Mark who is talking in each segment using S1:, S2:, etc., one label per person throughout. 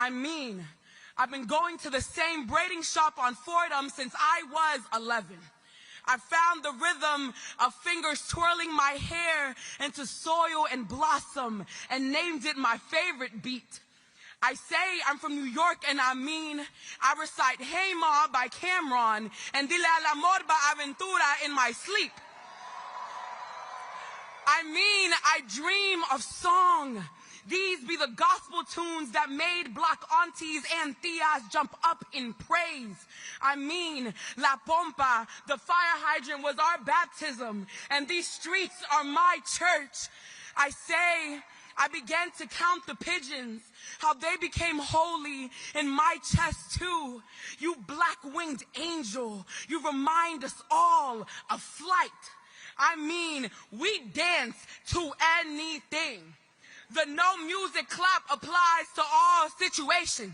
S1: I mean, I've been going to the same braiding shop on Fordham since I was 11. I found the rhythm of fingers twirling my hair into soil and blossom and named it my favorite beat. I say I'm from New York and I mean, I recite Hey Ma by Cameron and Dile al Amor by Aventura in my sleep. I mean, I dream of song. These be the gospel tunes that made black aunties and tias jump up in praise. I mean, La Pompa, the fire hydrant, was our baptism, and these streets are my church. I say, I began to count the pigeons, how they became holy in my chest too. You black-winged angel, you remind us all of flight. I mean, we dance to anything. The no music clap applies to all situations.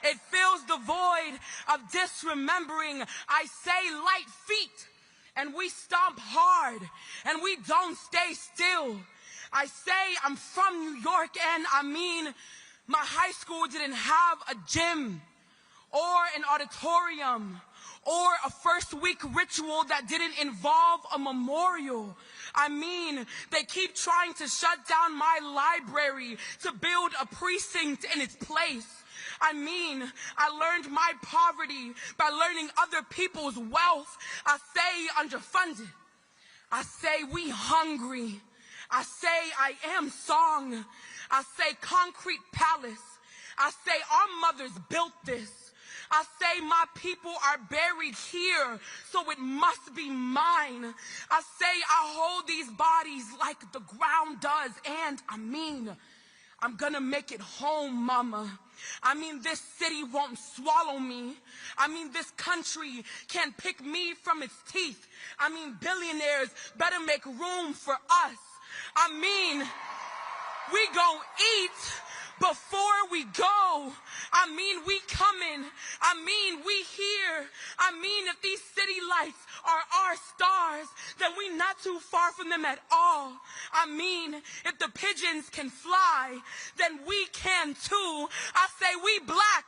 S1: It fills the void of disremembering. I say light feet, and we stomp hard, and we don't stay still. I say I'm from New York, and I mean, my high school didn't have a gym, or an auditorium, or a first week ritual that didn't involve a memorial. I mean, they keep trying to shut down my library to build a precinct in its place. I mean, I learned my poverty by learning other people's wealth. I say underfunded. I say we hungry. I say I am song. I say concrete palace. I say our mothers built this. I say my people are buried here, so it must be mine. I say I hold these bodies like the ground does, and I mean, I'm gonna make it home, mama. I mean, this city won't swallow me. I mean, this country can't pick me from its teeth. I mean, billionaires better make room for us. I mean, we gon' eat before we go. I mean, we coming. I mean, we here. I mean, if these city lights are our stars, then we not too far from them at all. I mean, if the pigeons can fly, then we can too. I say we black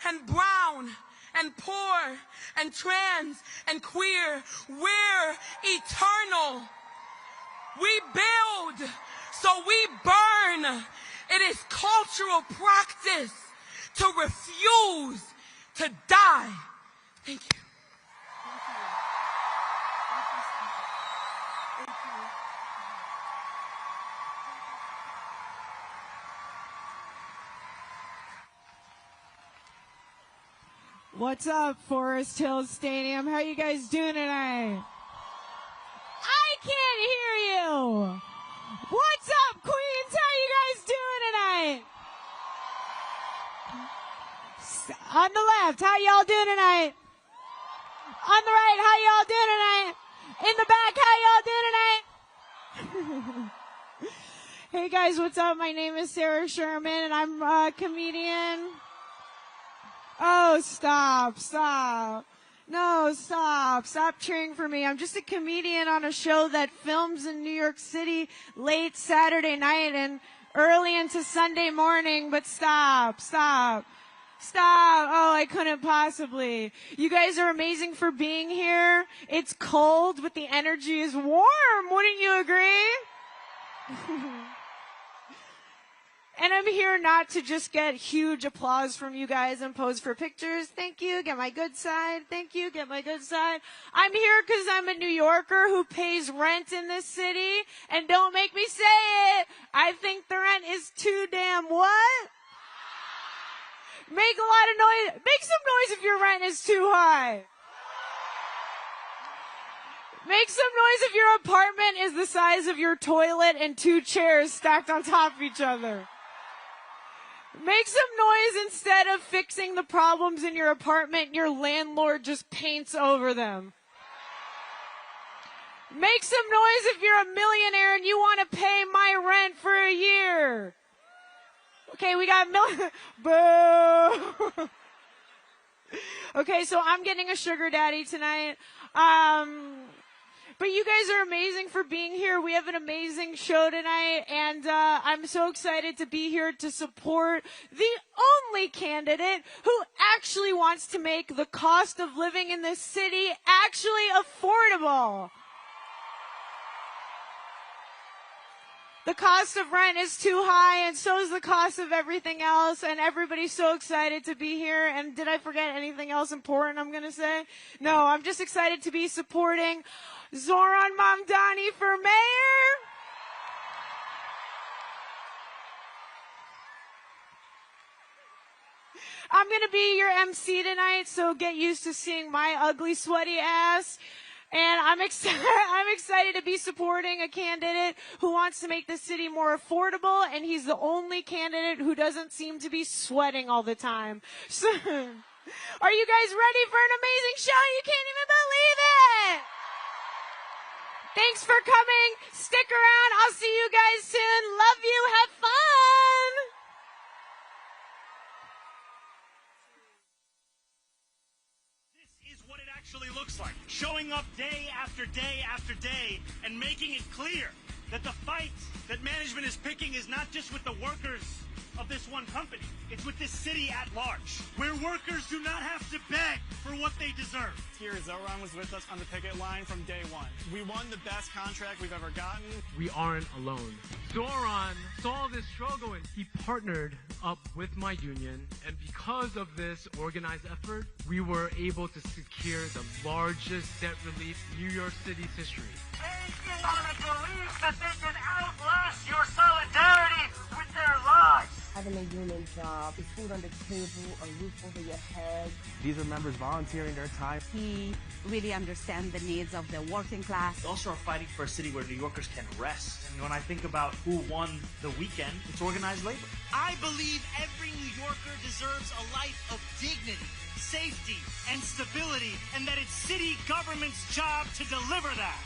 S1: and brown and poor and trans and queer. We're eternal. We build, so we burn. It is cultural practice to refuse to die. Thank you.
S2: What's up, Forest Hills Stadium? How you guys doing tonight? I can't hear you. What's up, Queens? How you guys doing tonight? On the left, how y'all doing tonight? On the right, how y'all doing tonight? In the back, how y'all doing tonight? Hey guys, what's up? My name is Sarah Sherman, and I'm a comedian. Oh, stop. No, stop cheering for me. I'm just a comedian on a show that films in New York City late Saturday night and early into Sunday morning, but stop. Oh, I couldn't possibly. You guys are amazing for being here. It's cold, but the energy is warm. Wouldn't you agree? And I'm here not to just get huge applause from you guys and pose for pictures. Thank you. Get my good side. Thank you. Get my good side. I'm here because I'm a New Yorker who pays rent in this city. And don't make me say it. I think the rent is too damn what? Make a lot of noise. Make some noise if your rent is too high. Make some noise if your apartment is the size of your toilet and 2 chairs stacked on top of each other. Make some noise instead of fixing the problems in your apartment, your landlord just paints over them. Make some noise if you're a millionaire and you want to pay my rent for a year. Okay, we got boo. Okay, so I'm getting a sugar daddy tonight. But you guys are amazing for being here. We have an amazing show tonight, and I'm so excited to be here to support the only candidate who actually wants to make the cost of living in this city actually affordable. The cost of rent is too high, and so is the cost of everything else, and everybody's so excited to be here. And did I forget anything else important I'm going to say? No, I'm just excited to be supporting Zohran Mamdani for mayor. I'm going to be your MC tonight, so get used to seeing my ugly, sweaty ass. And I'm excited to be supporting a candidate who wants to make the city more affordable, and he's the only candidate who doesn't seem to be sweating all the time. So, are you guys ready for an amazing show? You can't even believe it! Thanks for coming. Stick around. I'll see you guys soon. Love you. Have fun.
S3: This is what it actually looks like. Showing up day after day after day and making it clear that the fight that management is picking is not just with the workers of this one company. It's with this city at large, where workers do not have to beg for what they deserve.
S4: Here, Zohran was with us on the picket line from day one. We won the best contract we've ever gotten.
S5: We aren't alone. Zohran saw this struggle and he partnered up with my union, and because of this organized effort, we were able to secure the largest debt relief in New York City's history.
S3: Banking on a belief that they can outlast your solidarity with their lives.
S6: Having a union job, is food on the table, a roof over your head.
S7: These are members volunteering their time.
S8: He really understands the needs of the working class.
S9: We also are fighting for a city where New Yorkers can rest. And when I think about who won the weekend, it's organized labor.
S3: I believe every New Yorker deserves a life of dignity, safety, and stability, and that it's city government's job to deliver that.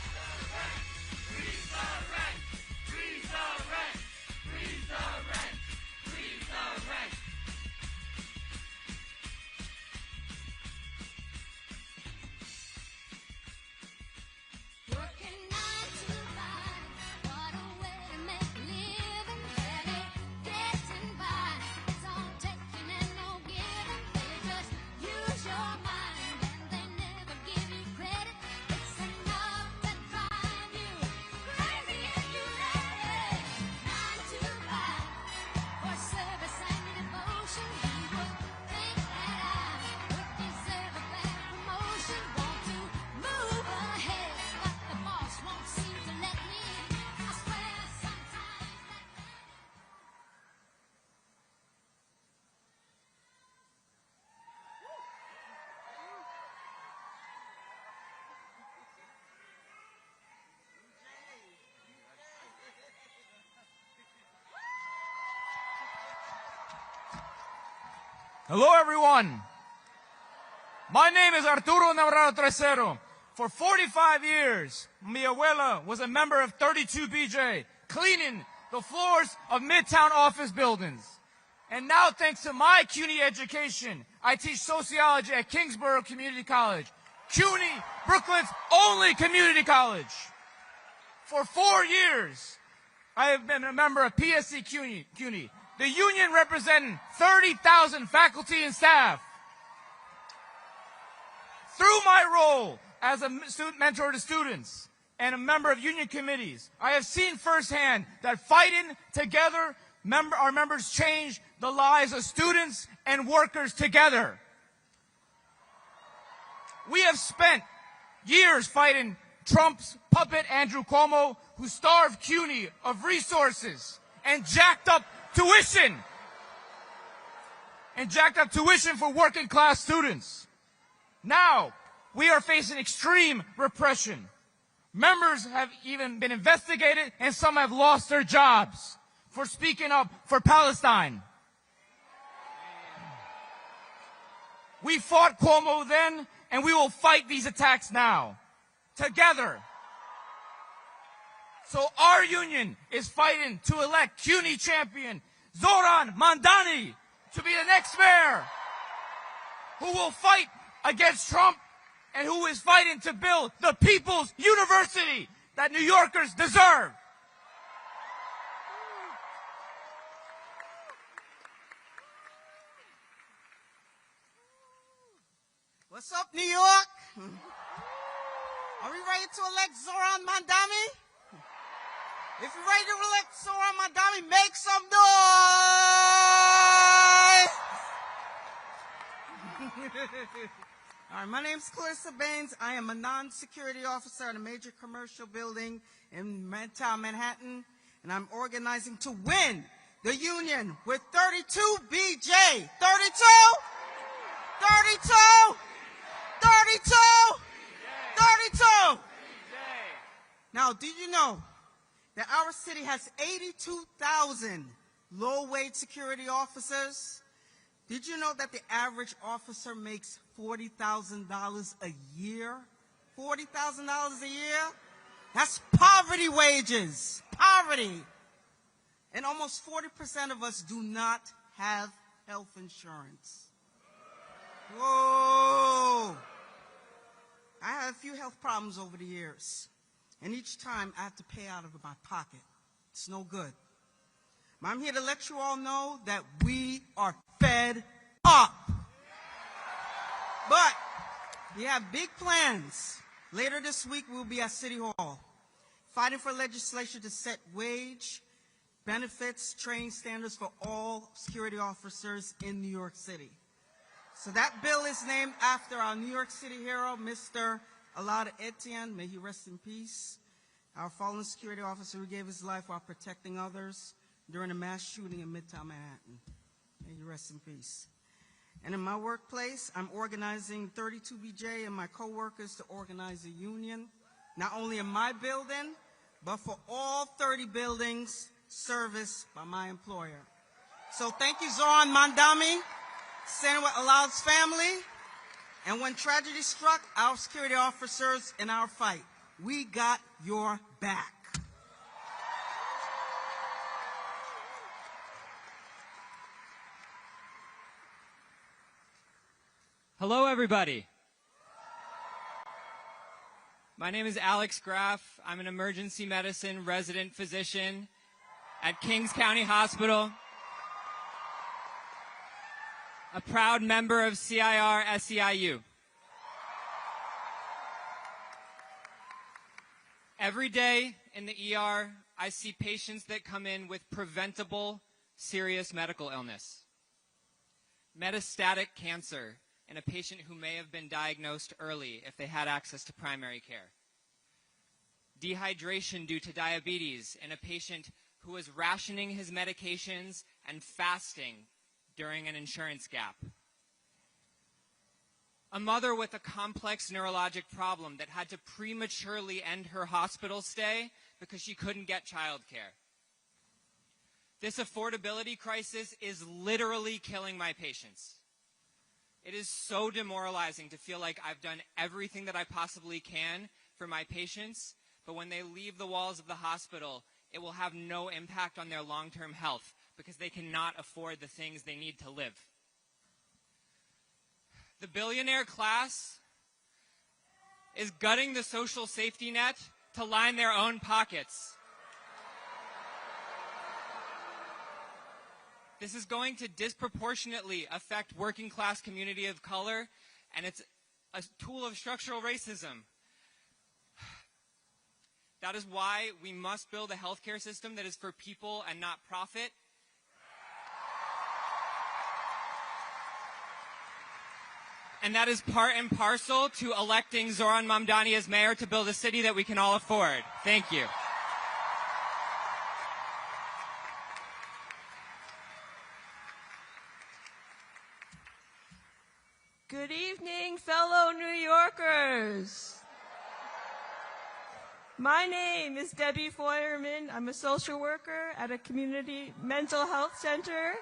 S10: Hello, everyone. My name is Arturo Navarro Tresero. For 45 years, mi abuela was a member of 32BJ, cleaning the floors of Midtown office buildings. And now, thanks to my CUNY education, I teach sociology at Kingsborough Community College, CUNY, Brooklyn's only community college. For 4 years, I have been a member of PSC CUNY, the union representing 30,000 faculty and staff. Through my role as a student mentor to students and a member of union committees, I have seen firsthand that fighting together, our members change the lives of students and workers together. We have spent years fighting Trump's puppet Andrew Cuomo, who starved CUNY of resources and jacked up tuition for working class students. Now, we are facing extreme repression. Members have even been investigated, and some have lost their jobs for speaking up for Palestine. We fought Cuomo then, and we will fight these attacks now, together. So our union is fighting to elect CUNY champion Zohran Mamdani to be the next mayor, who will fight against Trump and who is fighting to build the people's university that New Yorkers deserve.
S11: What's up, New York? Are we ready to elect Zohran Mamdani? If you're ready to elect Zohran Mamdani, make some noise! All right, my name's Clarissa Baines. I am a non-security officer at a major commercial building in Midtown Manhattan, and I'm organizing to win the union with 32 BJ. 32? 32? 32! 32! Now, did you know that our city has 82,000 low-wage security officers? Did you know that the average officer makes $40,000 a year? $40,000 a year? That's poverty wages. Poverty. And almost 40% of us do not have health insurance. Whoa! I had a few health problems over the years, and each time I have to pay out of my pocket. It's no good. But I'm here to let you all know that we are fed up. But we have big plans. Later this week, we'll be at City Hall, fighting for legislation to set wage, benefits, training standards for all security officers in New York City. So that bill is named after our New York City hero, Mr. Alada Etienne. May he rest in peace. Our fallen security officer who gave his life while protecting others during a mass shooting in Midtown Manhattan. May he rest in peace. And in my workplace, I'm organizing 32BJ and my coworkers to organize a union, not only in my building, but for all 30 buildings serviced by my employer. So thank you, Zohran Mamdani, standing with Alad's family. And when tragedy struck, our security officers in our fight, we got your back.
S12: Hello, everybody. My name is Alex Graff. I'm an emergency medicine resident physician at Kings County Hospital, a proud member of CIR-SEIU. Every day in the ER, I see patients that come in with preventable, serious medical illness. Metastatic cancer in a patient who may have been diagnosed early if they had access to primary care. Dehydration due to diabetes in a patient who was rationing his medications and fasting during an insurance gap. A mother with a complex neurologic problem that had to prematurely end her hospital stay because she couldn't get childcare. This affordability crisis is literally killing my patients. It is so demoralizing to feel like I've done everything that I possibly can for my patients, but when they leave the walls of the hospital, it will have no impact on their long-term health because they cannot afford the things they need to live. The billionaire class is gutting the social safety net to line their own pockets. This is going to disproportionately affect working class community of color, and it's a tool of structural racism. That is why we must build a healthcare system that is for people and not profit. And that is part and parcel to electing Zohran Mamdani as mayor to build a city that we can all afford. Thank you.
S13: Good evening, fellow New Yorkers. My name is Debbie Feuerman. I'm a social worker at a community mental health center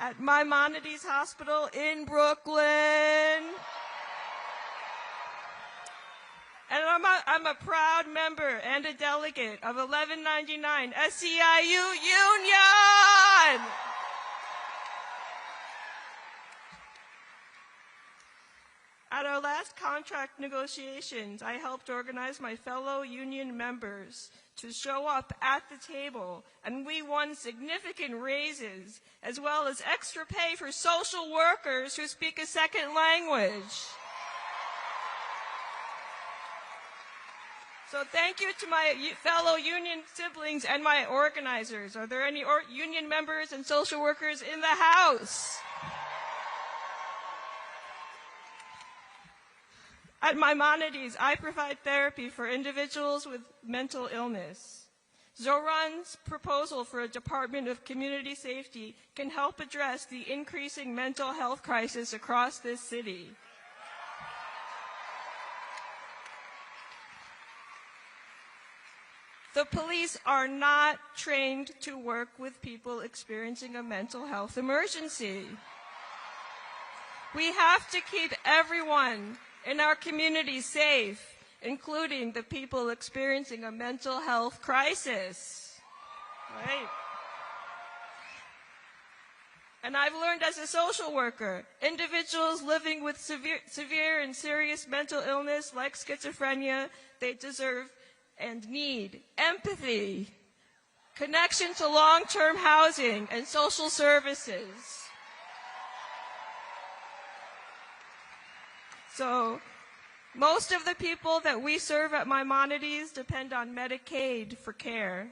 S13: at Maimonides Hospital in Brooklyn. And I'm a proud member and a delegate of 1199 SEIU Union. our last contract negotiations, I helped organize my fellow union members to show up at the table, and we won significant raises, as well as extra pay for social workers who speak a second language. So thank you to my fellow union siblings and my organizers. Are there any union members and social workers in the house? At Maimonides, I provide therapy for individuals with mental illness. Zohran's proposal for a Department of Community Safety can help address the increasing mental health crisis across this city. The police are not trained to work with people experiencing a mental health emergency. We have to keep everyone in our community safe, including the people experiencing a mental health crisis. Right? And I've learned as a social worker, individuals living with severe and serious mental illness like schizophrenia, they deserve and need empathy, connection to long-term housing and social services. So most of the people that we serve at Maimonides depend on Medicaid for care.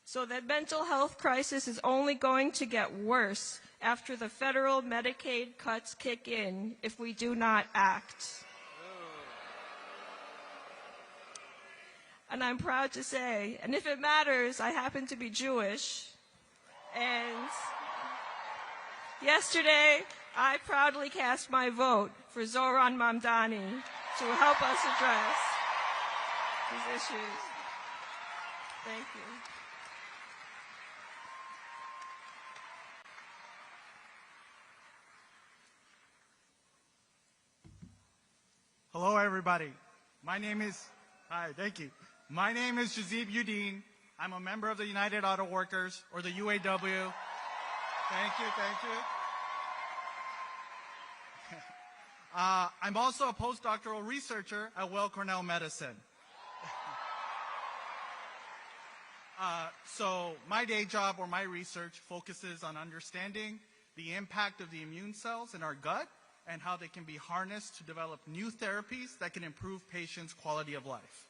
S13: So the mental health crisis is only going to get worse after the federal Medicaid cuts kick in if we do not act. And I'm proud to say, and if it matters, I happen to be Jewish. And yesterday, I proudly cast my vote for Zohran Mamdani to help us address these issues. Thank you.
S7: Hello, everybody. Thank you. My name is Jazib Udine. I'm a member of the United Auto Workers, or the UAW. Thank you. I'm also a postdoctoral researcher at Weill Cornell Medicine. So my day job or my research focuses on understanding the impact of the immune cells in our gut and how they can be harnessed to develop new therapies that can improve patients' quality of life.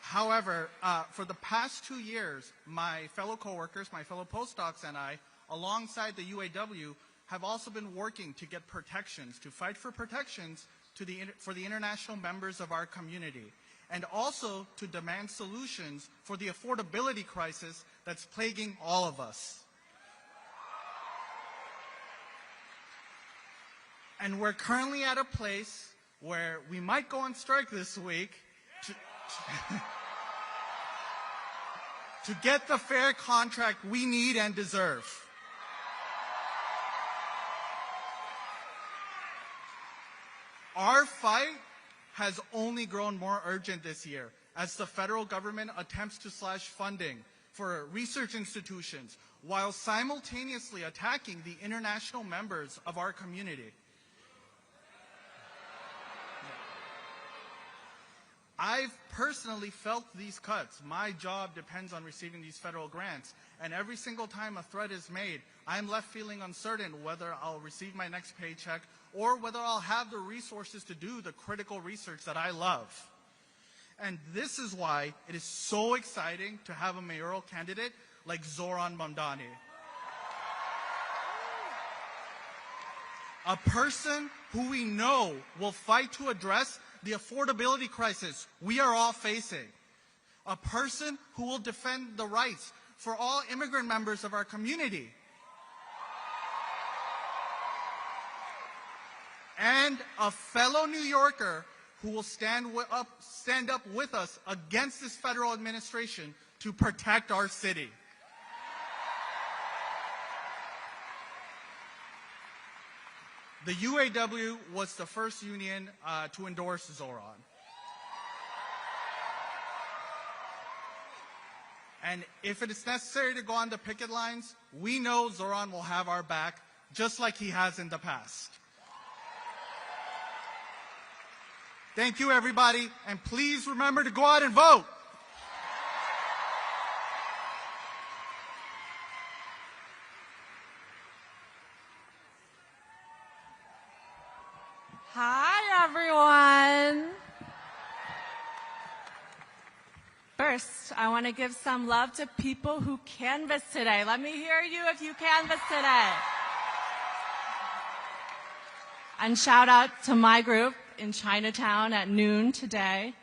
S7: However, for the past 2 years, my fellow coworkers, my fellow postdocs, and I, alongside the UAW, have also been working to get protections, to fight for protections for the international members of our community, and also to demand solutions for the affordability crisis that's plaguing all of us. And we're currently at a place where we might go on strike this week to get the fair contract we need and deserve. Our fight has only grown more urgent this year as the federal government attempts to slash funding for research institutions while simultaneously attacking the international members of our community. I've personally felt these cuts. My job depends on receiving these federal grants, and every single time a threat is made, I'm left feeling uncertain whether I'll receive my next paycheck or whether I'll have the resources to do the critical research that I love. And this is why it is so exciting to have a mayoral candidate like Zohran Mamdani. A person who we know will fight to address the affordability crisis we are all facing. A person who will defend the rights for all immigrant members of our community. And a fellow New Yorker who will stand up with us against this federal administration to protect our city. The UAW was the first union to endorse Zohran. And if it is necessary to go on the picket lines, we know Zohran will have our back just like he has in the past. Thank you, everybody, and please remember to go out and vote.
S14: Hi, everyone. First, I want to give some love to people who canvassed today. Let me hear you if you canvassed today. And shout out to my group in Chinatown at noon today.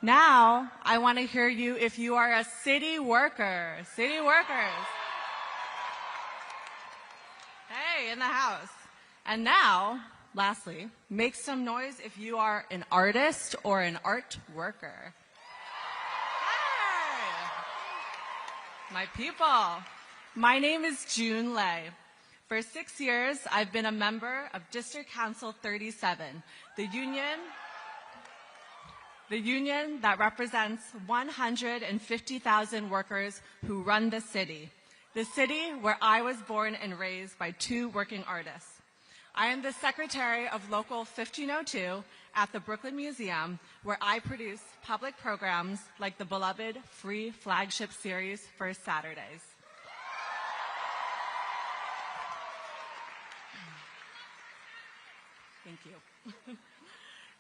S14: Now, I want to hear you if you are a city worker. City workers. Hey, in the house. And now, lastly, make some noise if you are an artist or an art worker. Hey! My people. My name is June Lei. For 6 years, I've been a member of District Council 37, the union that represents 150,000 workers who run the city where I was born and raised by 2 working artists. I am the secretary of Local 1502 at the Brooklyn Museum, where I produce public programs like the beloved free flagship series First Saturdays. Thank you.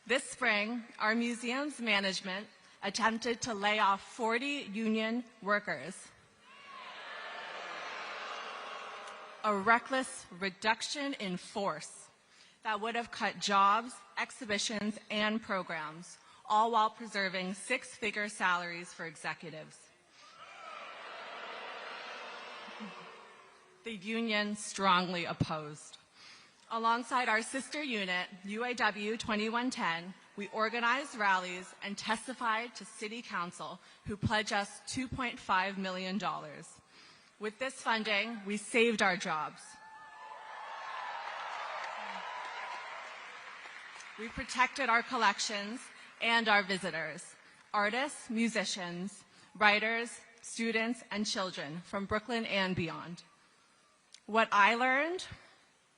S14: This spring, our museum's management attempted to lay off 40 union workers. A reckless reduction in force that would have cut jobs, exhibitions, and programs, all while preserving 6-figure salaries for executives. The union strongly opposed. Alongside our sister unit, UAW 2110, we organized rallies and testified to City Council, who pledged us $2.5 million. With this funding, we saved our jobs. We protected our collections and our visitors, artists, musicians, writers, students, and children from Brooklyn and beyond. What I learned: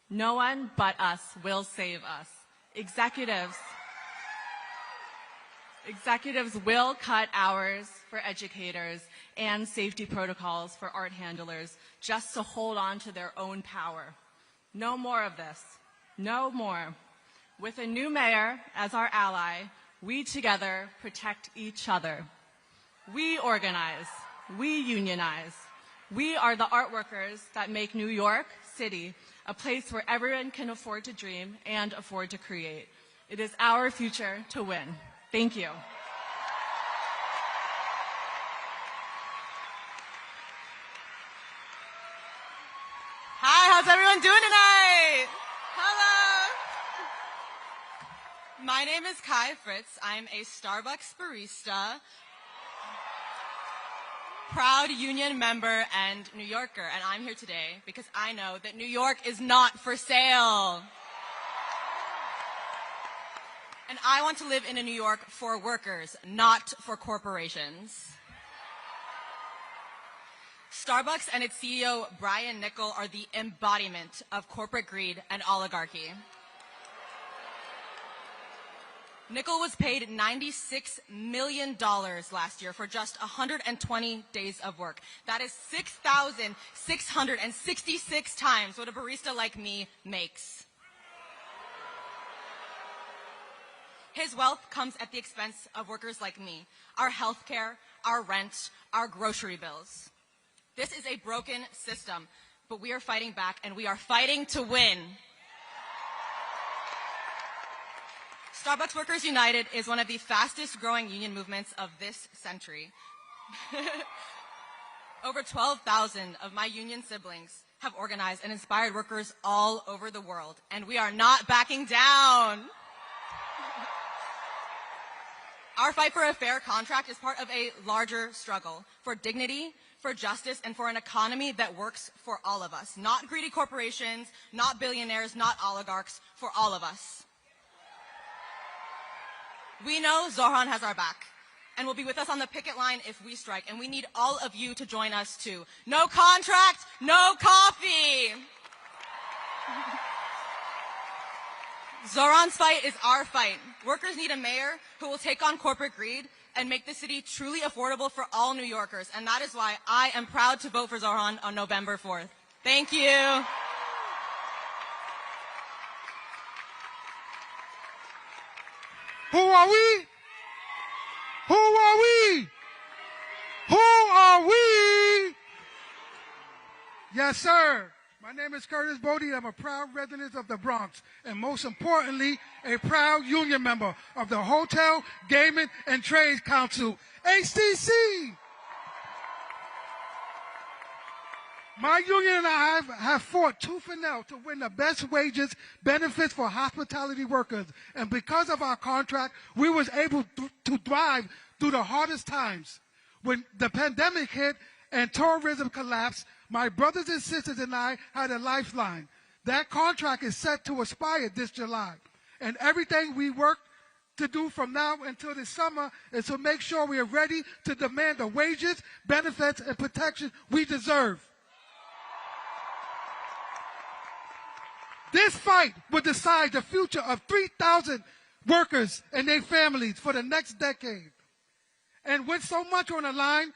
S14: no one but us will save us. Executives will cut hours for educators and safety protocols for art handlers just to hold on to their own power. No more of this. No more. With a new mayor as our ally, we together protect each other. We organize. We unionize. We are the art workers that make New York City a place where everyone can afford to dream and afford to create. It is our future to win. Thank you.
S15: Hi, how's everyone doing tonight? Hello. My name is Kai Fritz. I'm a Starbucks barista, proud union member, and New Yorker, and I'm here today because I know that New York is not for sale. And I want to live in a New York for workers, not for corporations. Starbucks and its CEO, Brian Niccol, are the embodiment of corporate greed and oligarchy. Niccol was paid $96 million last year for just 120 days of work. That is 6,666 times what a barista like me makes. His wealth comes at the expense of workers like me, our health care, our rent, our grocery bills. This is a broken system, but we are fighting back, and we are fighting to win. Starbucks Workers United is one of the fastest growing union movements of this century. Over 12,000 of my union siblings have organized and inspired workers all over the world, and we are not backing down. Our fight for a fair contract is part of a larger struggle for dignity, for justice, and for an economy that works for all of us. Not greedy corporations, not billionaires, not oligarchs, for all of us. We know Zohran has our back and will be with us on the picket line if we strike, and we need all of you to join us too. No contract, no coffee. Zohran's fight is our fight. Workers need a mayor who will take on corporate greed and make the city truly affordable for all New Yorkers. And that is why I am proud to vote for Zohran on November 4th. Thank you.
S16: Who are we? Who are we? Who are we? Yes, sir. My name is Curtis Bodie. I'm a proud resident of the Bronx, and most importantly, a proud union member of the Hotel, Gaming, and Trade Council, HTC. My union and I have fought tooth and nail to win the best wages, benefits for hospitality workers, and because of our contract, we was able to thrive through the hardest times. When the pandemic hit and tourism collapsed, my brothers and sisters and I had a lifeline. That contract is set to expire this July. And everything we work to do from now until the summer is to make sure we are ready to demand the wages, benefits, and protection we deserve. This fight will decide the future of 3,000 workers and their families for the next decade. And with so much on the line,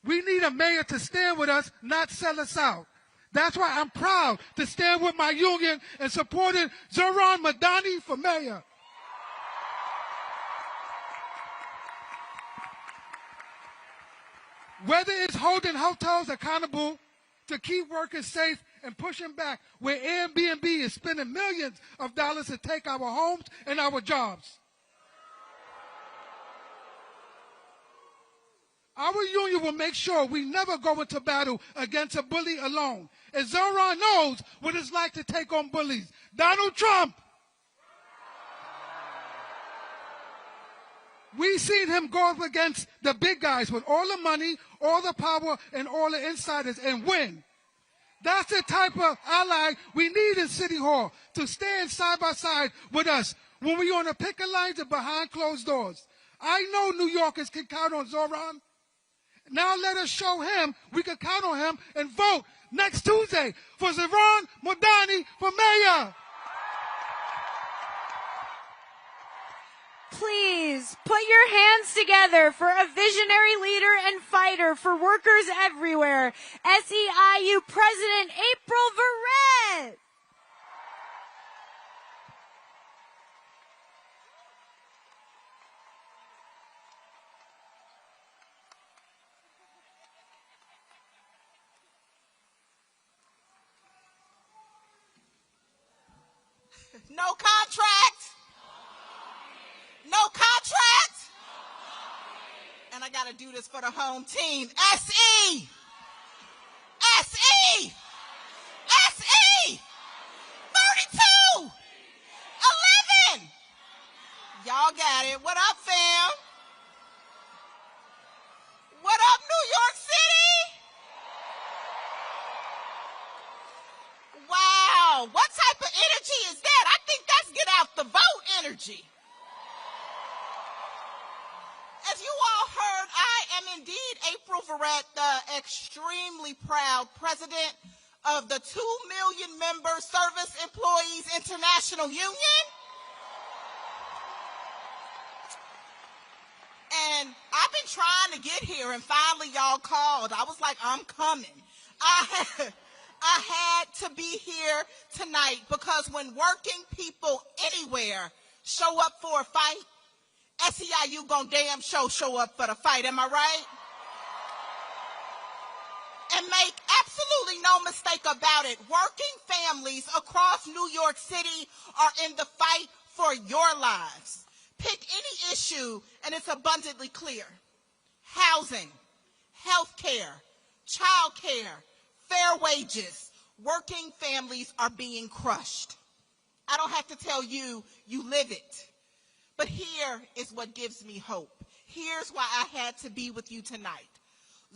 S16: we need a mayor to stand with us, not sell us out. That's why I'm proud to stand with my union and supporting Zohran Mamdani for mayor. Whether it's holding hotels accountable to keep workers safe and pushing back where Airbnb is spending millions of dollars to take our homes and our jobs. Our union will make sure we never go into battle against a bully alone. And Zohran knows what it's like to take on bullies. Donald Trump. We've seen him go up against the big guys with all the money, all the power, and all the insiders and win. That's the type of ally we need in City Hall to stand side by side with us when we're on the picket lines and behind closed doors. I know New Yorkers can count on Zohran. Now let us show him we can count on him and vote next Tuesday for Zohran Mamdani for mayor.
S2: Please put your hands together for a visionary leader and fighter for workers everywhere, SEIU President April Verrett.
S17: No contract. No contract. And I got to do this for the home team. SE. SE. SE. 32. 11. Y'all got it. What up, fam? What up, New York City? Wow. What type of energy is that? I think that's get out the vote energy. As you all heard, I am indeed April Verrett, the extremely proud president of the 2 million member Service Employees International Union. And I've been trying to get here, and finally y'all called. I was like, I'm coming. I had to be here tonight because when working people anywhere show up for a fight, SEIU gon' damn show up for the fight. Am I right? And make absolutely no mistake about it, working families across New York City are in the fight for your lives. Pick any issue and it's abundantly clear. Housing, health care, child care, fair wages. Working families are being crushed. I don't have to tell you, you live it. But here is what gives me hope. Here's why I had to be with you tonight.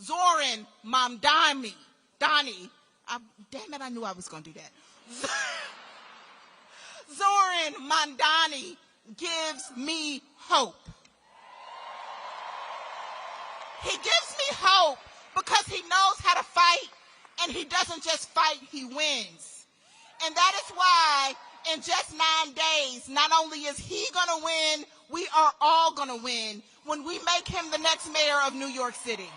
S17: Zohran Mamdani. Damn it, I knew I was going to do that. Zohran Mamdani gives me hope. He gives me hope because he knows how to fight, and he doesn't just fight, he wins. And that is why in just 9 days, not only is he going to win, we are all going to win when we make him the next mayor of New York City.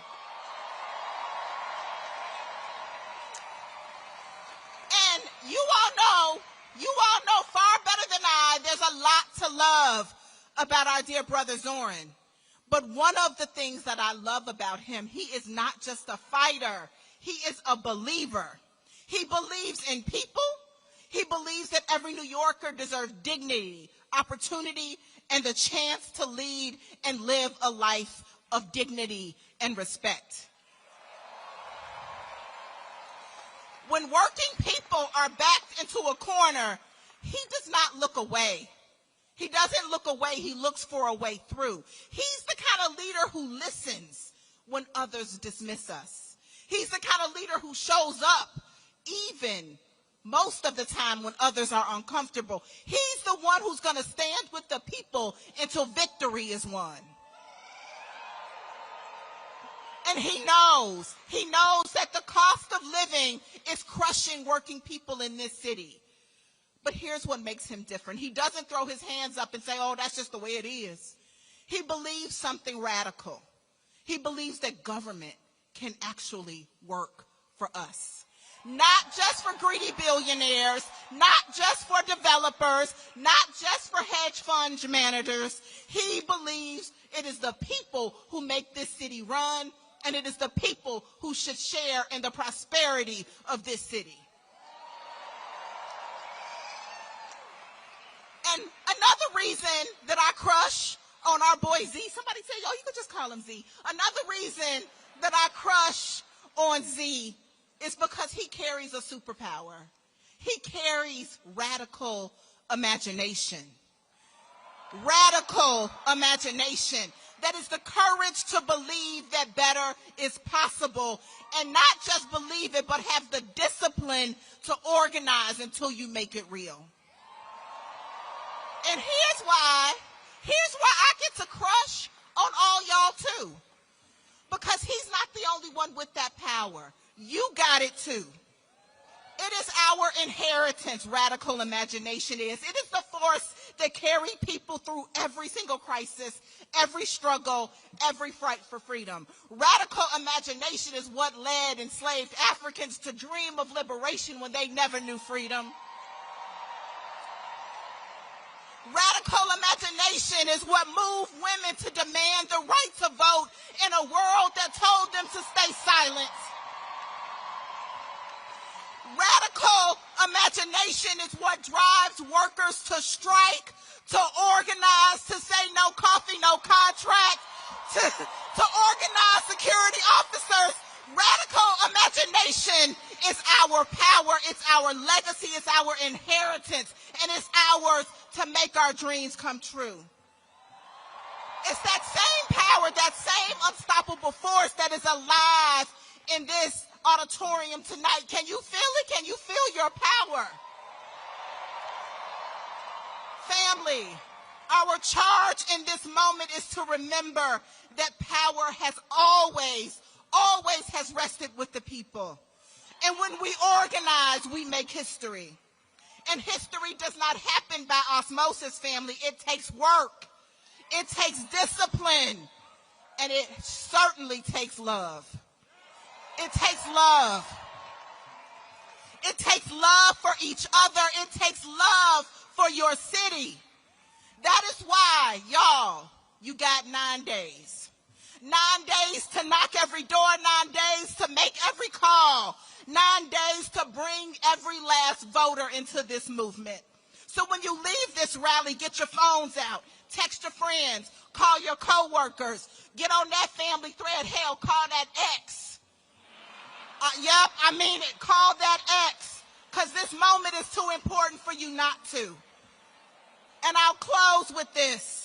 S17: And you all know far better than I, there's a lot to love about our dear brother Zohran. But one of the things that I love about him, he is not just a fighter, he is a believer. He believes in people. He believes that every New Yorker deserves dignity, opportunity, and the chance to lead and live a life of dignity and respect. When working people are backed into a corner, he does not look away. He doesn't look away, he looks for a way through. He's the kind of leader who listens when others dismiss us. He's the kind of leader who shows up even most of the time when others are uncomfortable. He's the one who's going to stand with the people until victory is won. And he knows that the cost of living is crushing working people in this city. But here's what makes him different. He doesn't throw his hands up and say, oh, that's just the way it is. He believes something radical. He believes that government can actually work for us. Not just for greedy billionaires, not just for developers, not just for hedge fund managers. He believes it is the people who make this city run, and it is the people who should share in the prosperity of this city. And another reason that I crush on our boy Z, somebody say, oh, you could just call him Z. Another reason that I crush on Z is because he carries a superpower. He carries radical imagination. Radical imagination. That is the courage to believe that better is possible, and not just believe it, but have the discipline to organize until you make it real. And here's why I get to crush on all y'all too. Because he's not the only one with that power. You got it too. It is our inheritance, radical imagination is. It is the force that carry people through every single crisis, every struggle, every fight for freedom. Radical imagination is what led enslaved Africans to dream of liberation when they never knew freedom. Radical imagination is what moved women to demand the right to vote in a world that told them to stay silent. Radical imagination is what drives workers to strike, to organize, to say no coffee, no contract, to organize security officers. Radical imagination is our power, it's our legacy, it's our inheritance, and it's ours to make our dreams come true. It's that same power, that same unstoppable force that is alive in this auditorium tonight. Can you feel it? Can you feel your power? Family, our charge in this moment is to remember that power has always has rested with the people. And when we organize, we make history. And history does not happen by osmosis, family. It takes work. It takes discipline. And it certainly takes love. It takes love. It takes love for each other. It takes love for your city. That is why, y'all, you got 9 days. 9 days to knock every door, 9 days to make every call, 9 days to bring every last voter into this movement. So when you leave this rally, get your phones out, text your friends, call your coworkers, get on that family thread, hell, call that ex. Yep, I mean it, call that ex, because this moment is too important for you not to. And I'll close with this.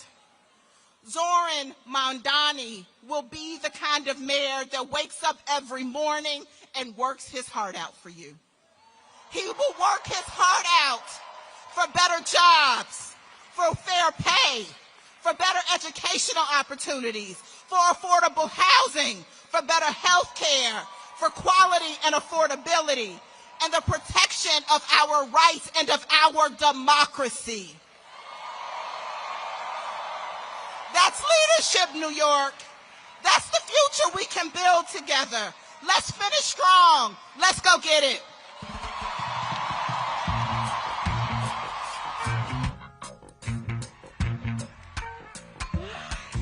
S17: Zohran Mamdani will be the kind of mayor that wakes up every morning and works his heart out for you. He will work his heart out for better jobs, for fair pay, for better educational opportunities, for affordable housing, for better health care, for quality and affordability. and the protection of our rights and of our democracy. That's leadership, New York. That's the future we can build together. Let's finish strong. Let's go get it.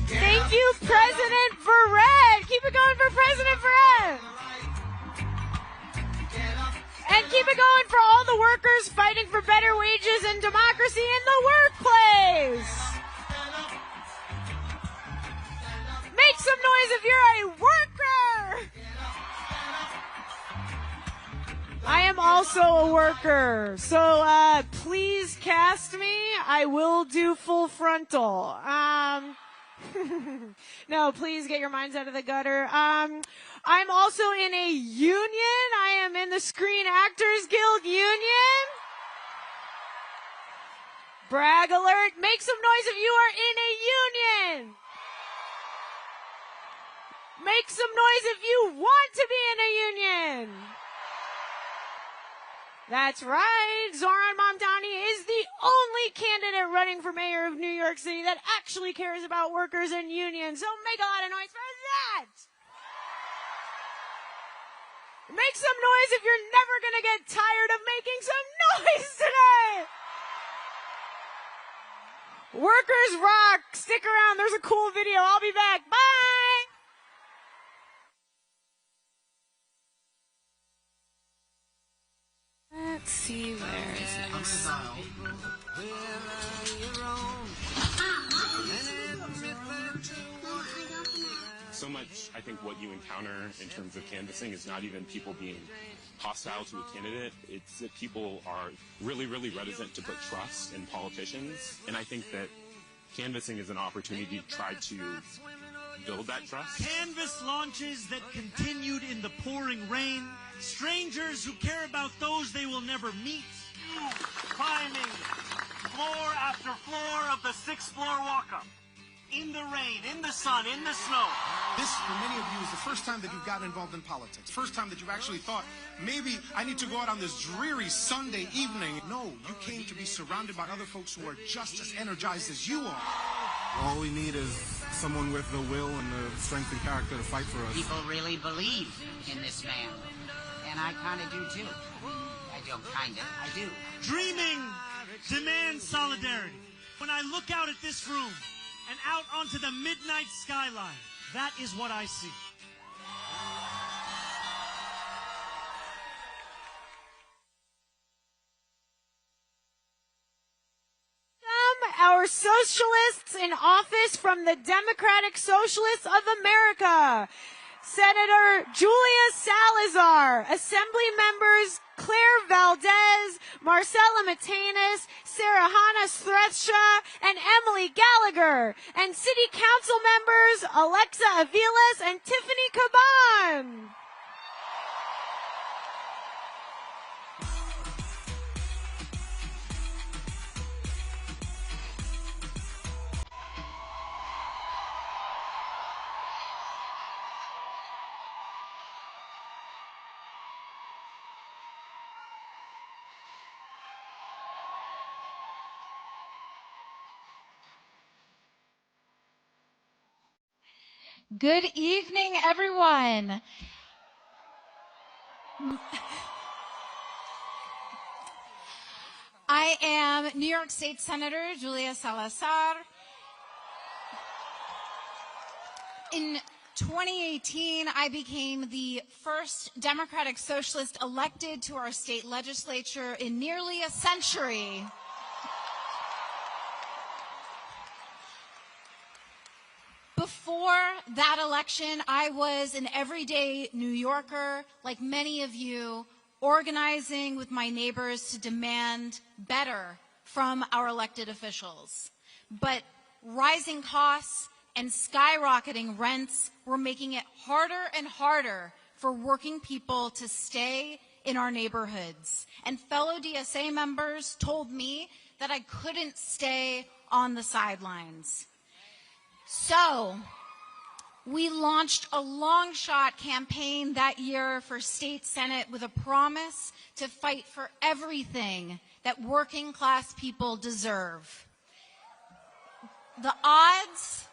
S2: Thank you, President Verrett. Keep it going for President Verrett. And keep it going for all the workers fighting for better wages and democracy in the workplace. Make some noise if you're a worker. I am also a worker, so please cast me. I will do full frontal. No, please get your minds out of the gutter. I'm also in a union. I am in the Screen Actors Guild union. Brag alert. Make some noise if you are in a union. Make some noise if you want to be in a union. That's right. Zohran Mamdani is the only candidate running for mayor of New York City that actually cares about workers and unions. So make a lot of noise for that. Make some noise if you're never going to get tired of making some noise today. Workers rock. Stick around. There's a cool video. I'll be back. Bye.
S18: Let's see, where is next?
S19: So much, I think, what you encounter in terms of canvassing is not even people being hostile to a candidate. It's that people are really, really reticent to put trust in politicians. And I think that canvassing is an opportunity to try to build that trust.
S3: Canvas launches that continued in the pouring rain. Strangers who care about those they will never meet. Climbing floor after floor of the 6th floor walk-up. In the rain, in the sun, in the snow.
S20: This, for many of you, is the first time that you've gotten involved in politics. First time that you've actually thought, maybe I need to go out on this dreary Sunday evening. No, you came to be surrounded by other folks who are just as energized as you are.
S21: All we need is someone with the will and the strength and character to fight for us.
S22: People really believe in this man. And I kind of do, too. I don't kind of, I do.
S3: Dreaming demands solidarity. When I look out at this room and out onto the midnight skyline, that is what I see.
S2: Our socialists in office from the Democratic Socialists of America. Senator Julia Salazar, Assembly members Claire Valdez, Marcella Matenis, Sarah Hannah Strethsha, and Emily Gallagher, and City Council members Alexa Aviles and Tiffany Caban.
S23: Good evening, everyone. I am New York State Senator Julia Salazar. In 2018, I became the first Democratic Socialist elected to our state legislature in nearly a century. Before that election, I was an everyday New Yorker, like many of you, organizing with my neighbors to demand better from our elected officials. But rising costs and skyrocketing rents were making it harder and harder for working people to stay in our neighborhoods. And fellow DSA members told me that I couldn't stay on the sidelines. So, we launched a long-shot campaign that year for state senate with a promise to fight for everything that working-class people deserve. The odds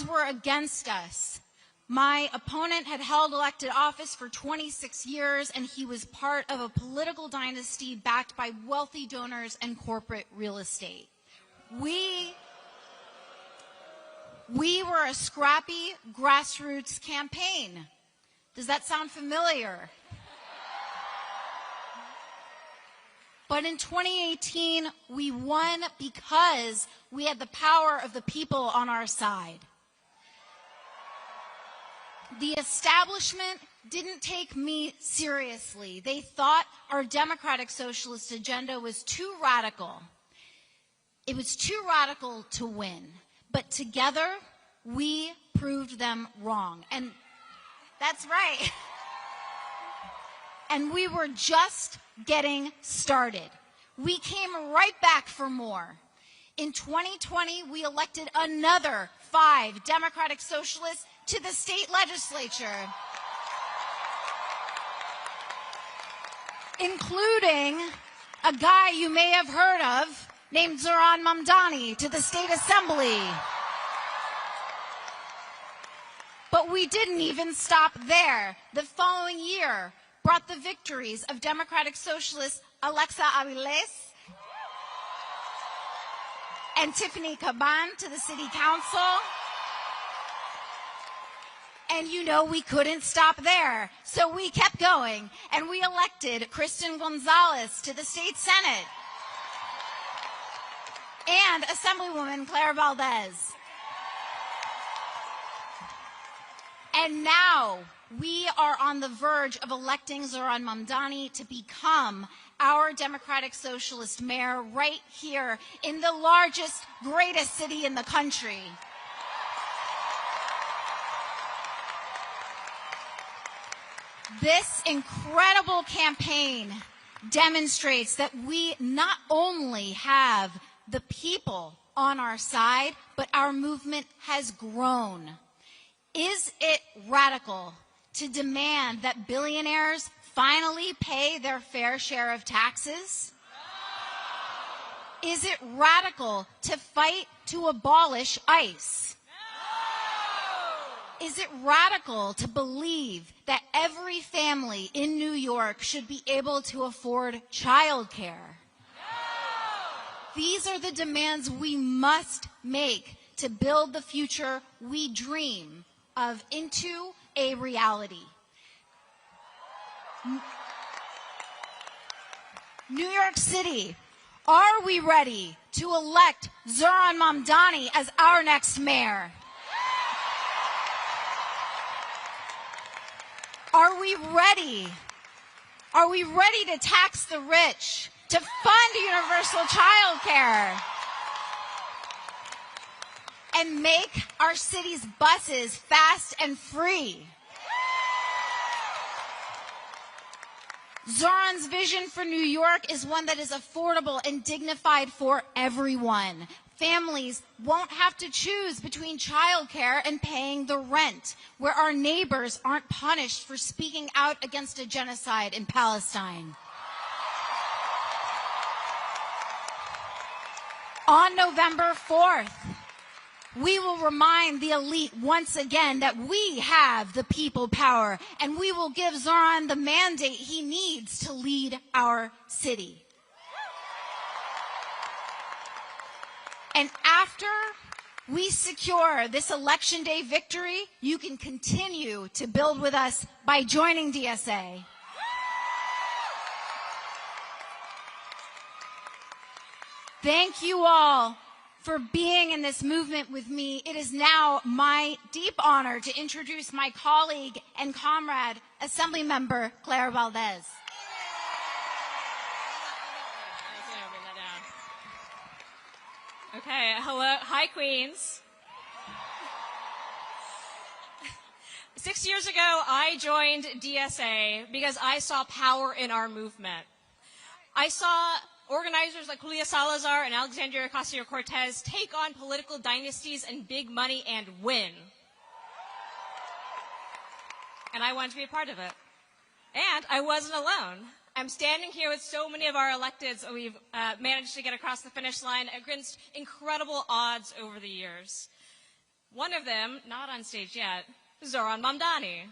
S23: were against us. My opponent had held elected office for 26 years, and he was part of a political dynasty backed by wealthy donors and corporate real estate. We were a scrappy grassroots campaign. Does that sound familiar? But in 2018, we won because we had the power of the people on our side. The establishment didn't take me seriously. They thought our democratic socialist agenda was too radical. It was too radical to win. But together, we proved them wrong. And that's right. And we were just getting started. We came right back for more. In 2020, we elected another 5 Democratic Socialists to the state legislature, including a guy you may have heard of named Zohran Mamdani to the state assembly. But we didn't even stop there. The following year brought the victories of Democratic Socialists Alexa Aviles and Tiffany Caban to the city council. And you know we couldn't stop there, so we kept going, and we elected Kristen Gonzalez to the state senate and Assemblywoman Claire Valdez. And now we are on the verge of electing Zohran Mamdani to become our Democratic Socialist mayor right here in the largest, greatest city in the country. This incredible campaign demonstrates that we not only have the people on our side, but our movement has grown. Is it radical to demand that billionaires finally pay their fair share of taxes? Is it radical to fight to abolish ICE? Is it radical to believe that every family in New York should be able to afford childcare? These are the demands we must make to build the future we dream of into a reality. New York City, are we ready to elect Zohran Mamdani as our next mayor? Are we ready? Are we ready to tax the rich, to fund universal child care, and make our city's buses fast and free? Zohran's vision for New York is one that is affordable and dignified for everyone. Families won't have to choose between childcare and paying the rent, where our neighbors aren't punished for speaking out against a genocide in Palestine. On November 4th, we will remind the elite once again that we have the people power, and we will give Zohran the mandate he needs to lead our city. And after we secure this election day victory, you can continue to build with us by joining DSA. Thank you all for being in this movement with me. It is now my deep honor to introduce my colleague and comrade, Assemblymember Claire Valdez.
S1: Okay, hello, hi Queens. 6 years ago, I joined DSA because I saw power in our movement. I saw organizers like Julia Salazar and Alexandria Ocasio-Cortez take on political dynasties and big money and win. and I wanted to be a part of it. And I wasn't alone. I'm standing here with so many of our electeds that we've managed to get across the finish line against incredible odds over the years. One of them, not on stage yet, Zohran Mamdani.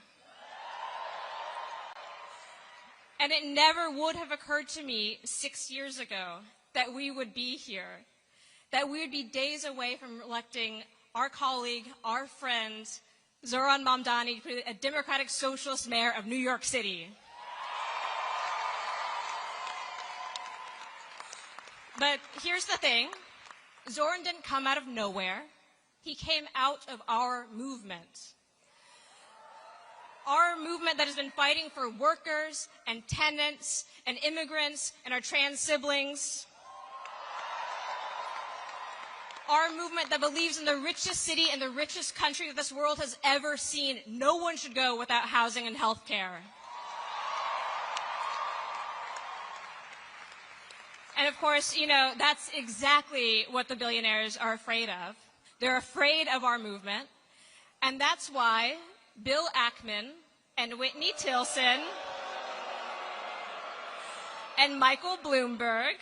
S1: And it never would have occurred to me 6 years ago that we would be here, that we would be days away from electing our colleague, our friend, Zohran Mamdani, a Democratic Socialist mayor of New York City. But here's the thing. Zohran didn't come out of nowhere. He came out of our movement. Our movement that has been fighting for workers and tenants and immigrants and our trans siblings. Our movement that believes in the richest city and the richest country that this world has ever seen. No one should go without housing and health care. And of course, you know, that's exactly what the billionaires are afraid of. They're afraid of our movement. And that's why Bill Ackman and Whitney Tilson and Michael Bloomberg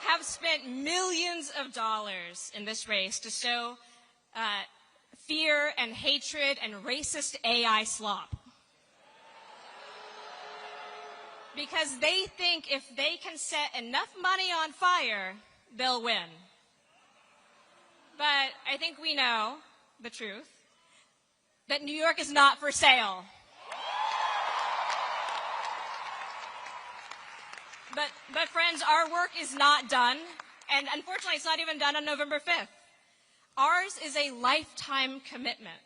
S1: have spent millions of dollars in this race to sow fear and hatred and racist AI slop. Because they think if they can set enough money on fire, they'll win. But I think we know the truth, that New York is not for sale. But friends, our work is not done, and unfortunately it's not even done on November 5th. Ours is a lifetime commitment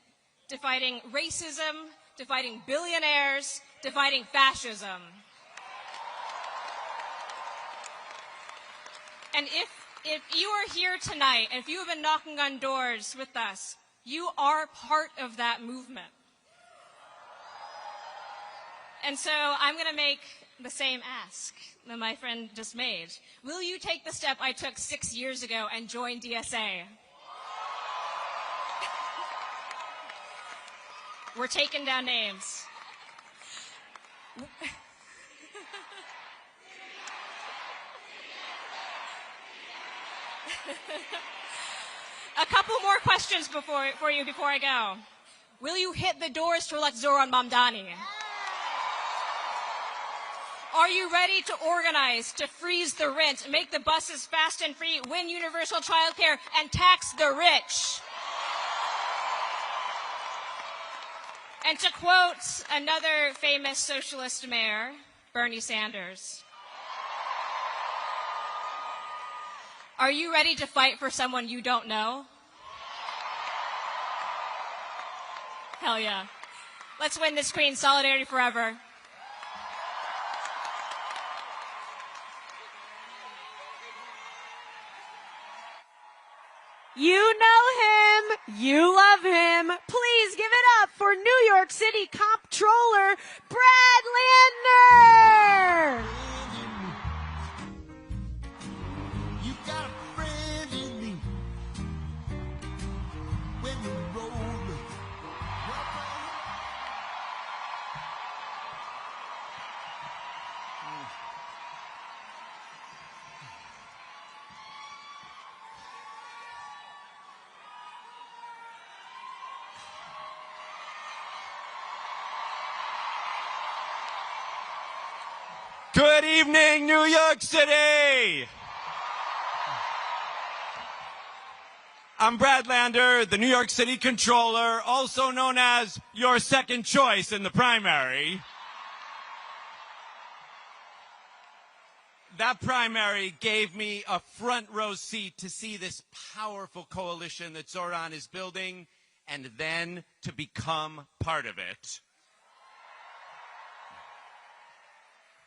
S1: to fighting racism, to fighting billionaires, to fighting fascism. And if you are here tonight, and if you have been knocking on doors with us, you are part of that movement. And so I'm going to make the same ask that my friend just made. Will you take the step I took 6 years ago and join DSA? We're taking down names. A couple more questions for you before I go. Will you hit the doors to elect Zohran Mamdani? Are you ready to organize, to freeze the rent, make the buses fast and free, win universal childcare, and tax the rich? And to quote another famous socialist mayor, Bernie Sanders, are you ready to fight for someone you don't know? Hell yeah. Let's win this queen. Solidarity forever.
S2: You know him. You love him. Please give it up for New York City Comptroller Brad Lander.
S4: Good evening, New York City! I'm Brad Lander, the New York City Controller, also known as your second choice in the primary. That primary gave me a front row seat to see this powerful coalition that Zohran is building and then to become part of it.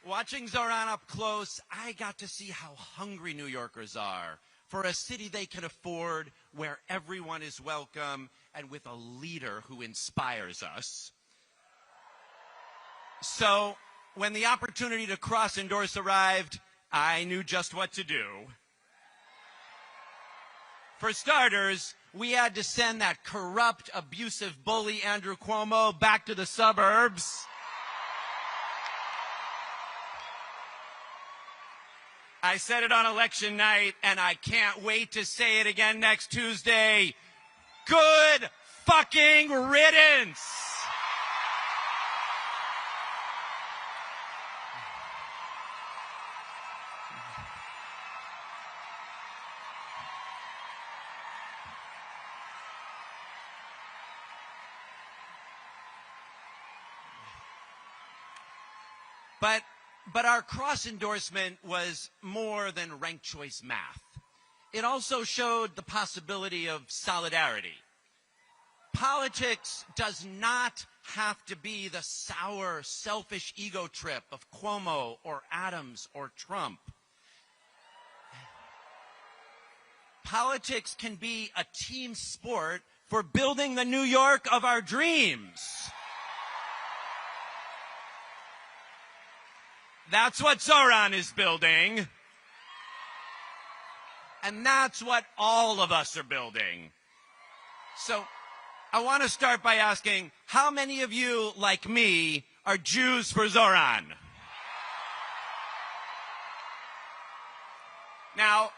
S4: Watching Zohran up close, I got to see how hungry New Yorkers are for a city they can afford, where everyone is welcome, and with a leader who inspires us. So, when the opportunity to cross-endorse arrived, I knew just what to do. For starters, we had to send that corrupt, abusive bully Andrew Cuomo back to the suburbs. I said it on election night, and I can't wait to say it again next Tuesday. Good fucking riddance! But our cross endorsement was more than ranked choice math. It also showed the possibility of solidarity. Politics does not have to be the sour, selfish ego trip of Cuomo or Adams or Trump. Politics can be a team sport for building the New York of our dreams. That's what Zohran is building. And that's what all of us are building. So I want to start by asking, how many of you, like me, are Jews for Zohran? Now,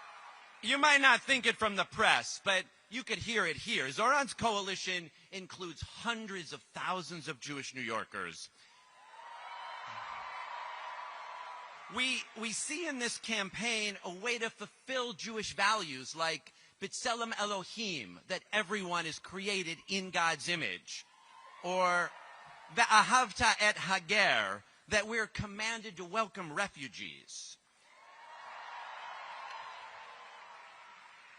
S4: you might not think it from the press, but you could hear it here. Zohran's coalition includes hundreds of thousands of Jewish New Yorkers. We see in this campaign a way to fulfill Jewish values like B'Tselem Elohim, that everyone is created in God's image, or Ve'ahavta et Hager, that we're commanded to welcome refugees.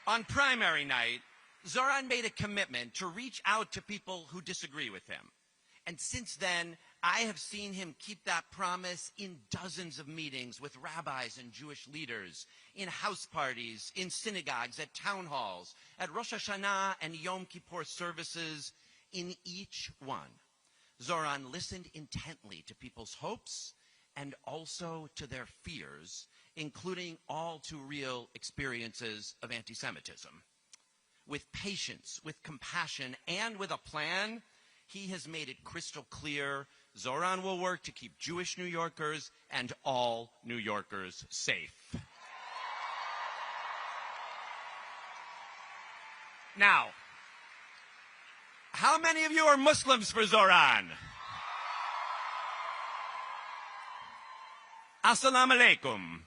S4: On primary night, Zohran made a commitment to reach out to people who disagree with him. And since then, I have seen him keep that promise in dozens of meetings with rabbis and Jewish leaders, in house parties, in synagogues, at town halls, at Rosh Hashanah and Yom Kippur services. In each one, Zohran listened intently to people's hopes and also to their fears, including all too real experiences of anti-Semitism. With patience, with compassion, and with a plan, he has made it crystal clear Zohran will work to keep Jewish New Yorkers and all New Yorkers safe. Now, how many of you are Muslims for Zohran? Assalamu alaikum.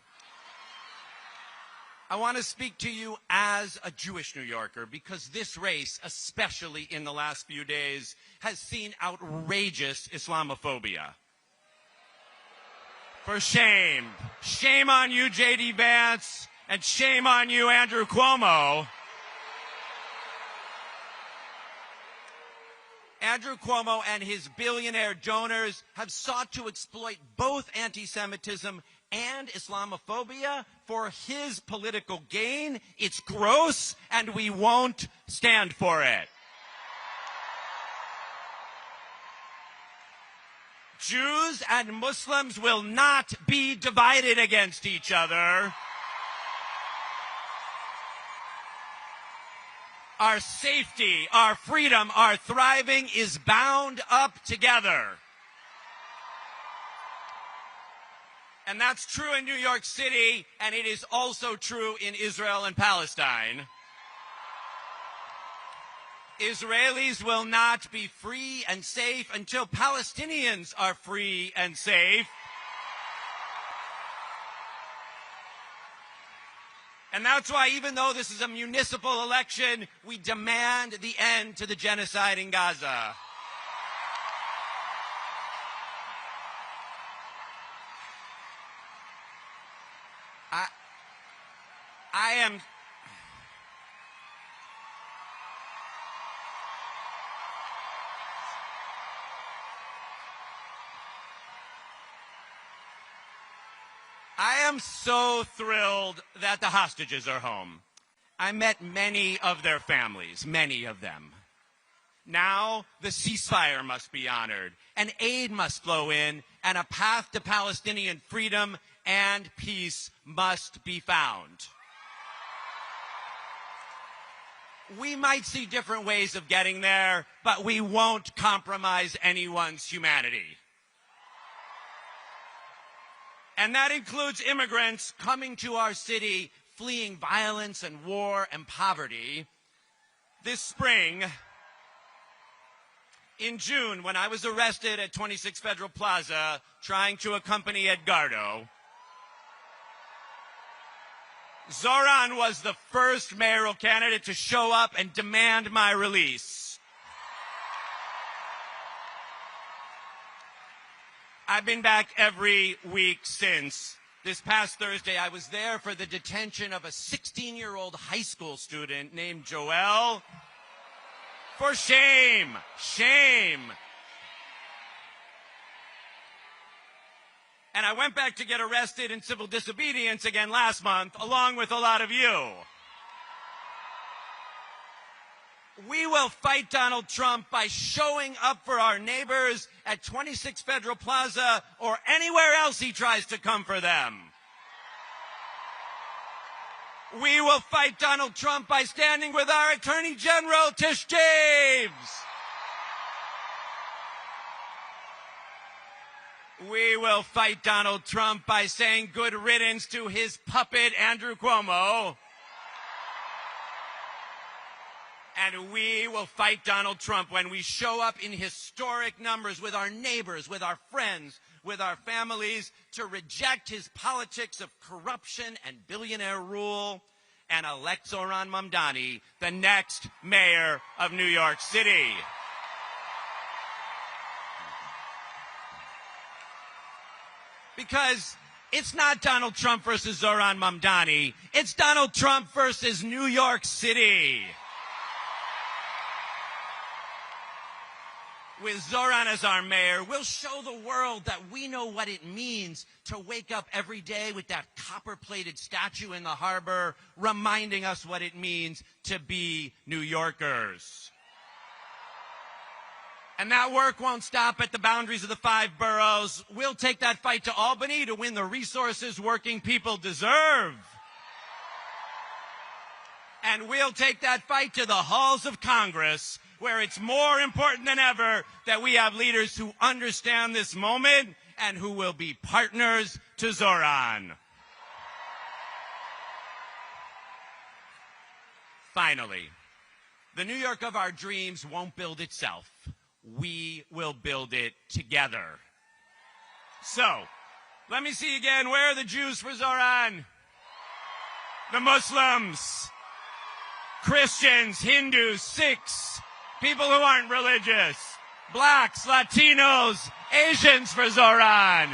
S4: I want to speak to you as a Jewish New Yorker because this race, especially in the last few days, has seen outrageous Islamophobia. For shame. Shame on you, J.D. Vance, and shame on you, Andrew Cuomo. Andrew Cuomo and his billionaire donors have sought to exploit both anti-Semitism and Islamophobia for his political gain. It's gross, and we won't stand for it. Jews and Muslims will not be divided against each other. Our safety, our freedom, our thriving is bound up together. And that's true in New York City, and it is also true in Israel and Palestine. Israelis will not be free and safe until Palestinians are free and safe. And that's why, even though this is a municipal election, we demand the end to the genocide in Gaza. I am so thrilled that the hostages are home. I met many of their families, many of them. Now the ceasefire must be honored, and aid must flow in, and a path to Palestinian freedom and peace must be found. We might see different ways of getting there, but we won't compromise anyone's humanity. And that includes immigrants coming to our city, fleeing violence and war and poverty. This spring, in June, when I was arrested at 26 Federal Plaza trying to accompany Edgardo, Zohran was the first mayoral candidate to show up and demand my release. I've been back every week since. This past Thursday, I was there for the detention of a 16-year-old high school student named Joel. For shame, shame. And I went back to get arrested in civil disobedience again last month, along with a lot of you. We will fight Donald Trump by showing up for our neighbors at 26 Federal Plaza or anywhere else he tries to come for them. We will fight Donald Trump by standing with our Attorney General, Tish James. We will fight Donald Trump by saying good riddance to his puppet, Andrew Cuomo. And we will fight Donald Trump when we show up in historic numbers with our neighbors, with our friends, with our families to reject his politics of corruption and billionaire rule and elect Zohran Mamdani, the next mayor of New York City. Because it's not Donald Trump versus Zohran Mamdani. It's Donald Trump versus New York City. With Zohran as our mayor, we'll show the world that we know what it means to wake up every day with that copper-plated statue in the harbor, reminding us what it means to be New Yorkers. And that work won't stop at the boundaries of the 5 boroughs. We'll take that fight to Albany to win the resources working people deserve. And we'll take that fight to the halls of Congress, where it's more important than ever that we have leaders who understand this moment and who will be partners to Zohran. Finally, the New York of our dreams won't build itself. We will build it together. So, let me see again. Where are the Jews for Zohran? The Muslims, Christians, Hindus, Sikhs, people who aren't religious, blacks, Latinos, Asians for Zohran,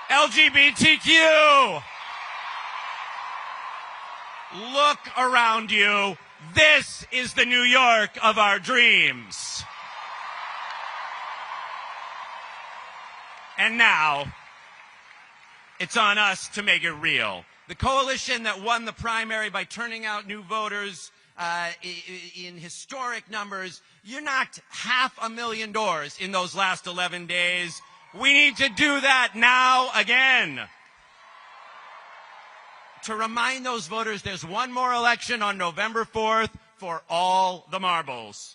S4: LGBTQ. Look around you. This is the New York of our dreams. And now, it's on us to make it real. The coalition that won the primary by turning out new voters in historic numbers, you knocked 500,000 doors in those last 11 days. We need to do that now again. To remind those voters, there's one more election on November 4th for all the marbles.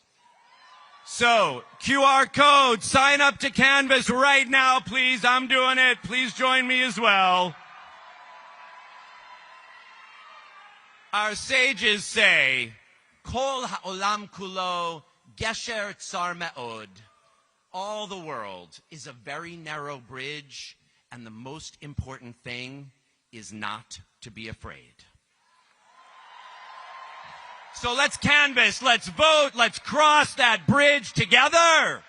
S4: So, QR code, sign up to Canvas right now, please. I'm doing it. Please join me as well. Our sages say, Kol ha'olam kulo gesher tsar me'od. All the world is a very narrow bridge, and the most important thing is not to be afraid. So let's canvass, let's vote, let's cross that bridge together.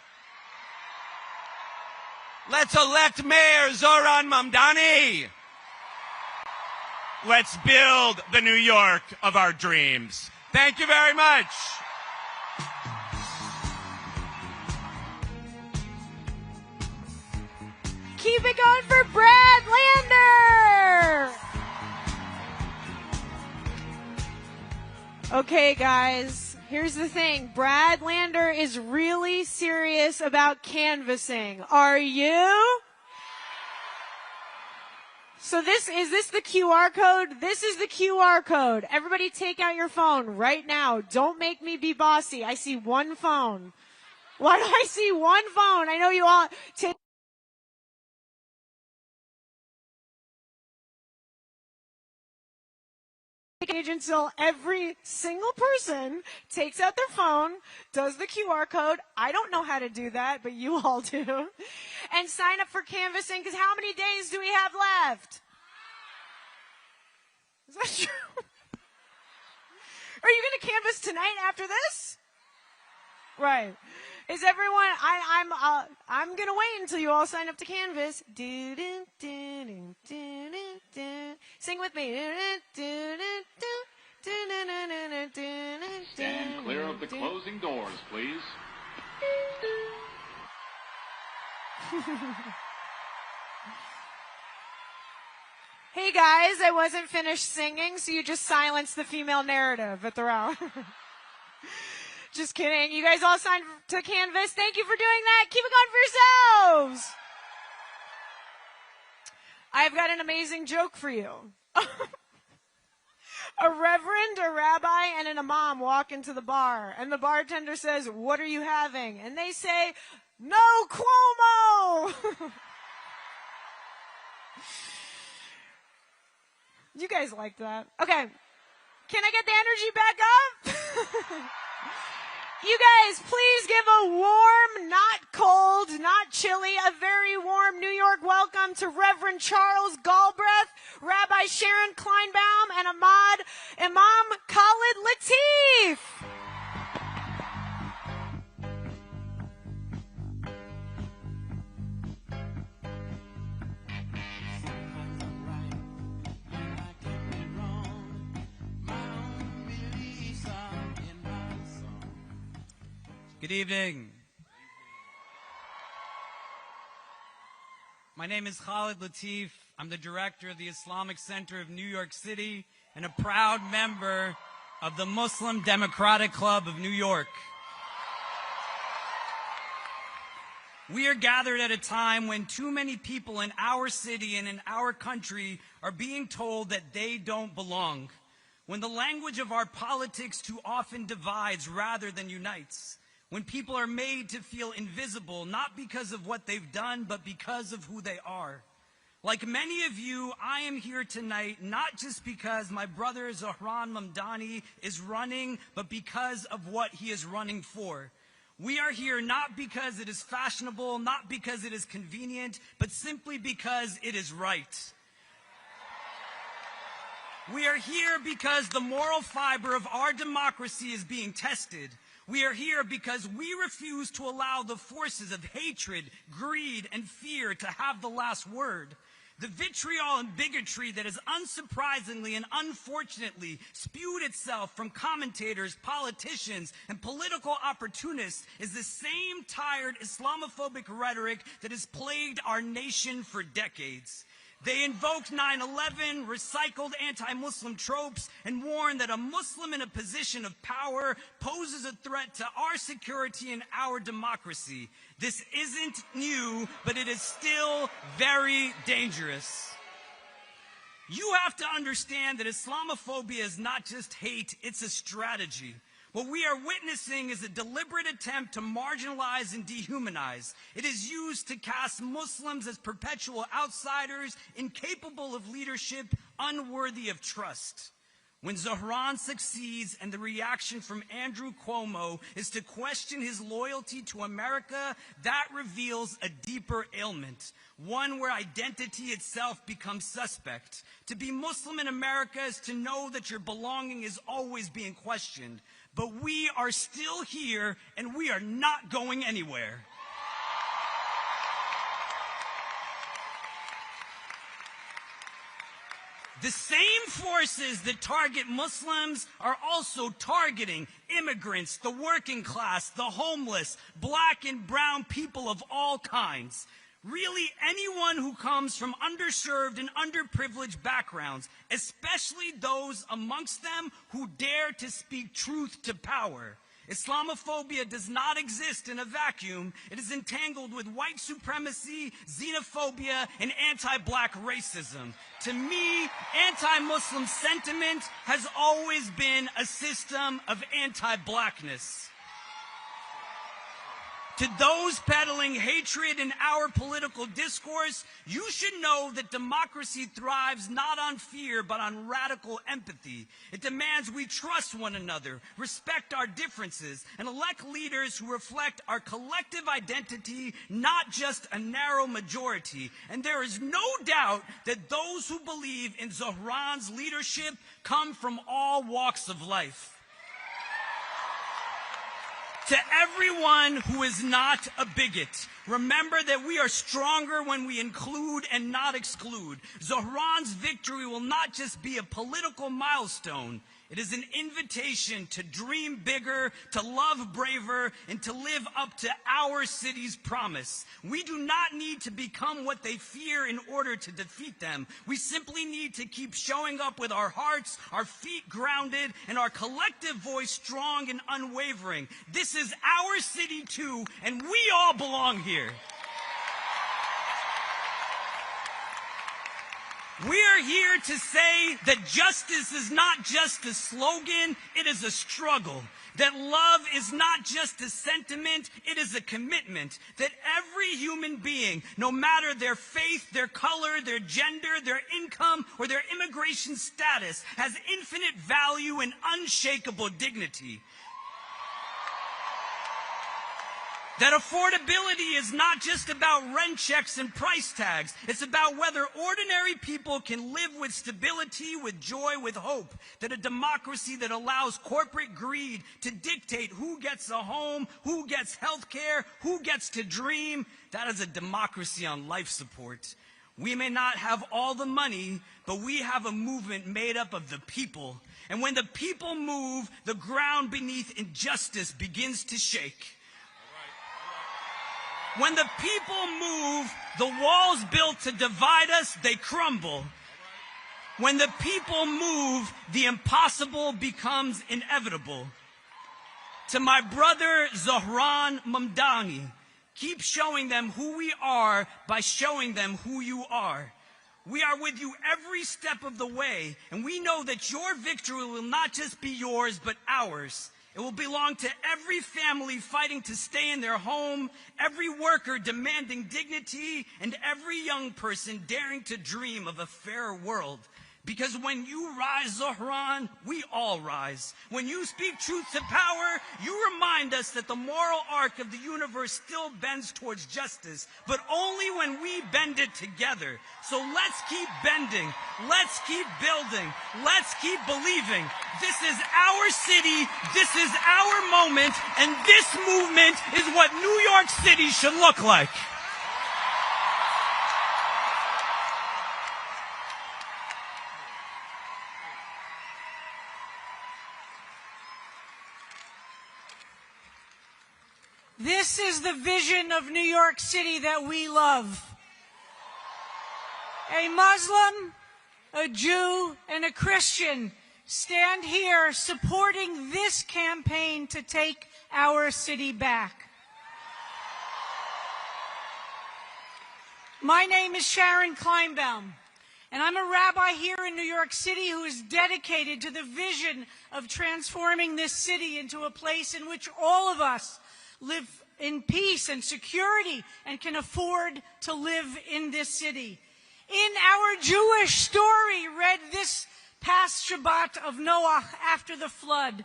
S4: Let's elect Mayor Zohran Mamdani. Let's build the New York of our dreams. Thank you very much.
S2: Keep it going for Brad Lander. Okay, guys, here's the thing. Brad Lander is really serious about canvassing. Are you? So is this the QR code? This is the QR code. Everybody take out your phone right now. Don't make me be bossy. I see one phone. Why do I see one phone? I know you all take until every single person takes out their phone, does the QR code. I don't know how to do that, but you all do. And sign up for canvassing, because how many days do we have left? Is that true? Are you going to canvass tonight after this? Right. Is everyone, I'm going to wait until you all sign up to canvass. Sing with me.
S5: Stand clear of the closing doors, please.
S2: Hey guys, I wasn't finished singing, so you just silenced the female narrative at the round. Just kidding. You guys all signed to canvas. Thank you for doing that. Keep it going for yourselves. I've got an amazing joke for you. A reverend, a rabbi, and an imam walk into the bar, and the bartender says, "What are you having?" And they say, "No Cuomo!" You guys like that. Okay. Can I get the energy back up? You guys, please give a warm, not cold, not chilly, a very warm New York welcome to Reverend Charles Galbraith, Rabbi Sharon Kleinbaum, and Imam Khalid Latif.
S6: Good evening. My name is Khalid Latif. I'm the director of the Islamic Center of New York City and a proud member of the Muslim Democratic Club of New York. We are gathered at a time when too many people in our city and in our country are being told that they don't belong, when the language of our politics too often divides rather than unites, when people are made to feel invisible, not because of what they've done, but because of who they are. Like many of you, I am here tonight not just because my brother Zohran Mamdani is running, but because of what he is running for. We are here not because it is fashionable, not because it is convenient, but simply because it is right. We are here because the moral fiber of our democracy is being tested. We are here because we refuse to allow the forces of hatred, greed, and fear to have the last word. The vitriol and bigotry that has unsurprisingly and unfortunately spewed itself from commentators, politicians, and political opportunists is the same tired Islamophobic rhetoric that has plagued our nation for decades. They invoked 9/11, recycled anti-Muslim tropes, and warned that a Muslim in a position of power poses a threat to our security and our democracy. This isn't new, but it is still very dangerous. You have to understand that Islamophobia is not just hate, it's a strategy. What we are witnessing is a deliberate attempt to marginalize and dehumanize. It is used to cast Muslims as perpetual outsiders, incapable of leadership, unworthy of trust. When Zohran succeeds and the reaction from Andrew Cuomo is to question his loyalty to America, that reveals a deeper ailment, one where identity itself becomes suspect. To be Muslim in America is to know that your belonging is always being questioned. But we are still here, and we are not going anywhere. The same forces that target Muslims are also targeting immigrants, the working class, the homeless, black and brown people of all kinds. Really, anyone who comes from underserved and underprivileged backgrounds, especially those amongst them who dare to speak truth to power. Islamophobia does not exist in a vacuum. It is entangled with white supremacy, xenophobia, and anti-black racism. To me, anti-Muslim sentiment has always been a system of anti-blackness. To those peddling hatred in our political discourse, you should know that democracy thrives not on fear, but on radical empathy. It demands we trust one another, respect our differences, and elect leaders who reflect our collective identity, not just a narrow majority. And there is no doubt that those who believe in Zohran's leadership come from all walks of life. To everyone who is not a bigot, remember that we are stronger when we include and not exclude. Zohran's victory will not just be a political milestone. It is an invitation to dream bigger, to love braver, and to live up to our city's promise. We do not need to become what they fear in order to defeat them. We simply need to keep showing up with our hearts, our feet grounded, and our collective voice strong and unwavering. This is our city too, and we all belong here. We are here to say that justice is not just a slogan, it is a struggle. That love is not just a sentiment, it is a commitment. That every human being, no matter their faith, their color, their gender, their income, or their immigration status, has infinite value and unshakable dignity. That affordability is not just about rent checks and price tags. It's about whether ordinary people can live with stability, with joy, with hope. That a democracy that allows corporate greed to dictate who gets a home, who gets health care, who gets to dream, that is a democracy on life support. We may not have all the money, but we have a movement made up of the people. And when the people move, the ground beneath injustice begins to shake. When the people move, the walls built to divide us, they crumble. When the people move, the impossible becomes inevitable. To my brother Zohran Mamdani, keep showing them who we are by showing them who you are. We are with you every step of the way, and we know that your victory will not just be yours, but ours. It will belong to every family fighting to stay in their home, every worker demanding dignity, and every young person daring to dream of a fairer world. Because when you rise, Zohran, we all rise. When you speak truth to power, you remind us that the moral arc of the universe still bends towards justice, but only when we bend it together. So let's keep bending. Let's keep building. Let's keep believing. This is our city. This is our moment. And this movement is what New York City should look like.
S2: This is the vision of New York City that we love. A Muslim, a Jew, and a Christian stand here supporting this campaign to take our city back. My name is Sharon Kleinbaum, and I'm a rabbi here in New York City who is dedicated to the vision of transforming this city into a place in which all of us live in peace and security and can afford to live in this city. In our Jewish story read this past Shabbat of Noah after the flood,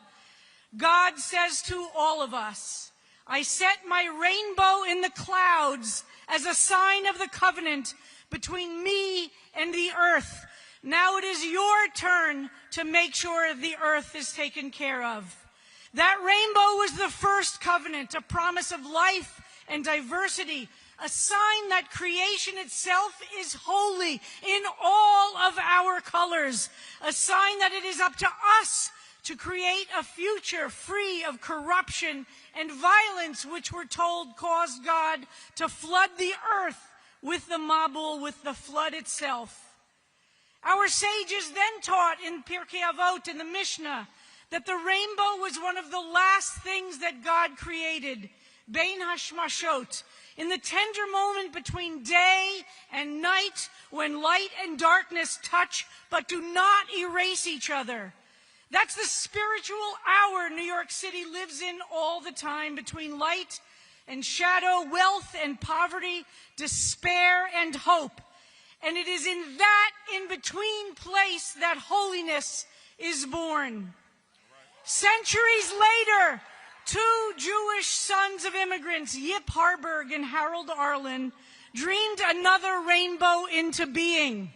S2: God says to all of us, I set my rainbow in the clouds as a sign of the covenant between me and the earth. Now it is your turn to make sure the earth is taken care of. That rainbow was the first covenant, a promise of life and diversity, a sign that creation itself is holy in all of our colors, a sign that it is up to us to create a future free of corruption and violence, which we're told caused God to flood the earth with the Mabul, with the flood itself. Our sages then taught in Pirkei Avot in the Mishnah
S8: that the rainbow was one of the last things that God created, Bein Hashmashot, in the tender moment between day and night when light and darkness touch but do not erase each other. That's the spiritual hour New York City lives in all the time, between light and shadow, wealth and poverty, despair and hope. And it is in that in-between place that holiness is born. Centuries later, two Jewish sons of immigrants, Yip Harburg and Harold Arlen, dreamed another rainbow into being.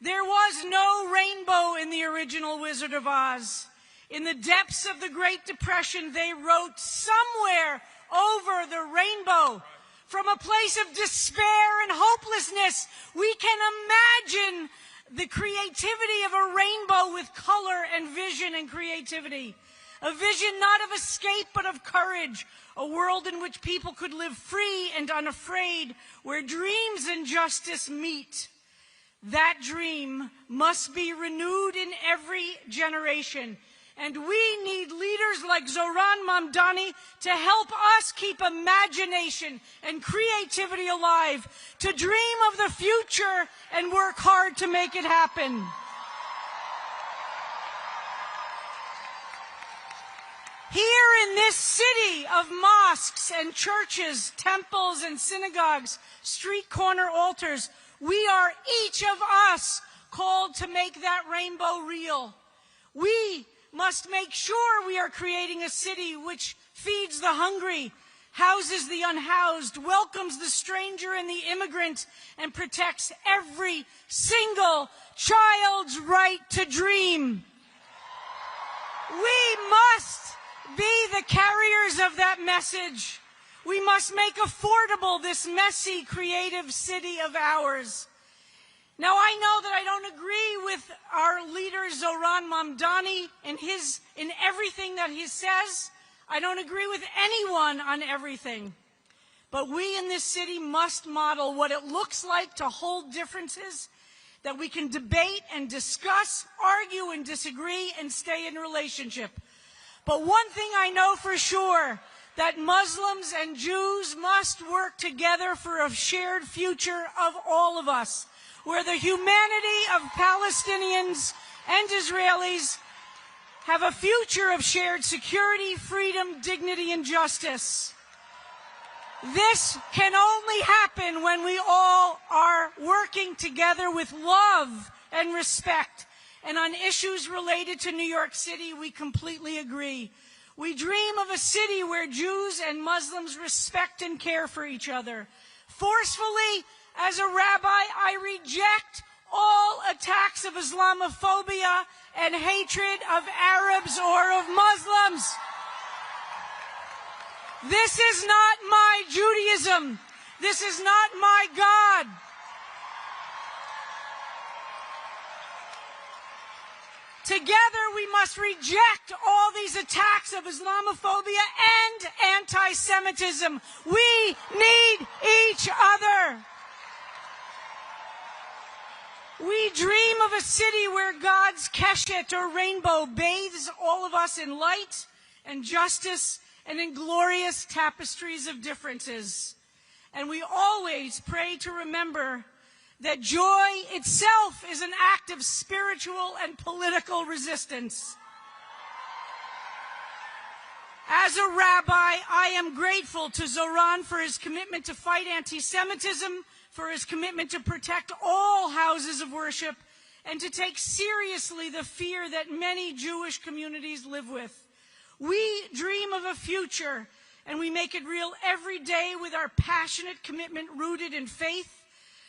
S8: There was no rainbow in the original Wizard of Oz. In the depths of the Great Depression, they wrote somewhere over the rainbow. From a place of despair and hopelessness, we can imagine the creativity of a rainbow with color and vision and creativity. A vision not of escape, but of courage. A world in which people could live free and unafraid, where dreams and justice meet. That dream must be renewed in every generation. And we need leaders like Zohran Mamdani to help us keep imagination and creativity alive, to dream of the future and work hard to make it happen. Here in this city of mosques and churches, temples and synagogues, street corner altars, we are each of us called to make that rainbow real. We must make sure we are creating a city which feeds the hungry, houses the unhoused, welcomes the stranger and the immigrant, and protects every single child's right to dream. We must be the carriers of that message. We must make affordable this messy, creative city of ours. Now, I know that I don't agree with our leader, Zohran Mamdani, in everything that he says. I don't agree with anyone on everything. But we in this city must model what it looks like to hold differences, that we can debate and discuss, argue and disagree, and stay in relationship. But one thing I know for sure, that Muslims and Jews must work together for a shared future of all of us, where the humanity of Palestinians and Israelis have a future of shared security, freedom, dignity, and justice. This can only happen when we all are working together with love and respect. And on issues related to New York City, we completely agree. We dream of a city where Jews and Muslims respect and care for each other. Forcefully, as a rabbi, I reject all attacks of Islamophobia and hatred of Arabs or of Muslims. This is not my Judaism. This is not my God. Together, we must reject all these attacks of Islamophobia and anti-Semitism. We need each other. We dream of a city where God's keshet, or rainbow, bathes all of us in light and justice and in glorious tapestries of differences. And we always pray to remember that joy itself is an act of spiritual and political resistance. As a rabbi, I am grateful to Zohran for his commitment to fight anti-Semitism, for his commitment to protect all houses of worship, and to take seriously the fear that many Jewish communities live with. We dream of a future, and we make it real every day with our passionate commitment rooted in faith,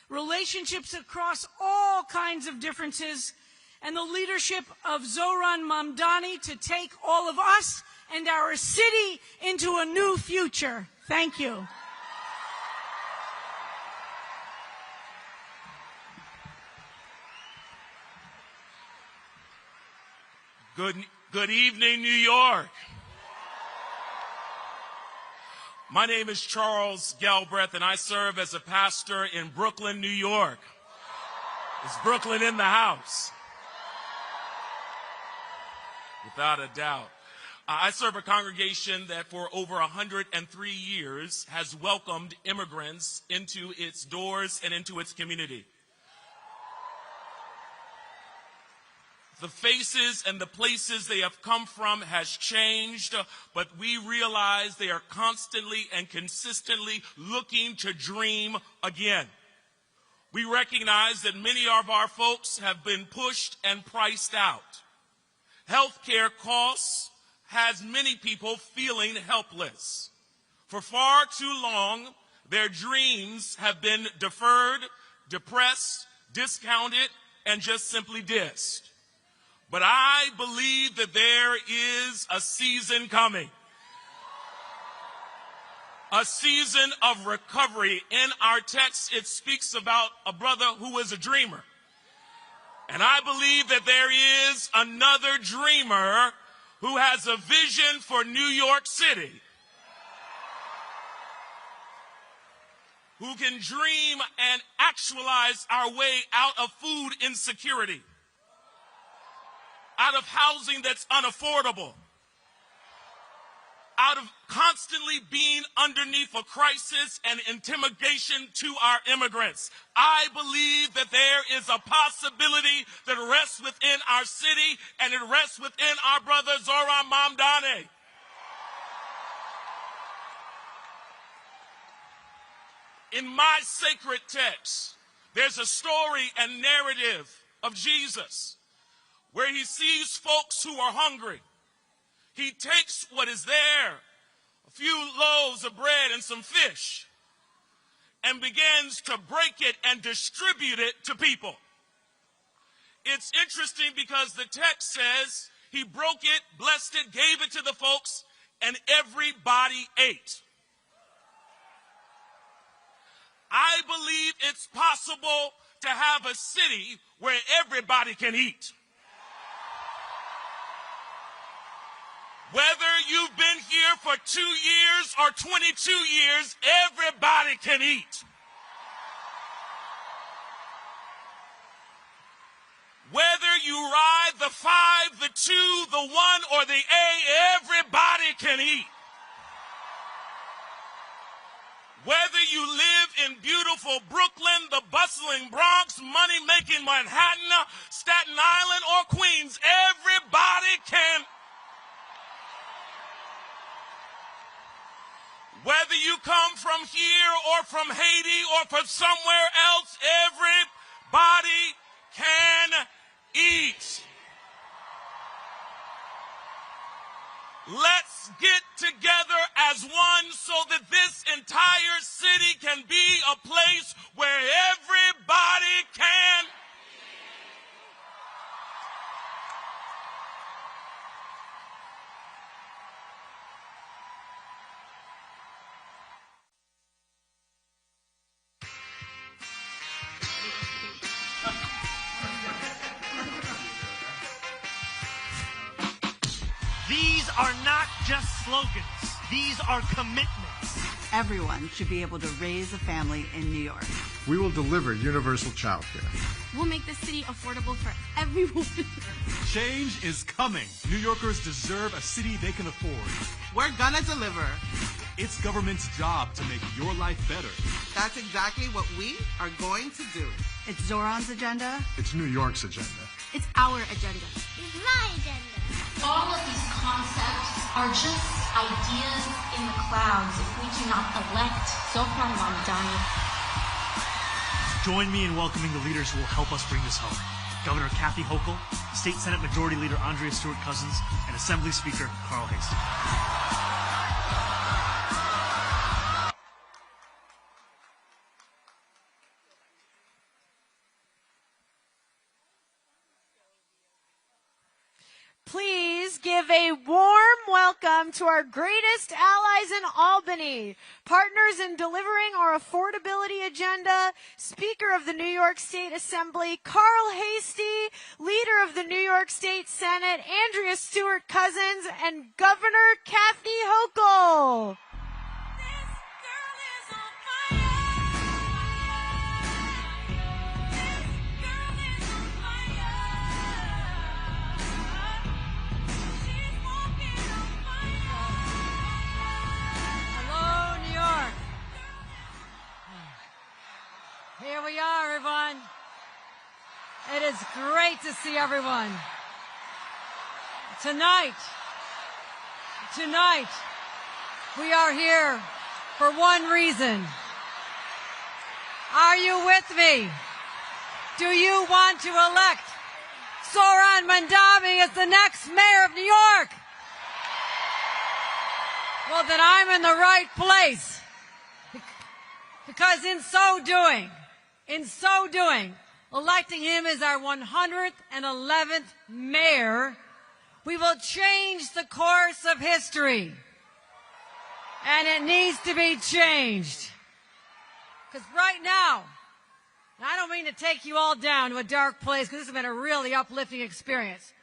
S8: relationships across all kinds of differences, and the leadership of Zohran Mamdani to take all of us and our city into a new future. Thank you.
S9: Good evening, New York. My name is Charles Galbraith, and I serve as a pastor in Brooklyn, New York. Is Brooklyn in the house? without a doubt. I serve a congregation that for over 103 years has welcomed immigrants into its doors and into its community. The faces and the places they have come from has changed, but we realize they are constantly and consistently looking to dream again. We recognize that many of our folks have been pushed and priced out. Healthcare costs has many people feeling helpless. For far too long, their dreams have been deferred, depressed, discounted, and just simply dissed. But I believe that there is a season coming. A season of recovery. In our text, it speaks about a brother who was a dreamer. And I believe that there is another dreamer who has a vision for New York City, who can dream and actualize our way out of food insecurity, out of housing that's unaffordable, out of constantly being underneath a crisis and intimidation to our immigrants. I believe that there is a possibility that rests within our city, and it rests within our brother Zohran Mamdani. In my sacred text, there's a story and narrative of Jesus where he sees folks who are hungry. He takes what is there, a few loaves of bread and some fish, and begins to break it and distribute it to people. It's interesting because the text says he broke it, blessed it, gave it to the folks, and everybody ate. I believe it's possible to have a city where everybody can eat. Whether you've been here for 2 years or 22 years, everybody can eat. Whether you ride the 5, the 2, the 1, or the A, everybody can eat. Whether you live in beautiful Brooklyn, the bustling Bronx, money-making Manhattan, Staten Island, or Queens, everybody can. Whether you come from here or from Haiti or from somewhere else, everybody can eat. Let's get together as one so that this entire city can be a place where everybody can.
S3: These are not just slogans. These are commitments.
S10: Everyone should be able to raise a family in New York.
S21: We will deliver universal child care.
S23: We'll make this city affordable for everyone.
S11: Change is coming. New Yorkers deserve a city they can afford.
S17: We're gonna deliver.
S11: It's government's job to make your life better.
S17: That's exactly what we are going to do.
S10: It's Zohran's agenda.
S21: It's New York's agenda.
S23: It's our agenda.
S12: It's my agenda.
S23: All of these concepts are just ideas in the clouds if we do not elect Zohran Mamdani.
S3: Join me in welcoming the leaders who will help us bring this home. Governor Kathy Hochul, State Senate Majority Leader Andrea Stewart-Cousins, and Assembly Speaker Carl Hastings.
S2: Please give a warm welcome to our greatest allies in Albany, partners in delivering our affordability agenda, Speaker of the New York State Assembly, Carl Hastie, Leader of the New York State Senate, Andrea Stewart-Cousins, and Governor Kathy Hochul.
S7: Here we are, everyone. It is great to see everyone. Tonight, we are here for one reason. Are you with me? Do you want to elect Zohran Mamdani as the next mayor of New York? Well, then I'm in the right place. Because in so doing, electing him as our 111th mayor, we will change the course of history. And it needs to be changed. Because right now, and I don't mean to take you all down to a dark place because this has been a really uplifting experience.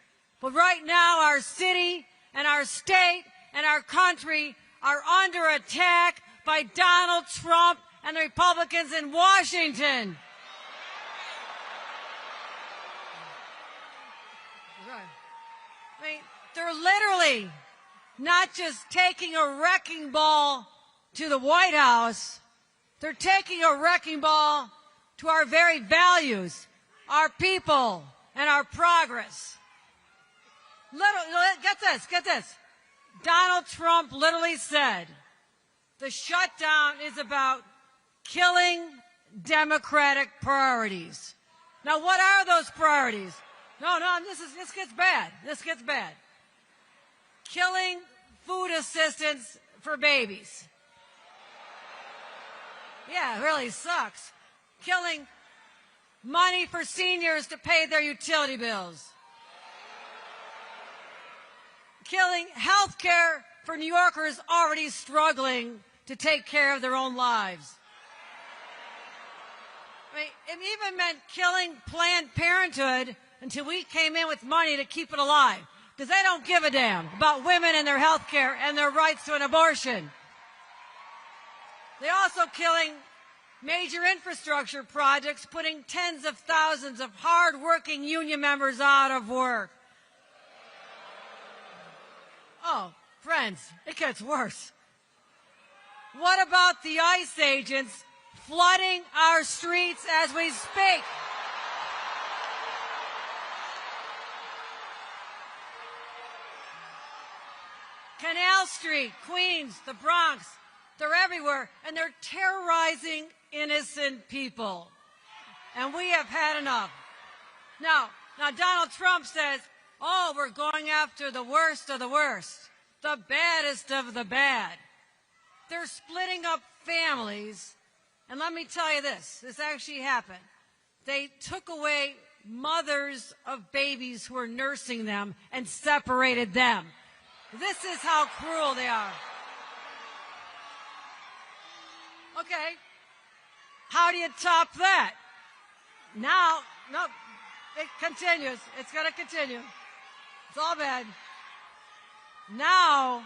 S7: But right now, our city and our state and our country are under attack by Donald Trump and the Republicans in Washington. I mean, they're literally not just taking a wrecking ball to the White House, they're taking a wrecking ball to our very values, our people, and our progress. Get this. Donald Trump literally said, the shutdown is about killing democratic priorities. Now, what are those priorities? No, this gets bad. This gets bad. Killing food assistance for babies. Yeah, it really sucks. Killing money for seniors to pay their utility bills. Killing health care for New Yorkers already struggling to take care of their own lives. I mean, it even meant killing Planned Parenthood until we came in with money to keep it alive. Because they don't give a damn about women and their health care and their rights to an abortion. They're also killing major infrastructure projects, putting tens of thousands of hard-working union members out of work. Oh, friends, it gets worse. What about the ICE agents flooding our streets as we speak? Canal Street, Queens, the Bronx, they're everywhere, and they're terrorizing innocent people. And we have had enough. Now Donald Trump says, oh, we're going after the worst of the worst, the baddest of the bad. They're splitting up families. And let me tell you this actually happened. They took away mothers of babies who were nursing them and separated them. This is how cruel they are. Okay, how do you top that? Now, no, it continues. It's going to continue. It's all bad. Now,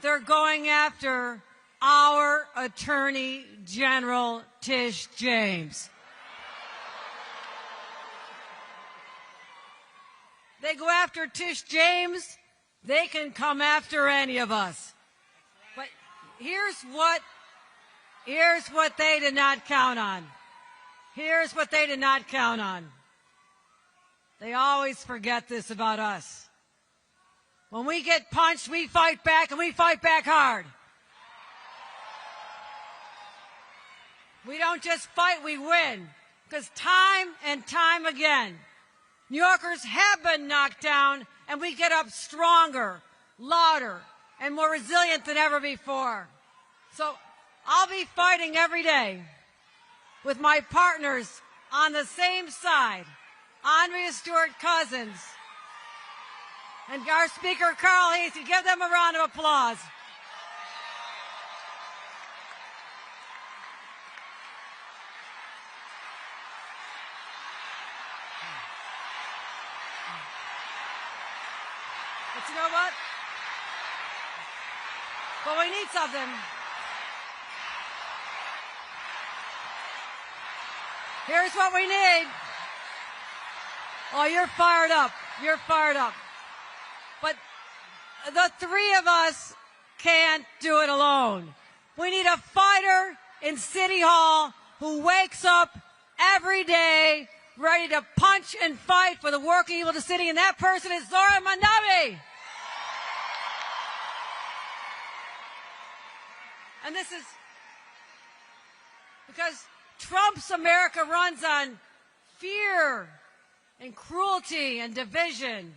S7: they're going after our Attorney General, Tish James. They go after Tish James, they can come after any of us. But here's what they did not count on. Here's what they did not count on. They always forget this about us. When we get punched, we fight back, and we fight back hard. We don't just fight, we win. Because time and time again, New Yorkers have been knocked down, and we get up stronger, louder, and more resilient than ever before. So I'll be fighting every day with my partners on the same side, Andrea Stewart-Cousins, and our Speaker, Carl Heastie. Give them a round of applause. But you know what? But we need something. Here's what we need. Oh, you're fired up. You're fired up. But the three of us can't do it alone. We need a fighter in City Hall who wakes up every day, ready to punch and fight for the working people of the city, and that person is Zohran Mamdani. And this is because Trump's America runs on fear and cruelty and division.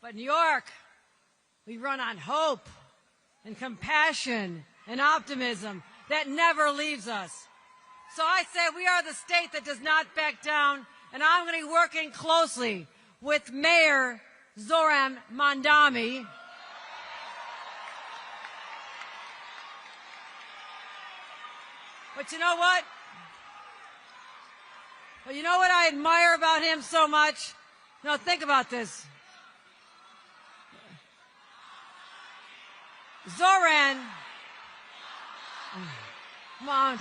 S7: But New York, we run on hope and compassion and optimism that never leaves us. So I say we are the state that does not back down, and I'm going to be working closely with Mayor Zohran Mamdani. But you know what? But you know what I admire about him so much? No, think about this. Zohran Mamdani.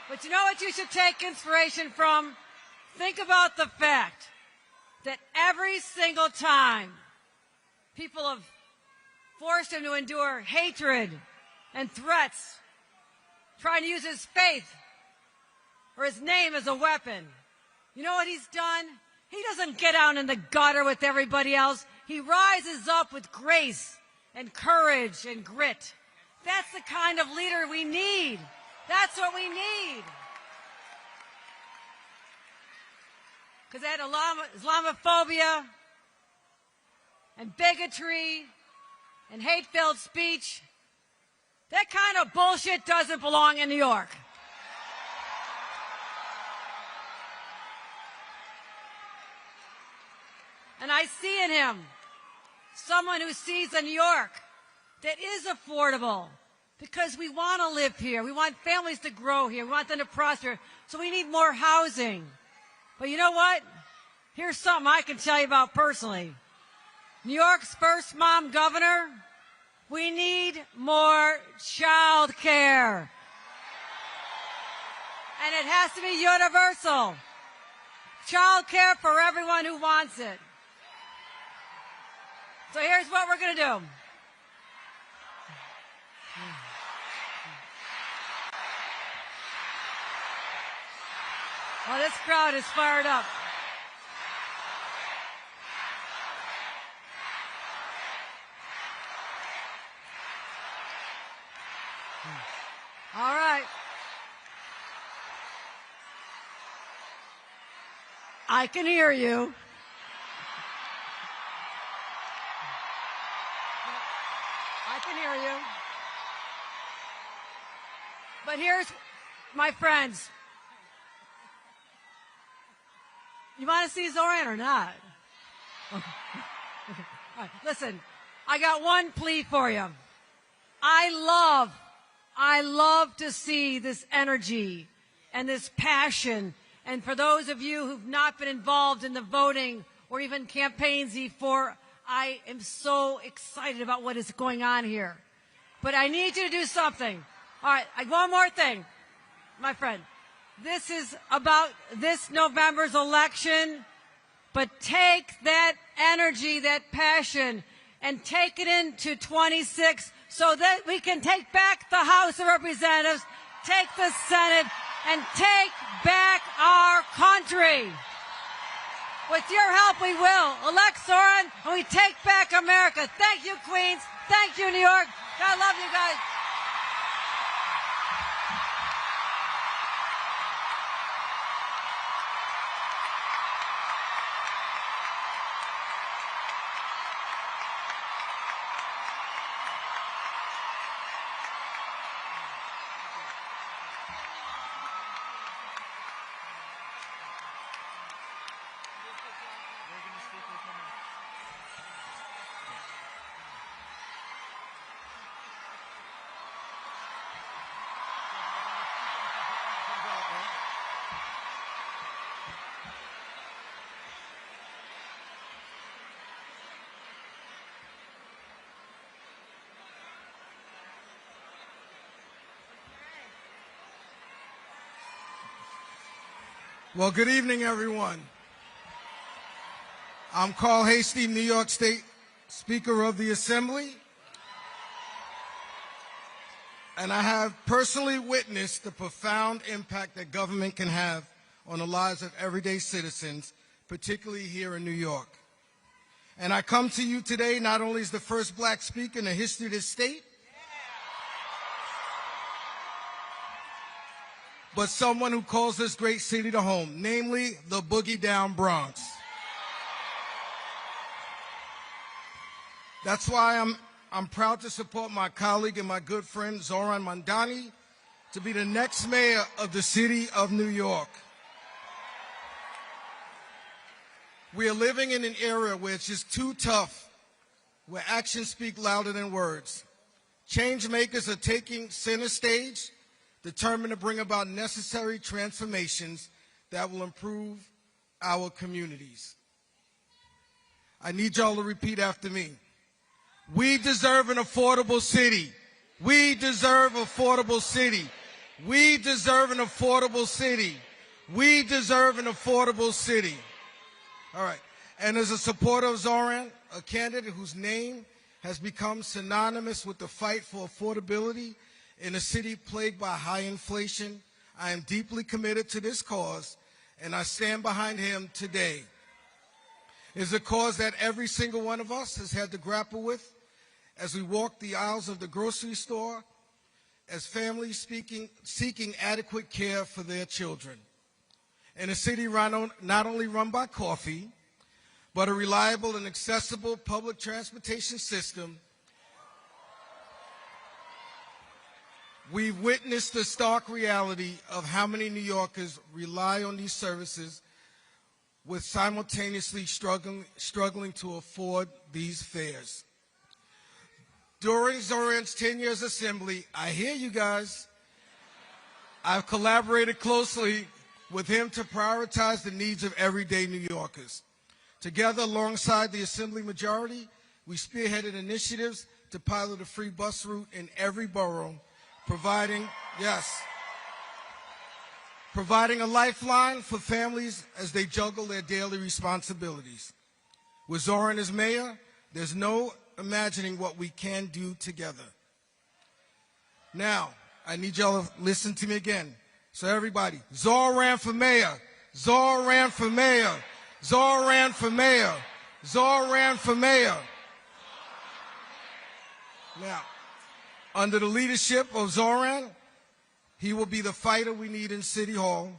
S7: But you know what you should take inspiration from? Think about the fact that every single time people have forced him to endure hatred and threats, trying to use his faith or his name as a weapon, you know what he's done? He doesn't get out in the gutter with everybody else. He rises up with grace and courage and grit. That's the kind of leader we need. That's what we need. Because that Islamophobia and bigotry and hate-filled speech, that kind of bullshit doesn't belong in New York. And I see in him someone who sees a New York that is affordable, because we want to live here. We want families to grow here. We want them to prosper. So we need more housing. But you know what? Here's something I can tell you about personally. New York's first mom governor, we need more child care. And it has to be universal. Child care for everyone who wants it. So here's what we're going to do. Well, this crowd is fired up. All right. I can hear you. I can hear you. But here's, my friends, you want to see Zohran or not? Okay. All right. Listen, I got one plea for you. I love to see this energy and this passion. And for those of you who've not been involved in the voting or even campaigns before, I am so excited about what is going on here. But I need you to do something. All right, one more thing, my friend. This is about this November's election, but take that energy, that passion, and take it into 26 so that we can take back the House of Representatives, take the Senate, and take back our country. With your help, we will. Elect Zohran, and we take back America. Thank you, Queens. Thank you, New York. I love you guys.
S12: Well, good evening, everyone. I'm Carl Hasty, New York State Speaker of the Assembly, And I have personally witnessed the profound impact that government can have on the lives of everyday citizens, particularly here in New York. And I come to you today not only as the first black speaker in the history of this state, but someone who calls this great city to home, namely the Boogie Down Bronx. That's why I'm proud to support my colleague and my good friend Zohran Mamdani to be the next mayor of the city of New York. We are living in an era where it's just too tough, where actions speak louder than words. Change makers are taking center stage, determined to bring about necessary transformations that will improve our communities. I need y'all to repeat after me. We deserve an affordable city. We deserve affordable city. We deserve an affordable city. We deserve an affordable city. All right. And as a supporter of Zohran, a candidate whose name has become synonymous with the fight for affordability in a city plagued by high inflation, I am deeply committed to this cause, and I stand behind him today. It's a cause that every single one of us has had to grapple with as we walk the aisles of the grocery store, as families seeking adequate care for their children. In a city not only run by coffee, but a reliable and accessible public transportation system, we've witnessed the stark reality of how many New Yorkers rely on these services with simultaneously struggling to afford these fares. During Zohran's 10 years assembly, I hear you guys, I've collaborated closely with him to prioritize the needs of everyday New Yorkers. Together, alongside the Assembly majority, we spearheaded initiatives to pilot a free bus route in every borough, providing a lifeline for families as they juggle their daily responsibilities. With Zohran as mayor, there's no imagining what we can do together. Now, I need y'all to listen to me again. So everybody, Zohran for mayor, Zohran for mayor, Zohran for mayor, Zohran for mayor. Now, under the leadership of Zohran, he will be the fighter we need in City Hall,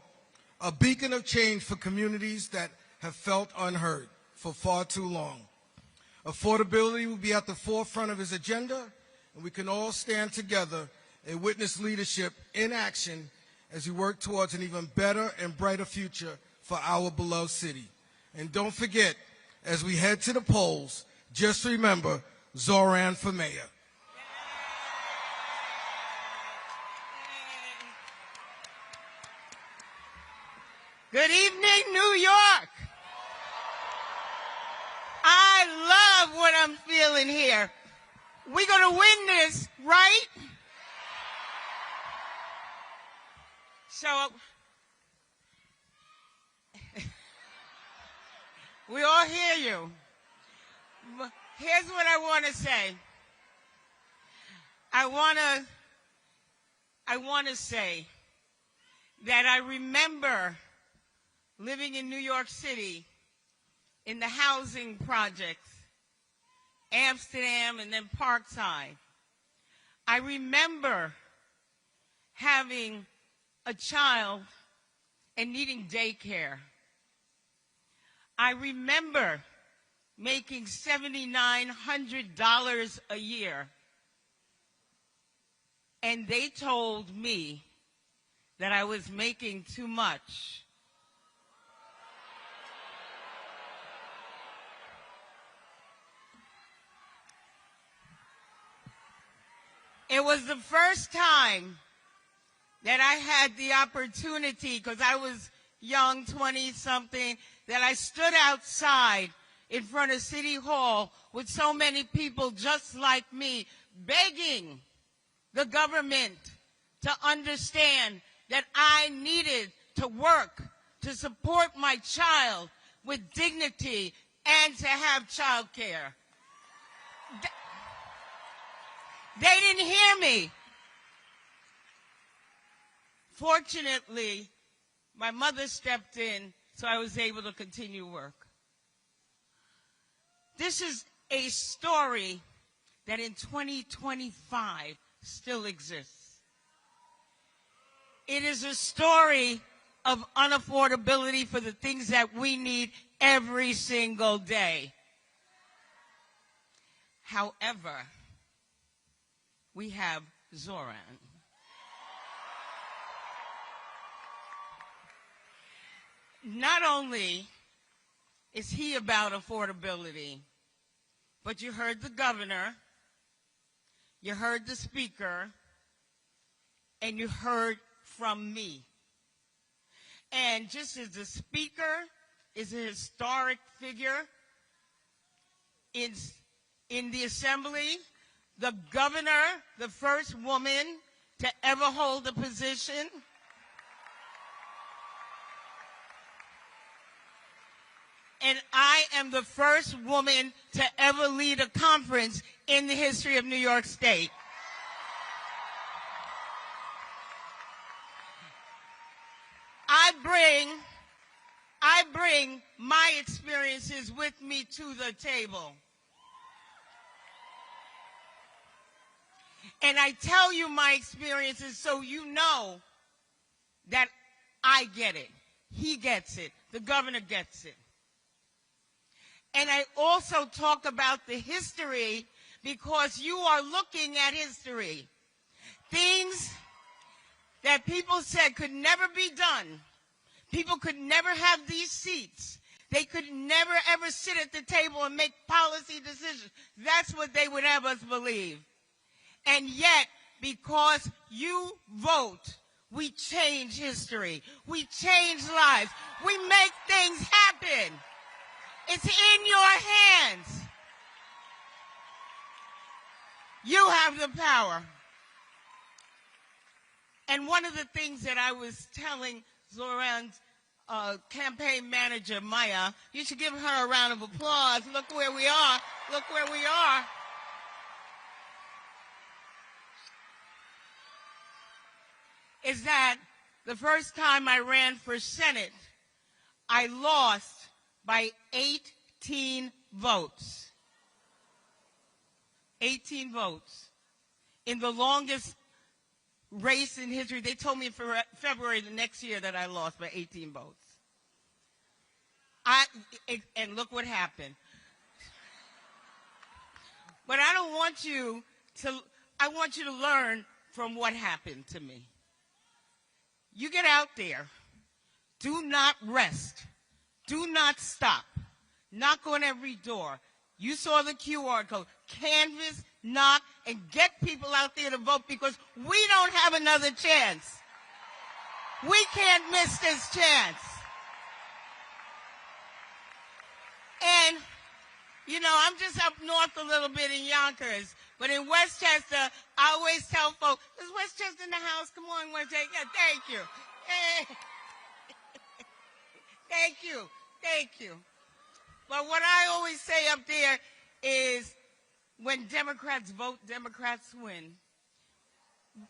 S12: a beacon of change for communities that have felt unheard for far too long. Affordability will be at the forefront of his agenda, and we can all stand together and witness leadership in action as we work towards an even better and brighter future for our beloved city. And don't forget, as we head to the polls, just remember, Zohran for mayor.
S13: Good evening, New York. I love what I'm feeling here. We're going to win this, right? So, we all hear you. Here's what I want to say. I want to say that I remember living in New York City in the housing projects, Amsterdam and then Parkside. I remember having a child and needing daycare. I remember making $7,900 a year. And they told me that I was making too much. It was the first time that I had the opportunity, because I was young, 20-something, that I stood outside in front of City Hall with so many people just like me, begging the government to understand that I needed to work to support my child with dignity and to have child care. They didn't hear me. Fortunately, my mother stepped in, so I was able to continue work. This is a story that in 2025 still exists. It is a story of unaffordability for the things that we need every single day. However, we have Zohran. Not only is he about affordability, but you heard the governor, you heard the speaker, and you heard from me. And just as the speaker is a historic figure in the assembly, the governor, the first woman to ever hold a position, and I am the first woman to ever lead a conference in the history of New York State. I bring my experiences with me to the table. And I tell you my experiences so you know that I get it. He gets it. The governor gets it. And I also talk about the history because you are looking at history. Things that people said could never be done. People could never have these seats. They could never, ever sit at the table and make policy decisions. That's what they would have us believe. And yet, because you vote, we change history. We change lives. We make things happen. It's in your hands. You have the power. And one of the things that I was telling Zohran's campaign manager, Maya, you should give her a round of applause. Look where we are. Look where we are. Is that the first time I ran for Senate, I lost by 18 votes. 18 votes. In the longest race in history, they told me for February the next year that I lost by 18 votes. And look what happened. But I don't want you to, I want you to learn from what happened to me. You get out there. Do not rest. Do not stop. Knock on every door. You saw the QR code. Canvass, knock, and get people out there to vote because we don't have another chance. We can't miss this chance. And, you know, I'm just up north a little bit in Yonkers, but in Westchester, I always tell folks, is Westchester in the house? Come on, Westchester. Yeah, thank you. Thank you. Thank you. But what I always say up there is when Democrats vote, Democrats win.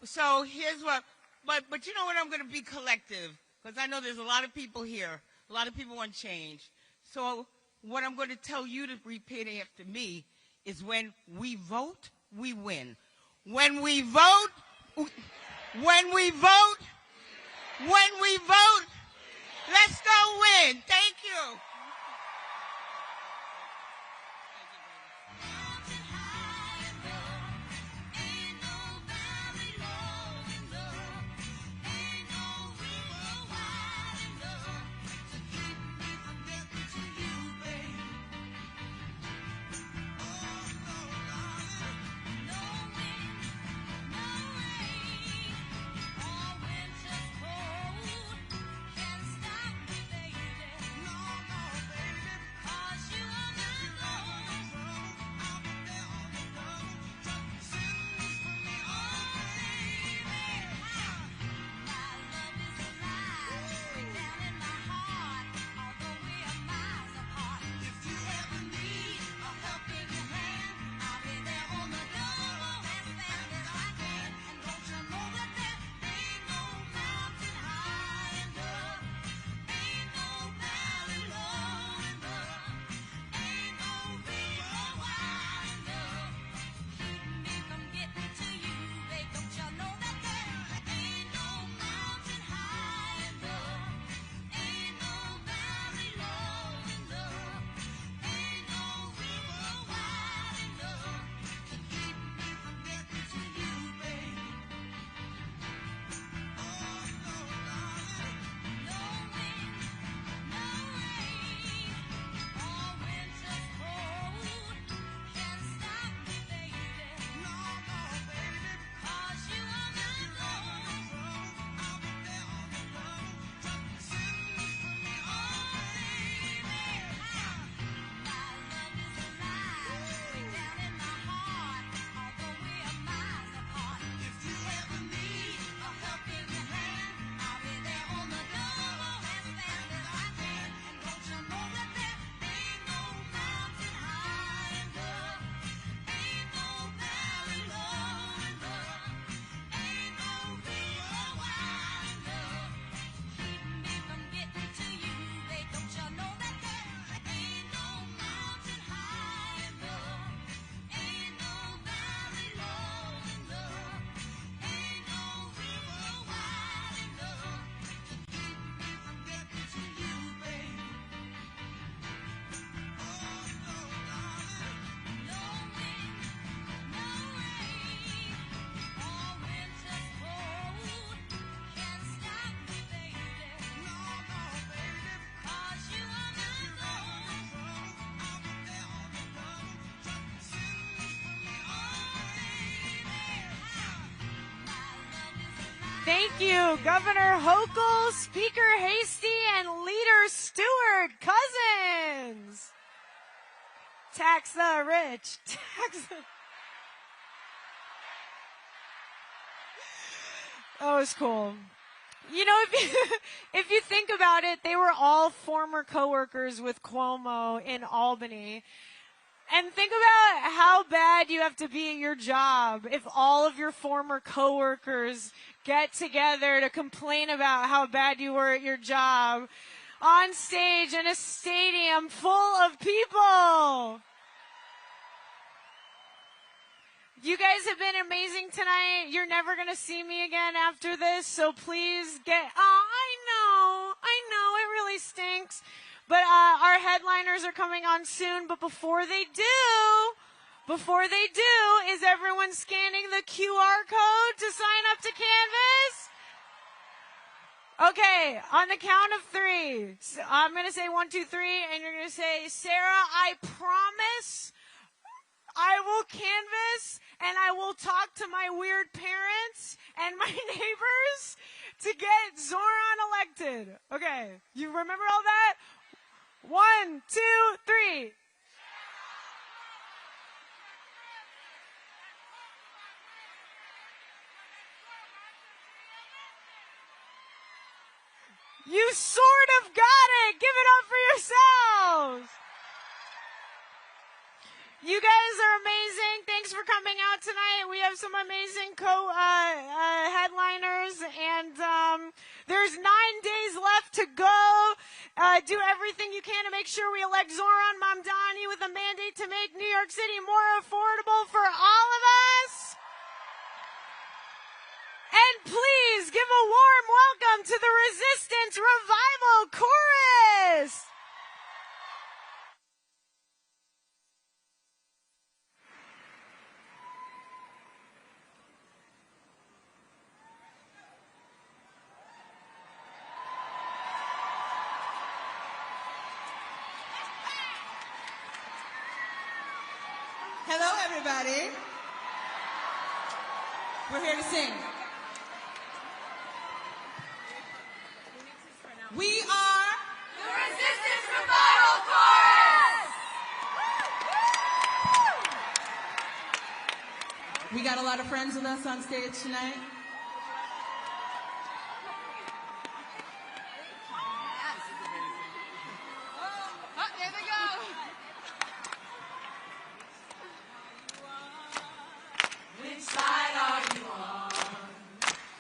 S13: So here's what, but you know what, I'm going to be collective because I know there's a lot of people here. A lot of people want change. So what I'm going to tell you to repeat after me is when we vote, we win. When we vote, when we vote, let's go win. Thank you.
S2: Thank you, Governor Hochul, Speaker Hasty, and Leader Stewart Cousins. Tax the rich. Tax the... That was cool. You know, if you think about it, they were all former coworkers with Cuomo in Albany. And think about how bad you have to be at your job if all of your former coworkers get together to complain about how bad you were at your job on stage in a stadium full of people. You guys have been amazing tonight. You're never going to see me again after this, so please get... Oh, I know, it really stinks. But our headliners are coming on soon, but before they do, is everyone scanning the QR code to sign up to Canvas? Okay, on the count of 3. So I'm going to say 1, 2, 3, and you're going to say, Sarah, I promise I will canvas and I will talk to my weird parents and my neighbors to get Zohran elected. Okay, you remember all that? 1, 2, 3. You sort of got it. Give it up for yourselves. You guys are amazing. Thanks for coming out tonight. We have some amazing headliners, and there's 9 days left to go. Do everything you can to make sure we elect Zohran Mamdani with a mandate to make New York City more affordable for all of us. And please give a warm welcome to the Resistance Revival Chorus.
S14: Hello, everybody. We're here to sing. We are the Resistance Revival Chorus! We got a lot of friends with us on stage tonight. Oh, there they go. Which side are you on?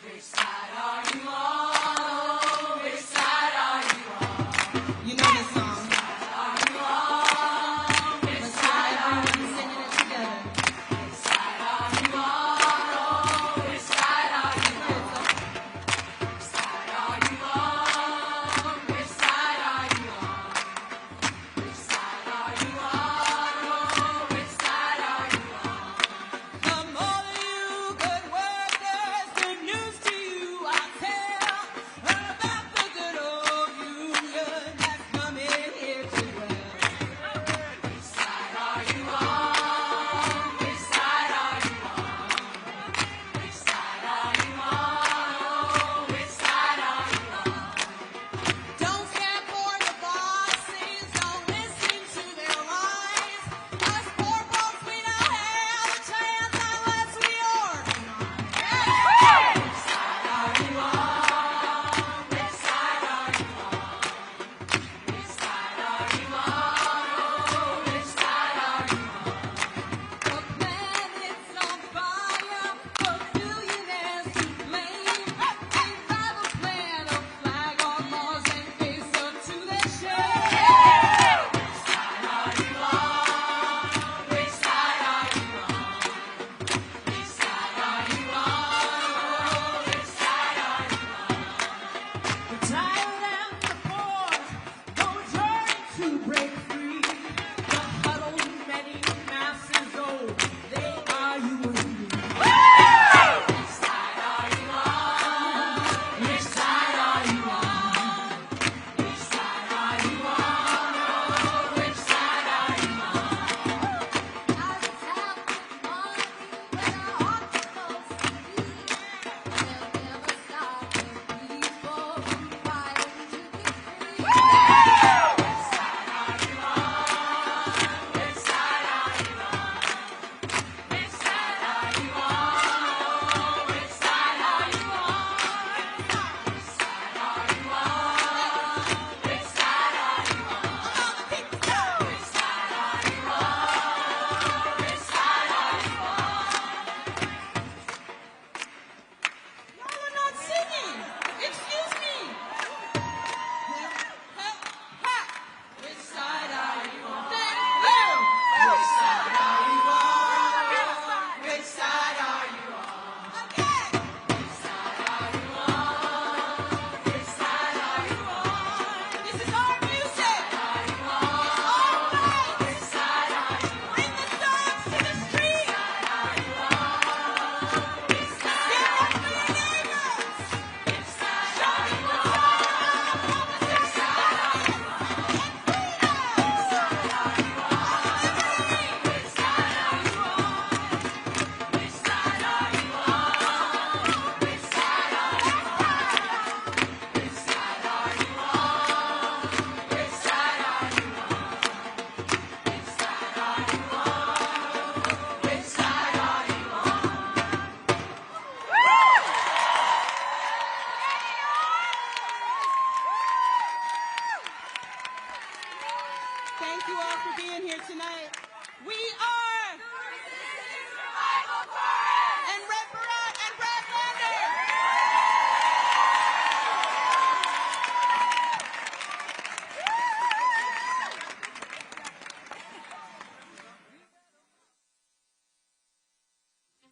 S14: Which side are you on? Oh, which side are you on? You know this song. Which side are you on? Which side are you singing it together? Which side are you on? Oh, which side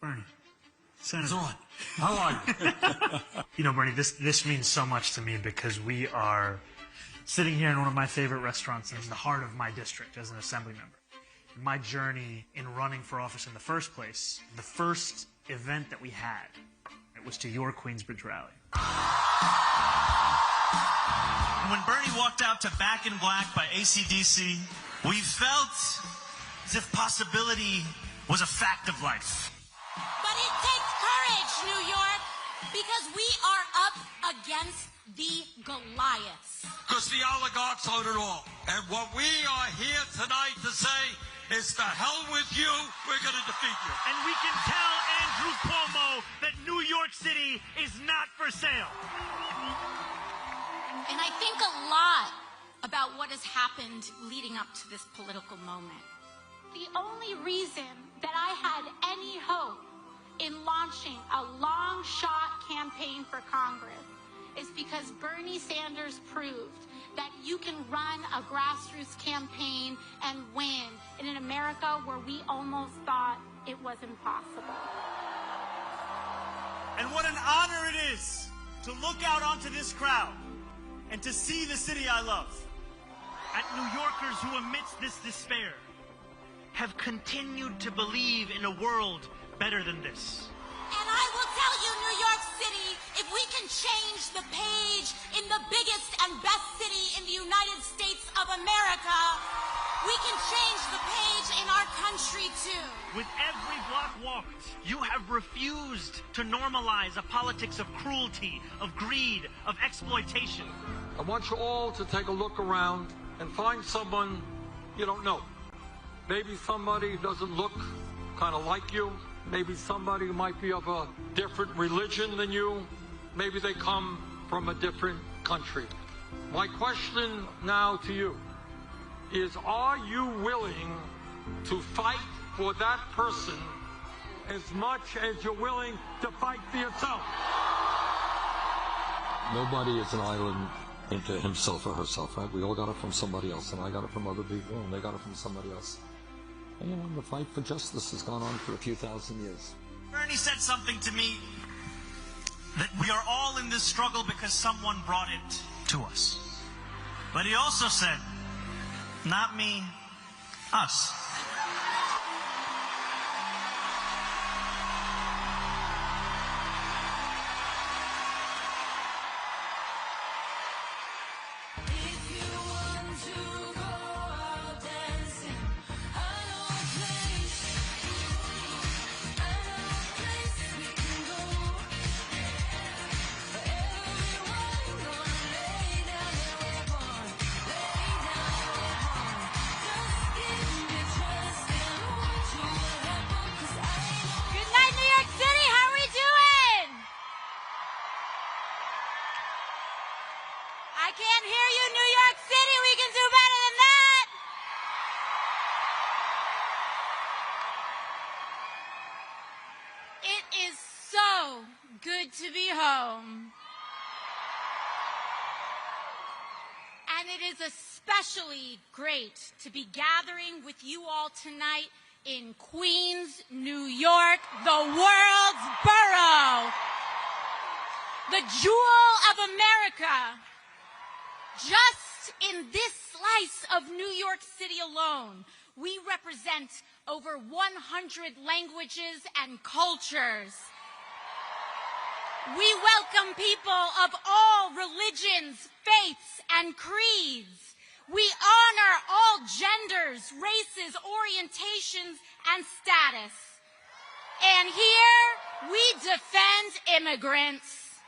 S15: Bernie. Senator.
S16: Zohran, how are you?
S15: You know, Bernie, this means so much to me because we are sitting here in one of my favorite restaurants in the heart of my district as an assembly member. My journey in running for office in the first place, the first event that we had, it was to your Queensbridge rally.
S3: When Bernie walked out to Back in Black by AC/DC, we felt as if possibility was a fact of life.
S18: But it takes courage, New York, because we are up against the Goliaths.
S16: Because the oligarchs own it all. And what we are here tonight to say is to hell with you, we're going to defeat you.
S3: And we can tell Andrew Cuomo that New York City is not for sale.
S23: And I think a lot about what has happened leading up to this political moment. The only reason that I had any hope in launching a long-shot campaign for Congress is because Bernie Sanders proved that you can run a grassroots campaign and win in an America where we almost thought it was impossible.
S3: And what an honor it is to look out onto this crowd and to see the city I love. At New Yorkers who, amidst this despair, have continued to believe in a world better than this.
S18: And I will tell you, New York City, if we can change the page in the biggest and best city in the United States of America, we can change the page in our country too.
S3: With every block walked, you have refused to normalize a politics of cruelty, of greed, of exploitation.
S16: I want you all to take a look around and find someone you don't know. Maybe somebody who doesn't look kind of like you. Maybe somebody who might be of a different religion than you. Maybe they come from a different country. My question now to you is, are you willing to fight for that person as much as you're willing to fight for yourself?
S24: Nobody is an island into himself or herself, right? We all got it from somebody else, and I got it from other people, and they got it from somebody else. And, you know, the fight for justice has gone on for a few thousand years.
S3: Bernie said something to me that we are all in this struggle because someone brought it to us. But he also said, not me, us.
S23: To be home. And it is especially great to be gathering with you all tonight in Queens, New York, the world's borough, the jewel of America. Just in this slice of New York City alone, we represent over 100 languages and cultures. We welcome people of all religions, faiths, and creeds. We honor all genders, races, orientations, and status. And here, we defend immigrants.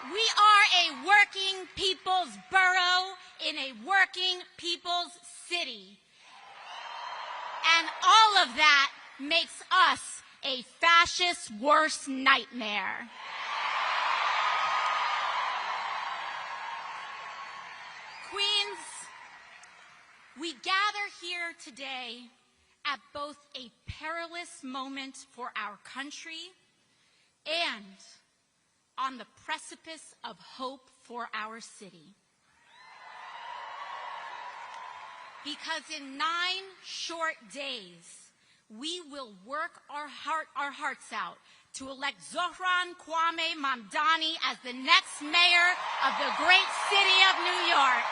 S23: We are a working people's borough in a working people's city. And all of that makes us a fascist's worst nightmare. Queens, we gather here today at both a perilous moment for our country and on the precipice of hope for our city.
S18: Because in 9 short days, we will work our hearts out to elect Zohran Mamdani as the next mayor of the great city of New York.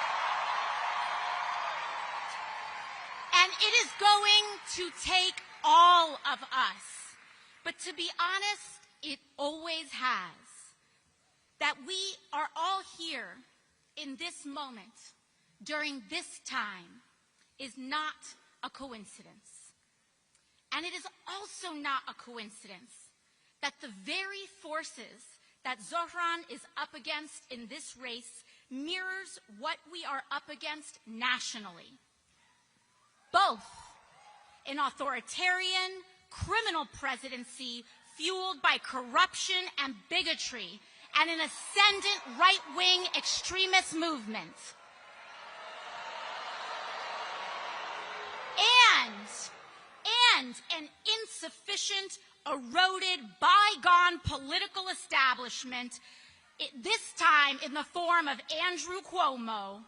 S18: And it is going to take all of us. But to be honest, it always has. That we are all here in this moment, during this time, is not a coincidence. And it is also not a coincidence that the very forces that Zohran is up against in this race mirrors what we are up against nationally. Both an authoritarian, criminal presidency fueled by corruption and bigotry and an ascendant right-wing extremist movement. And an insufficient, eroded, bygone political establishment, this time in the form of Andrew Cuomo,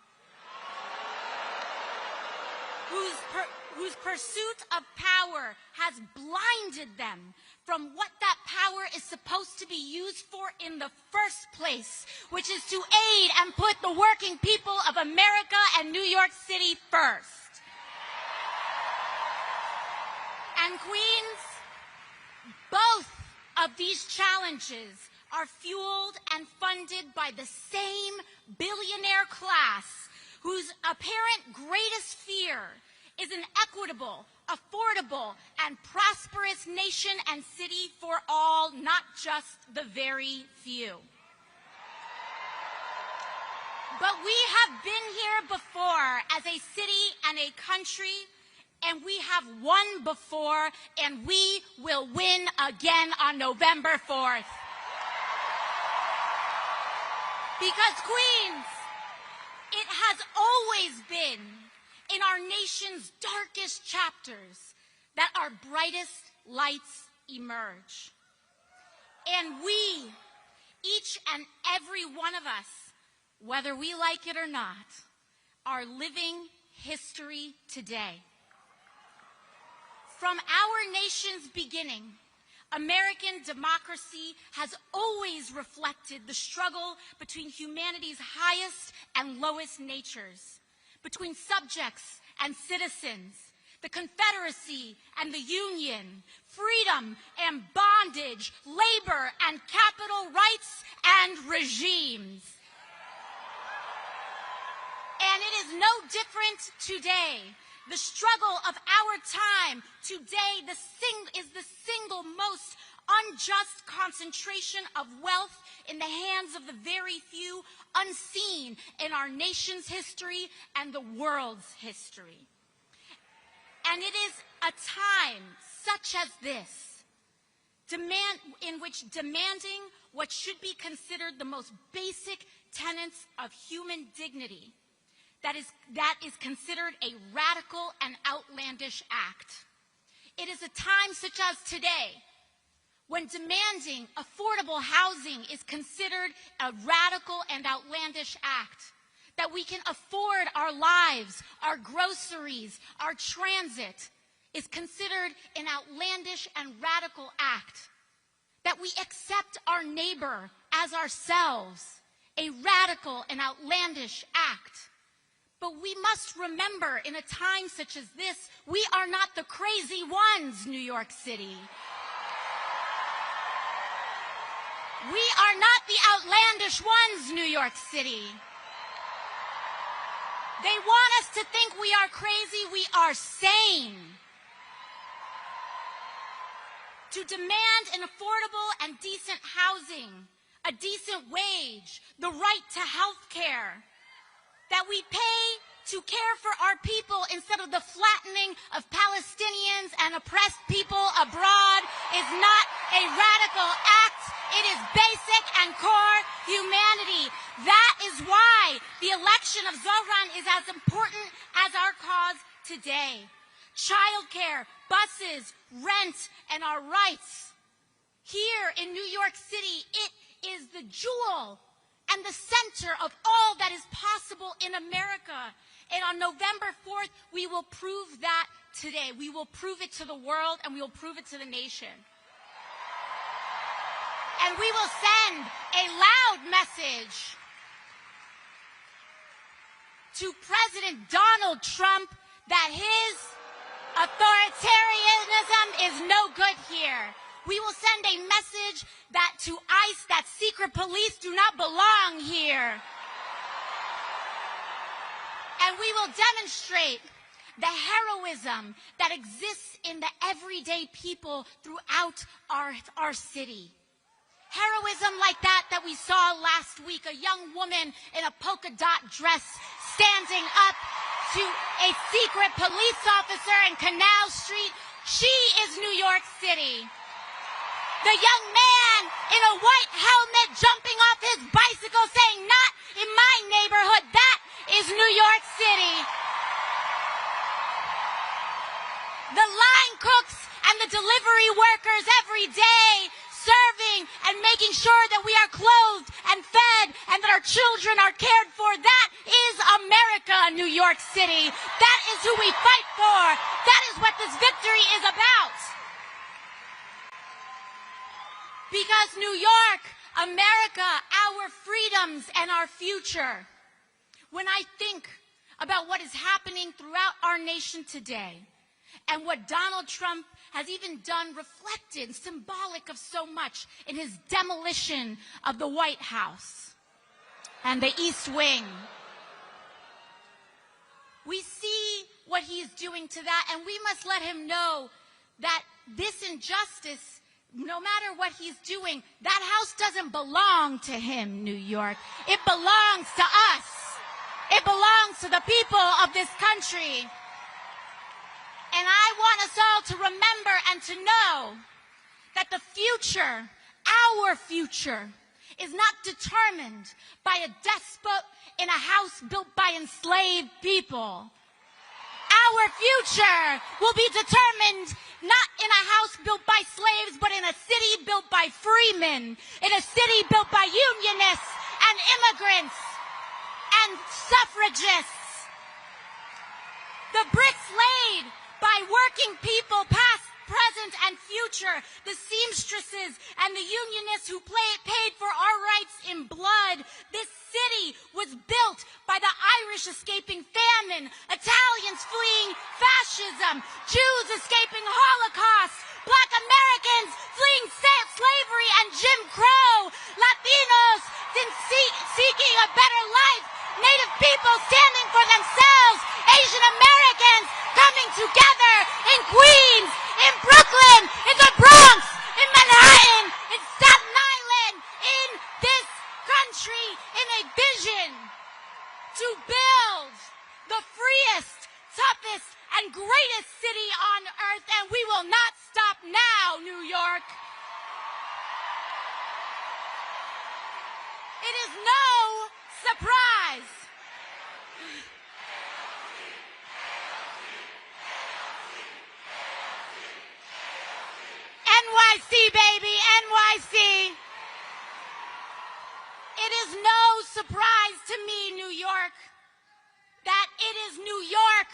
S18: whose pursuit of power has blinded them from what that power is supposed to be used for in the first place, which is to aid and put the working people of America and New York City first. And Queens, both of these challenges are fueled and funded by the same billionaire class whose apparent greatest fear is an equitable, affordable, and prosperous nation and city for all, not just the very few. But we have been here before as a city and a country, and we have won before, and we will win again on November 4th. Because Queens, it has always been in our nation's darkest chapters that our brightest lights emerge. And we, each and every one of us, whether we like it or not, are living history today. From our nation's beginning, American democracy has always reflected the struggle between humanity's highest and lowest natures, between subjects and citizens, the Confederacy and the Union, freedom and bondage, labor and capital rights and regimes. And it is no different today. The struggle of our time today is the single most unjust concentration of wealth in the hands of the very few, unseen in our nation's history and the world's history. And it is a time such as this, in which demanding what should be considered the most basic tenets of human dignity, that is considered a radical and outlandish act. It is a time such as today, when demanding affordable housing is considered a radical and outlandish act, that we can afford our lives, our groceries, our transit, is considered an outlandish and radical act, that we accept our neighbor as ourselves, a radical and outlandish act. But we must remember, in a time such as this, we are not the crazy ones, New York City. We are not the outlandish ones, New York City. They want us to think we are crazy. We are sane. To demand an affordable and decent housing, a decent wage, the right to health care, that we pay to care for our people instead of the flattening of Palestinians and oppressed people abroad is not a radical act. It is basic and core humanity. That is why the election of Zohran is as important as our cause today. Childcare, buses, rent, and our rights. Here in New York City, it is the jewel and the center of all that is possible in America. And on November 4th, we will prove that today. We will prove it to the world, and we will prove it to the nation. And we will send a loud message to President Donald Trump that his authoritarianism is no good here. We will send a message that to ICE that secret police do not belong here. And we will demonstrate the heroism that exists in the everyday people throughout our city. Heroism like that we saw last week, a young woman in a polka dot dress standing up to a secret police officer in Canal Street. She is New York City. The young man in a white helmet jumping off his bicycle saying, "Not in my neighborhood." That is New York City. The line cooks and the delivery workers every day serving and making sure that we are clothed and fed and that our children are cared for. That is America, New York City. That is who we fight for. That is what this victory is about. Because New York, America, our freedoms and our future. When I think about what is happening throughout our nation today and what Donald Trump has even done, reflected, symbolic of so much in his demolition of the White House and the East Wing. We see what he's doing to that, and we must let him know that this injustice, no matter what he's doing, that house doesn't belong to him, New York. It belongs to us. It belongs to the people of this country. And I want us all to remember and to know that the future, our future, is not determined by a despot in a house built by enslaved people. Our future will be determined not in a house built by slaves, but in a city built by freemen, in a city built by unionists and immigrants and suffragists. The bricks laid by working people, past, present, and future, the seamstresses and the unionists who paid for our rights in blood. This city was built by the Irish escaping famine, Italians fleeing fascism, Jews escaping Holocaust, Black Americans fleeing slavery and Jim Crow, Latinos seeking a better life, Native people standing for themselves, Asian Americans coming together in Queens, in Brooklyn, in the Bronx, in Manhattan, in Staten Island, in this country, in a vision to build the freest, toughest, and greatest city on earth, and we will not stop now, New York. It is no surprise. NYC, baby, NYC. It is no surprise to me, New York, that it is New York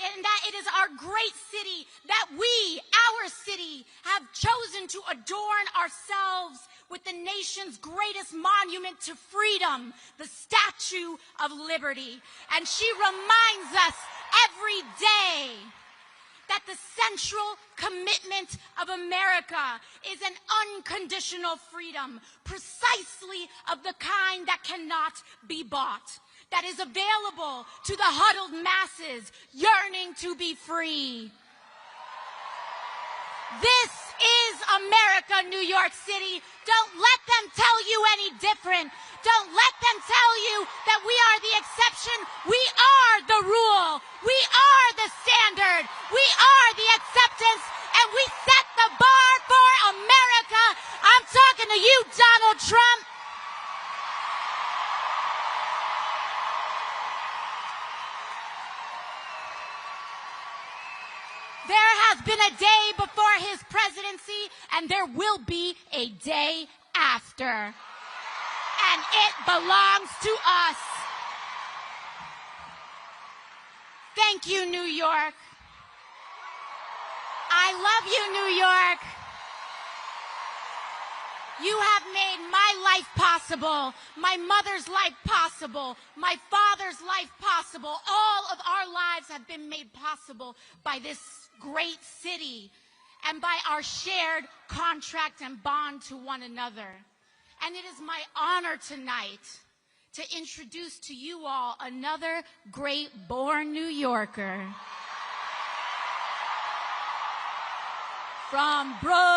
S18: and that it is our great city, that we, our city, have chosen to adorn ourselves with the nation's greatest monument to freedom, the Statue of Liberty. And she reminds us every day that the central commitment of America is an unconditional freedom, precisely of the kind that cannot be bought, that is available to the huddled masses yearning to be free. This is America, New York City. Don't let them tell you any different. Don't let them tell you that we are the exception. We are the rule. We are the standard. We are the acceptance, and we set the bar for America. I'm talking to you, Donald Trump. There has been a day before his presidency, and there will be a day after. And it belongs to us.
S23: Thank you, New York. I love you, New York. You have made my life possible, my mother's life possible, my father's life possible. All of our lives have been made possible by this great city and by our shared contract and bond to one another. And it is my honor tonight to introduce to you all another great-born New Yorker. From Brooklyn.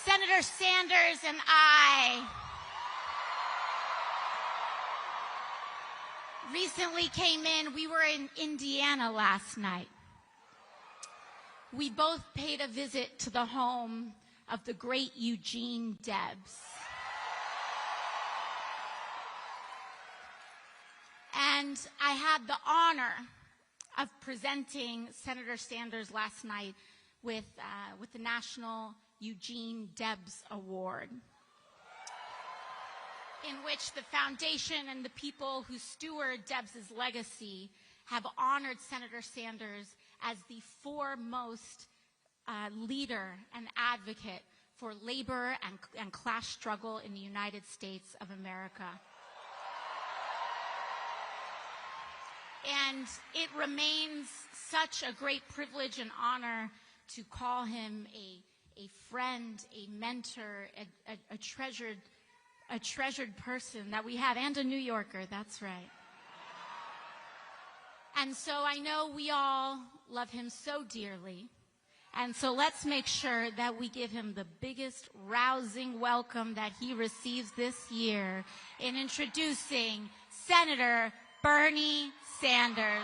S23: Senator Sanders and I recently came in. We were in Indiana last night. We both paid a visit to the home of the great Eugene Debs. And I had the honor of presenting Senator Sanders last night with the National Eugene Debs Award, in which the foundation and the people who steward Debs's legacy have honored Senator Sanders as the foremost leader and advocate for labor and class struggle in the United States of America. And it remains such a great privilege and honor to call him a friend, a mentor, a treasured person that we have, and a New Yorker, that's right. And so I know we all love him so dearly. And so let's make sure that we give him the biggest rousing welcome that he receives this year in introducing Senator Bernie Sanders.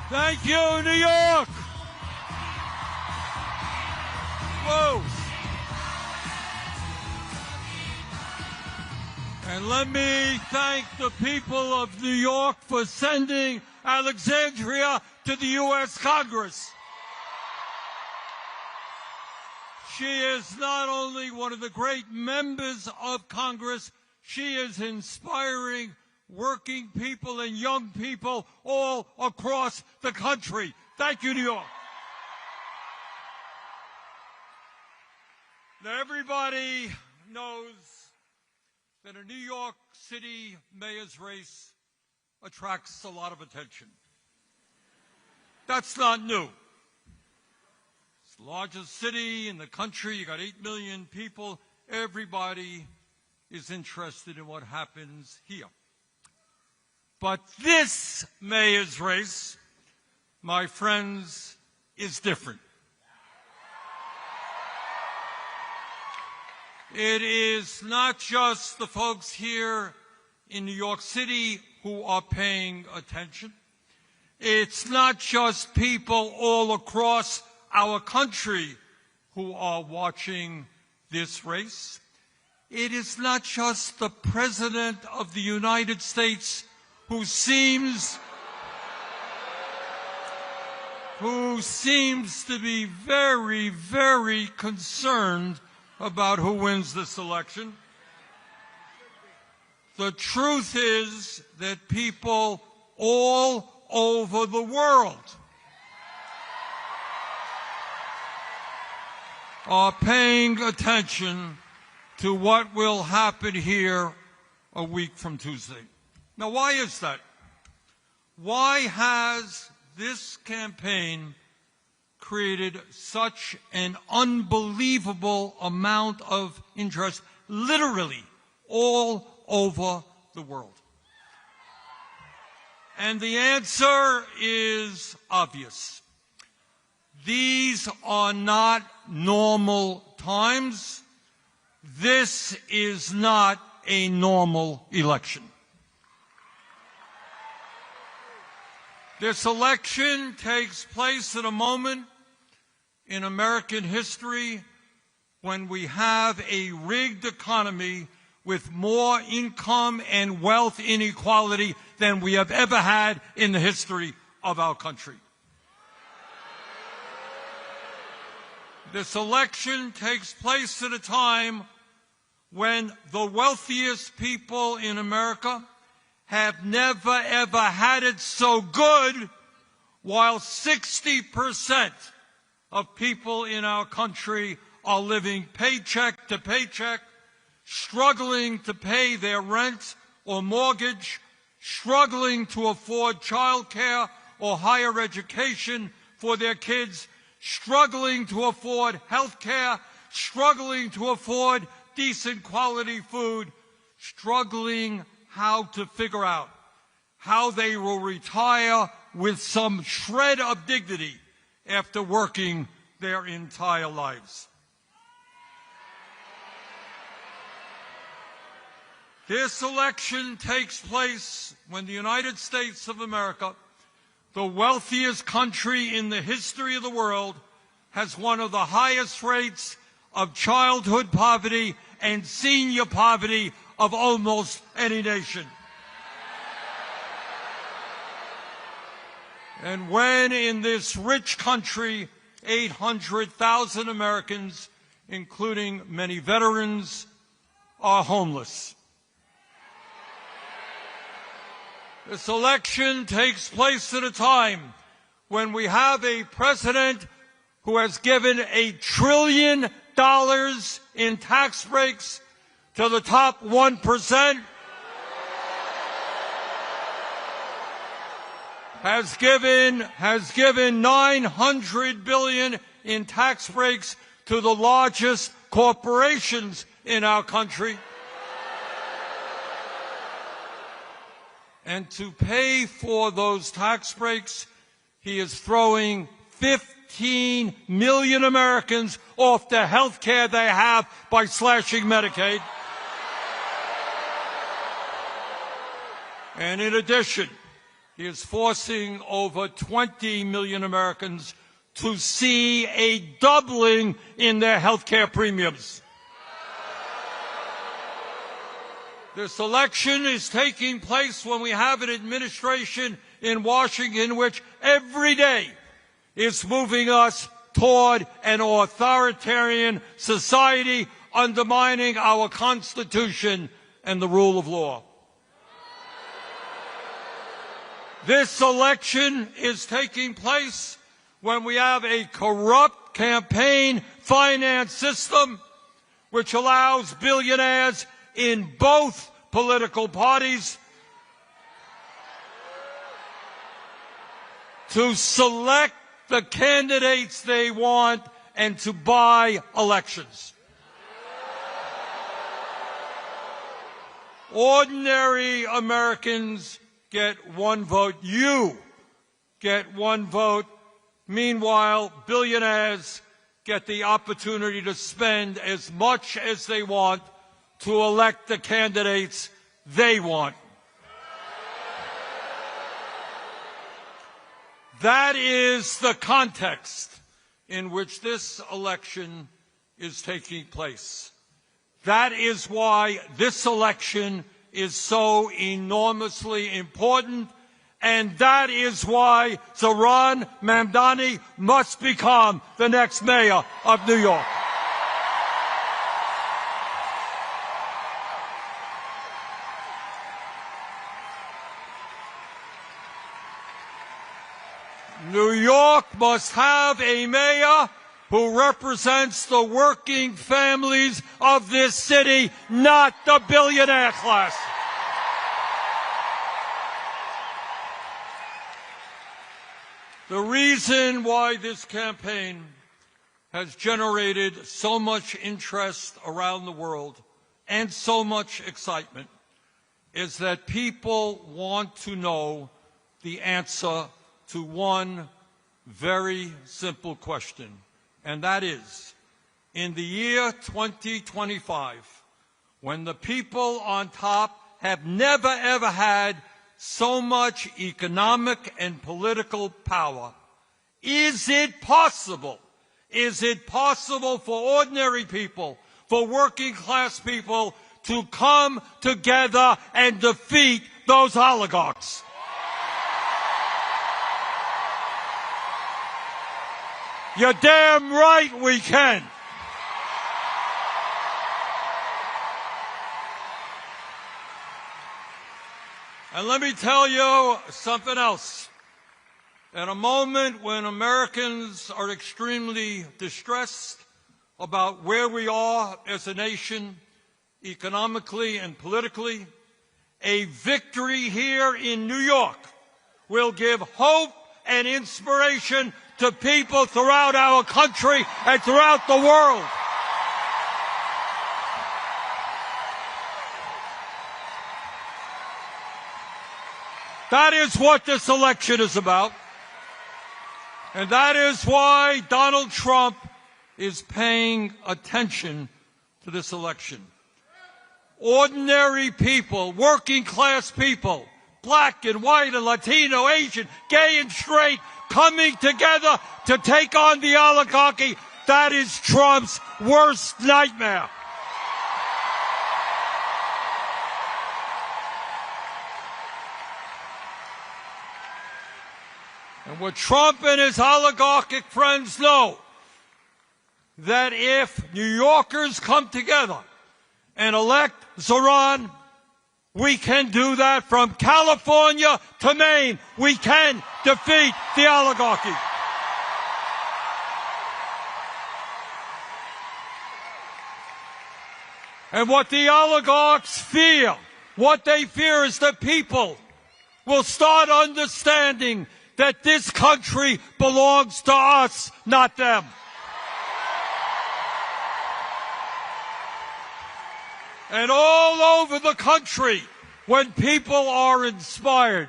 S1: Thank you, New York! Whoa! And let me thank the people of New York for sending Alexandria to the U.S. Congress. She is not only one of the great members of Congress, she is inspiring working people and young people all across the country. Thank you, New York. Now, everybody knows that a New York City mayor's race attracts a lot of attention. That's not new. It's the largest city in the country. You got 8 million people. Everybody is interested in what happens here. But this mayor's race, my friends, is different. It is not just the folks here in New York City who are paying attention. It's not just people all across our country who are watching this race. It is not just the President of the United States who seems to be very, very concerned about who wins this election. The truth is that people all over the world are paying attention to what will happen here a week from Tuesday. Now, why is that? Why has this campaign created such an unbelievable amount of interest, literally all over the world? And the answer is obvious. These are not normal times. this is not a normal election. This election takes place at a moment in American history when we have a rigged economy with more income and wealth inequality than we have ever had in the history of our country. This election takes place at a time when the wealthiest people in America have never, ever had it so good, while 60% of people in our country are living paycheck to paycheck, struggling to pay their rent or mortgage, struggling to afford child care or higher education for their kids, struggling to afford health care, struggling to afford decent quality food, struggling how to figure out how they will retire with some shred of dignity after working their entire lives. This election takes place when the United States of America, the wealthiest country in the history of the world, has one of the highest rates of childhood poverty and senior poverty of almost any nation. And when in this rich country, 800,000 Americans, including many veterans, are homeless. This election takes place at a time when we have a president who has given $1 trillion in tax breaks to the top 1%, has given $900 billion in tax breaks to the largest corporations in our country. And to pay for those tax breaks, he is throwing 15 million Americans off the health care they have by slashing Medicaid. And in addition, he is forcing over 20 million Americans to see a doubling in their health care premiums. This election is taking place when we have an administration in Washington which every day is moving us toward an authoritarian society, undermining our Constitution and the rule of law. This election is taking place when we have a corrupt campaign finance system which allows billionaires in both political parties to select the candidates they want and to buy elections. Ordinary Americans get one vote. You get one vote. Meanwhile, billionaires get the opportunity to spend as much as they want to elect the candidates they want. That is the context in which this election is taking place. That is why this election is so enormously important, and that is why Zohran Mamdani must become the next mayor of New York. New York must have a mayor who represents the working families of this city, not the billionaire class. The reason why this campaign has generated so much interest around the world and so much excitement is that people want to know the answer to one very simple question, and that is in the year 2025, when the people on top have never ever had so much economic and political power, is it possible? Is it possible for ordinary people, for working class people, to come together and defeat those oligarchs? You're damn right we can. And let me tell you something else. At a moment when Americans are extremely distressed about where we are as a nation, economically and politically, a victory here in New York will give hope and inspiration to people throughout our country and throughout the world. That is what this election is about. And that is why Donald Trump is paying attention to this election. Ordinary people, working class people, black and white and Latino, Asian, gay and straight, coming together to take on the oligarchy. That is Trump's worst nightmare. And what Trump and his oligarchic friends know, that if New Yorkers come together and elect Zohran, we can do that from California to Maine. We can defeat the oligarchy. And what the oligarchs fear, what they fear is that people will start understanding that this country belongs to us, not them. And all over the country, when people are inspired,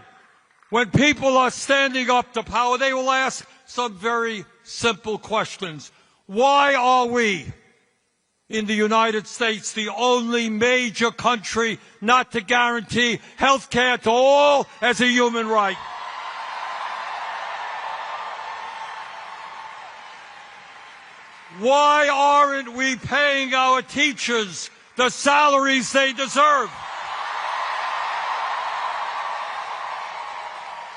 S1: when people are standing up to power, they will ask some very simple questions. Why are we in the United States the only major country not to guarantee health care to all as a human right? Why aren't we paying our teachers the salaries they deserve,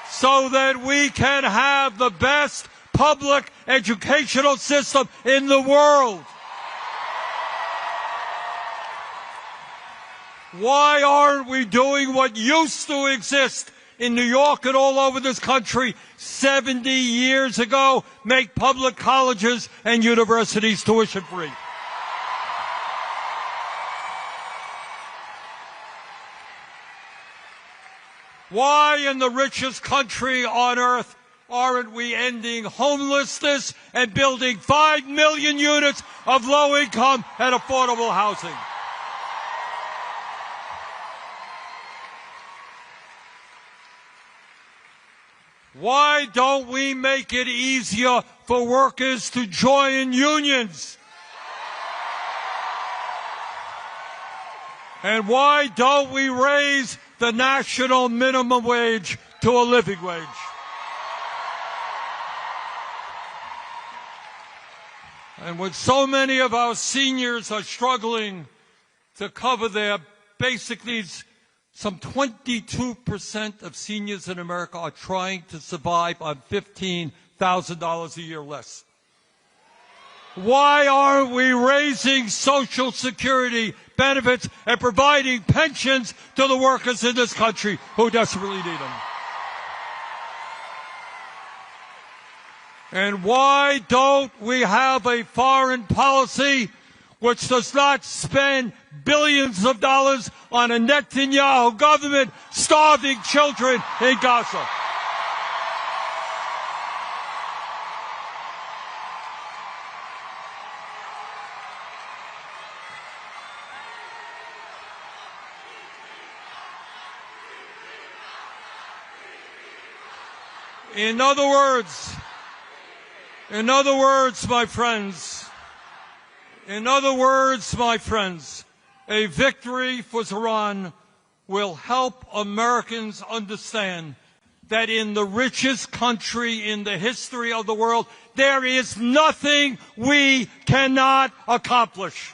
S1: so that we can have the best public educational system in the world? Why aren't we doing what used to exist in New York and all over this country 70 years ago, make public colleges and universities tuition free? Why in the richest country on earth aren't we ending homelessness and building 5 million units of low-income and affordable housing? Why don't we make it easier for workers to join unions? And why don't we raise the national minimum wage to a living wage? And when so many of our seniors are struggling to cover their basic needs, some 22% of seniors in America are trying to survive on $15,000 a year less. Why aren't we raising Social Security benefits and providing pensions to the workers in this country who desperately need them? And why don't we have a foreign policy which does not spend billions of dollars on a Netanyahu government starving children in Gaza? In other words, my friends, In other words, my friends, a victory for Zohran will help Americans understand that in the richest country in the history of the world, there is nothing we cannot accomplish.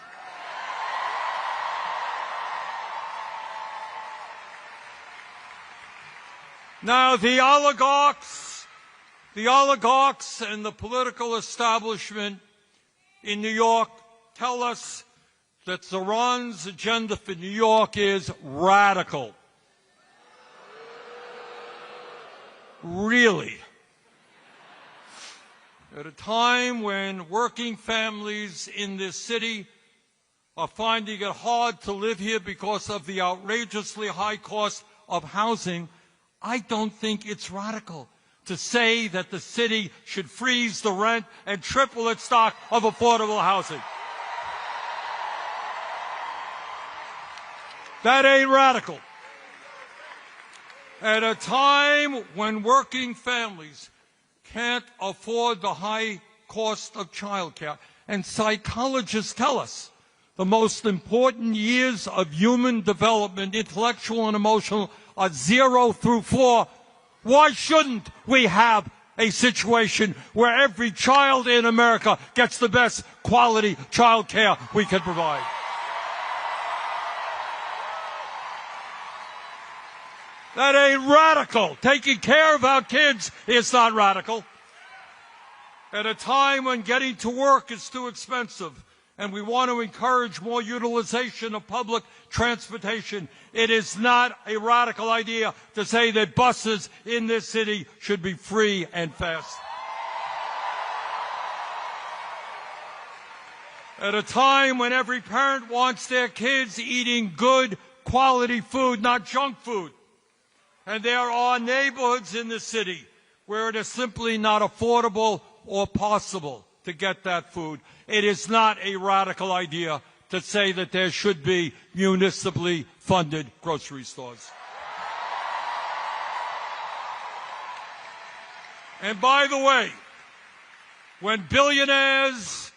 S1: Now, the oligarchs and the political establishment in New York tell us that Zohran's agenda for New York is radical. Really? At a time when working families in this city are finding it hard to live here because of the outrageously high cost of housing, I don't think it's radical to say that the city should freeze the rent and triple its stock of affordable housing. That ain't radical. At a time when working families can't afford the high cost of childcare, and psychologists tell us the most important years of human development, intellectual and emotional, are 0 through 4, why shouldn't we have a situation where every child in America gets the best quality child care we can provide? That ain't radical. Taking care of our kids is not radical. At a time when getting to work is too expensive and we want to encourage more utilization of public transportation, it is not a radical idea to say that buses in this city should be free and fast. At a time when every parent wants their kids eating good quality food, not junk food, and there are neighborhoods in the city where it is simply not affordable or possible to get that food, it is not a radical idea to say that there should be municipally funded grocery stores. And by the way, when billionaires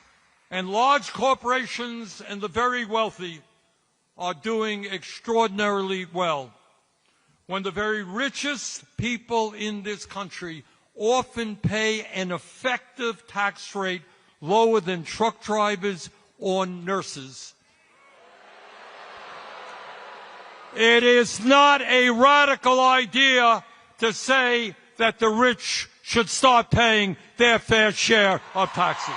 S1: and large corporations and the very wealthy are doing extraordinarily well, when the very richest people in this country often pay an effective tax rate lower than truck drivers or nurses, it is not a radical idea to say that the rich should start paying their fair share of taxes.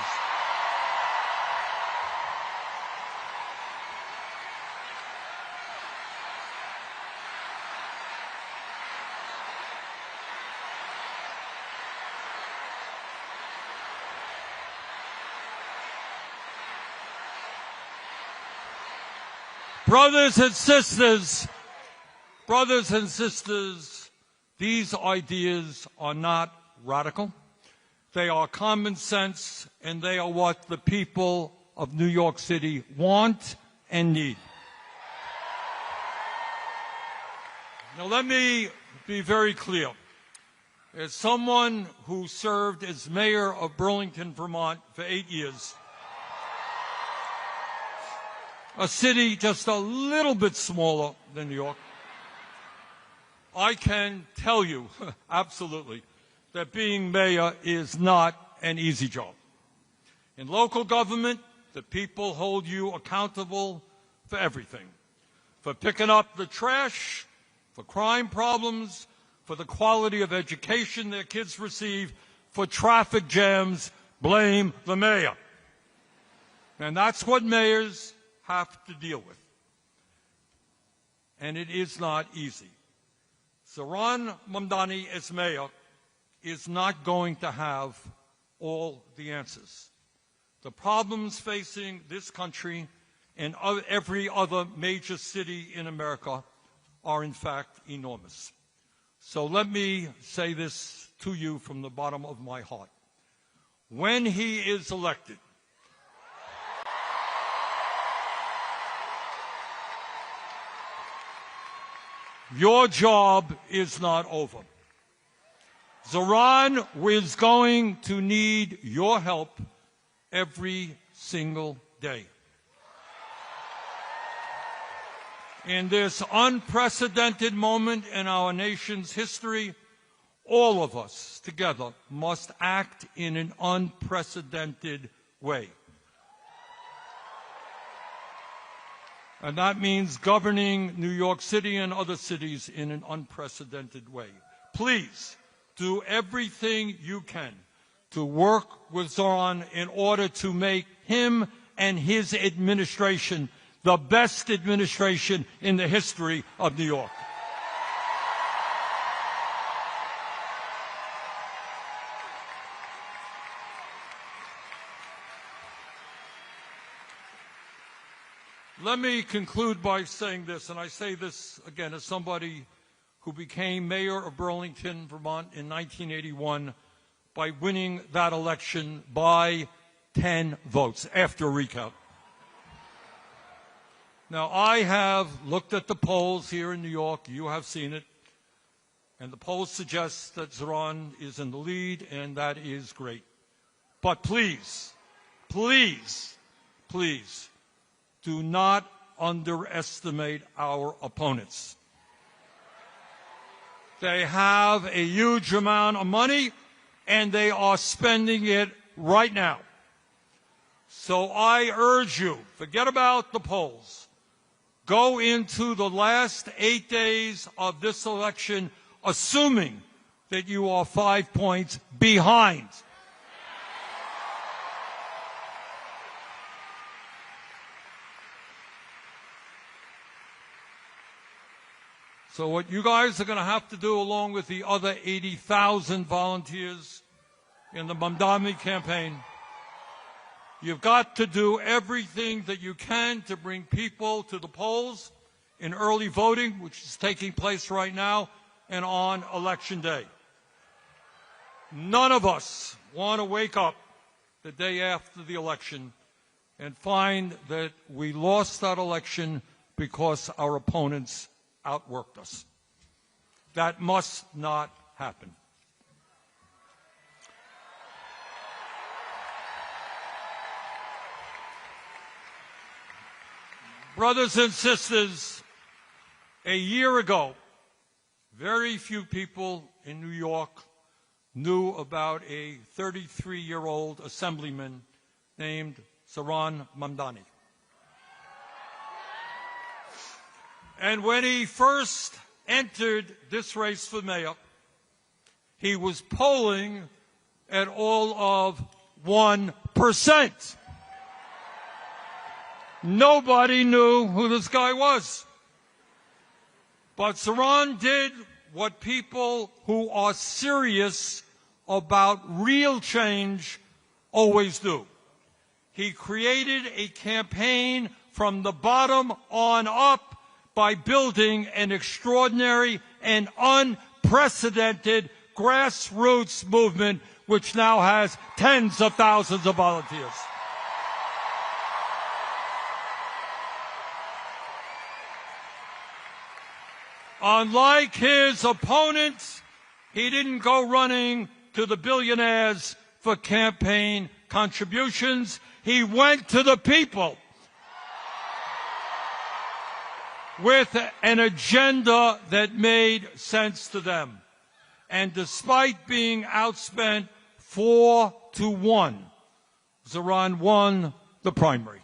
S1: Brothers and sisters, these ideas are not radical. They are common sense, and they are what the people of New York City want and need. Now, let me be very clear. As someone who served as mayor of Burlington, Vermont for 8 years, a city just a little bit smaller than New York, I can tell you absolutely that being mayor is not an easy job. In local government, the people hold you accountable for everything, for picking up the trash, for crime problems, for the quality of education their kids receive, for traffic jams. Blame the mayor. And that's what mayors have to deal with. And it is not easy. Zohran Mamdani as mayor is not going to have all the answers. The problems facing this country and every other major city in America are in fact enormous. So let me say this to you from the bottom of my heart. When he is elected, your job is not over. Zohran is going to need your help every single day. In this unprecedented moment in our nation's history, all of us together must act in an unprecedented way. And that means governing New York City and other cities in an unprecedented way. Please do everything you can to work with Zohran in order to make him and his administration the best administration in the history of New York. Let me conclude by saying this, and I say this again as somebody who became mayor of Burlington, Vermont in 1981 by winning that election by 10 votes after a recount. Now, I have looked at the polls here in New York. You have seen it. And the polls suggest that Zohran is in the lead, and that is great. But please, please, please, do not underestimate our opponents. They have a huge amount of money, and they are spending it right now. So I urge you, forget about the polls. Go into the last 8 days of this election assuming that you are 5 points behind. So what you guys are going to have to do, along with the other 80,000 volunteers in the Mamdani campaign, you've got to do everything that you can to bring people to the polls in early voting, which is taking place right now, and on Election Day. None of us want to wake up the day after the election and find that we lost that election because our opponents outworked us. That must not happen. Brothers and sisters, a year ago, very few people in New York knew about a 33-year-old assemblyman named Zohran Mamdani. And when he first entered this race for mayor, he was polling at all of 1%. Nobody knew who this guy was. But Zohran did what people who are serious about real change always do. He created a campaign from the bottom on up by building an extraordinary and unprecedented grassroots movement which now has tens of thousands of volunteers. Unlike his opponents, he didn't go running to the billionaires for campaign contributions. He went to the people with an agenda that made sense to them. And despite being outspent 4-1, Zohran won the primary.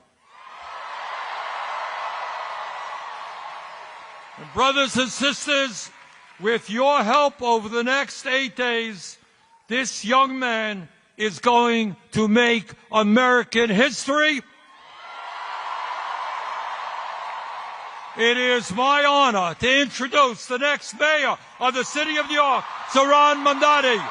S1: And brothers and sisters, with your help over the next 8 days, this young man is going to make American history. It is my honor to introduce the next mayor of the city of New York, Zohran Mamdani.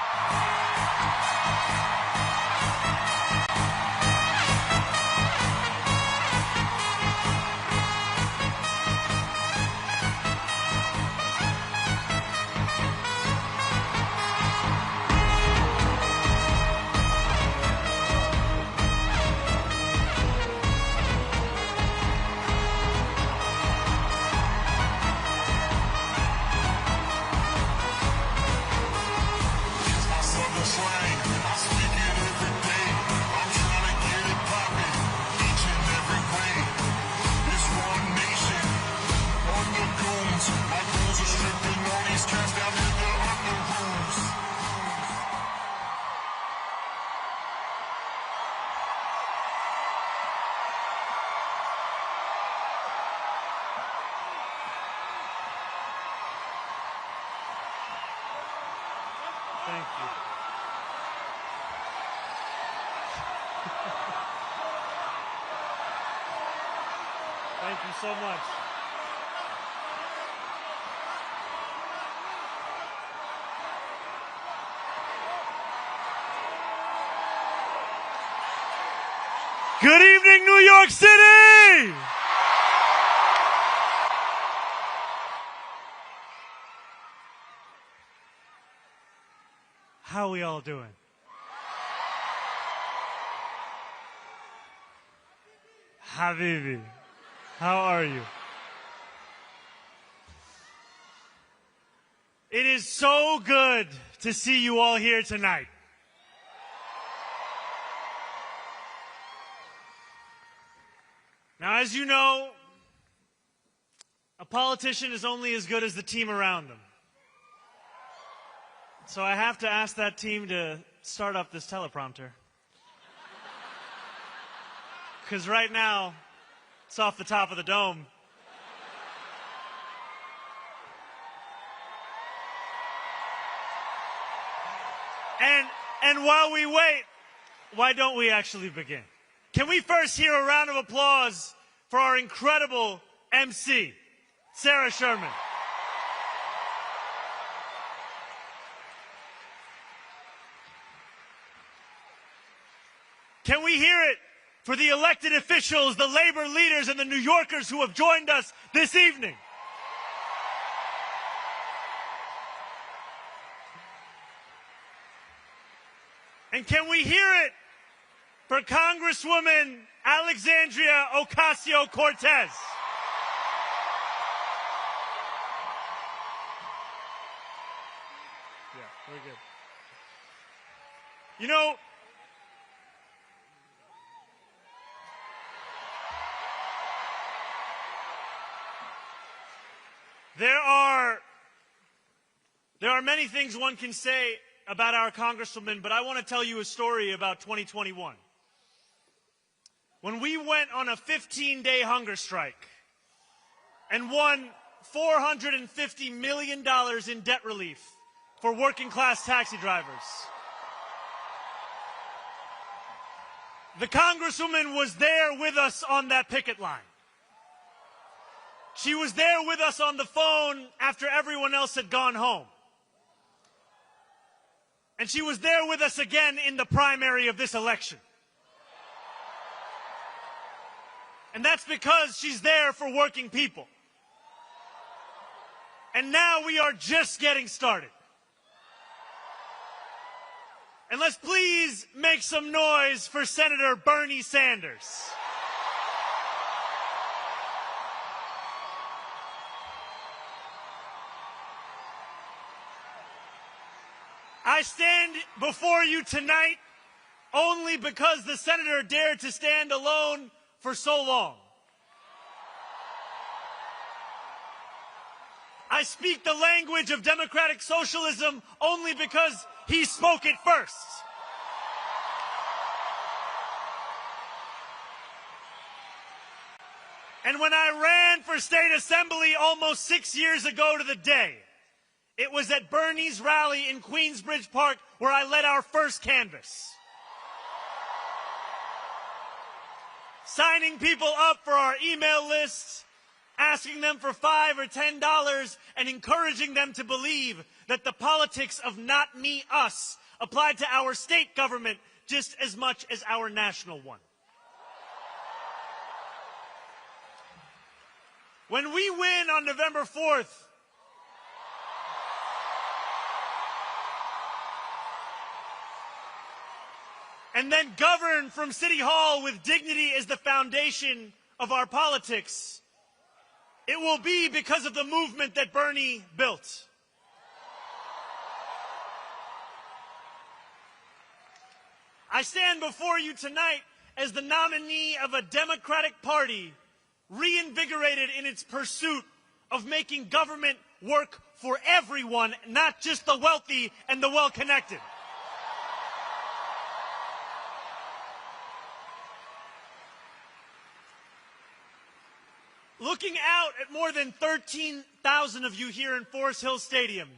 S15: Thank you. Thank you so much. Good evening, New York City! How we all doing? Habibi, how are you? It is so good to see you all here tonight. Now, as you know, a politician is only as good as the team around them. So I have to ask that team to start up this teleprompter. Because right now, it's off the top of the dome. And while we wait, why don't we actually begin? Can we first hear a round of applause for our incredible MC, Sarah Sherman? Can we hear it for the elected officials, the labor leaders, and the New Yorkers who have joined us this evening? And can we hear it for Congresswoman Alexandria Ocasio-Cortez? Yeah, very good. You know, there are many things one can say about our Congresswoman, but I want to tell you a story about 2021. When we went on a 15-day hunger strike and won $450 million in debt relief for working-class taxi drivers, the Congresswoman was there with us on that picket line. She was there with us on the phone after everyone else had gone home. And she was there with us again in the primary of this election. And that's because she's there for working people. And now we are just getting started. And let's please make some noise for Senator Bernie Sanders. I stand before you tonight only because the senator dared to stand alone for so long. I speak the language of democratic socialism only because he spoke it first. And when I ran for state assembly almost 6 years ago to the day, it was at Bernie's rally in Queensbridge Park where I led our first canvass. Signing people up for our email lists, asking them for $5 or $10, and encouraging them to believe that the politics of not me, us applied to our state government just as much as our national one. When we win on November 4th, and then govern from City Hall with dignity as the foundation of our politics, it will be because of the movement that Bernie built. I stand before you tonight as the nominee of a Democratic Party reinvigorated in its pursuit of making government work for everyone, not just the wealthy and the well-connected. Looking out at more than 13,000 of you here in Forest Hill Stadium,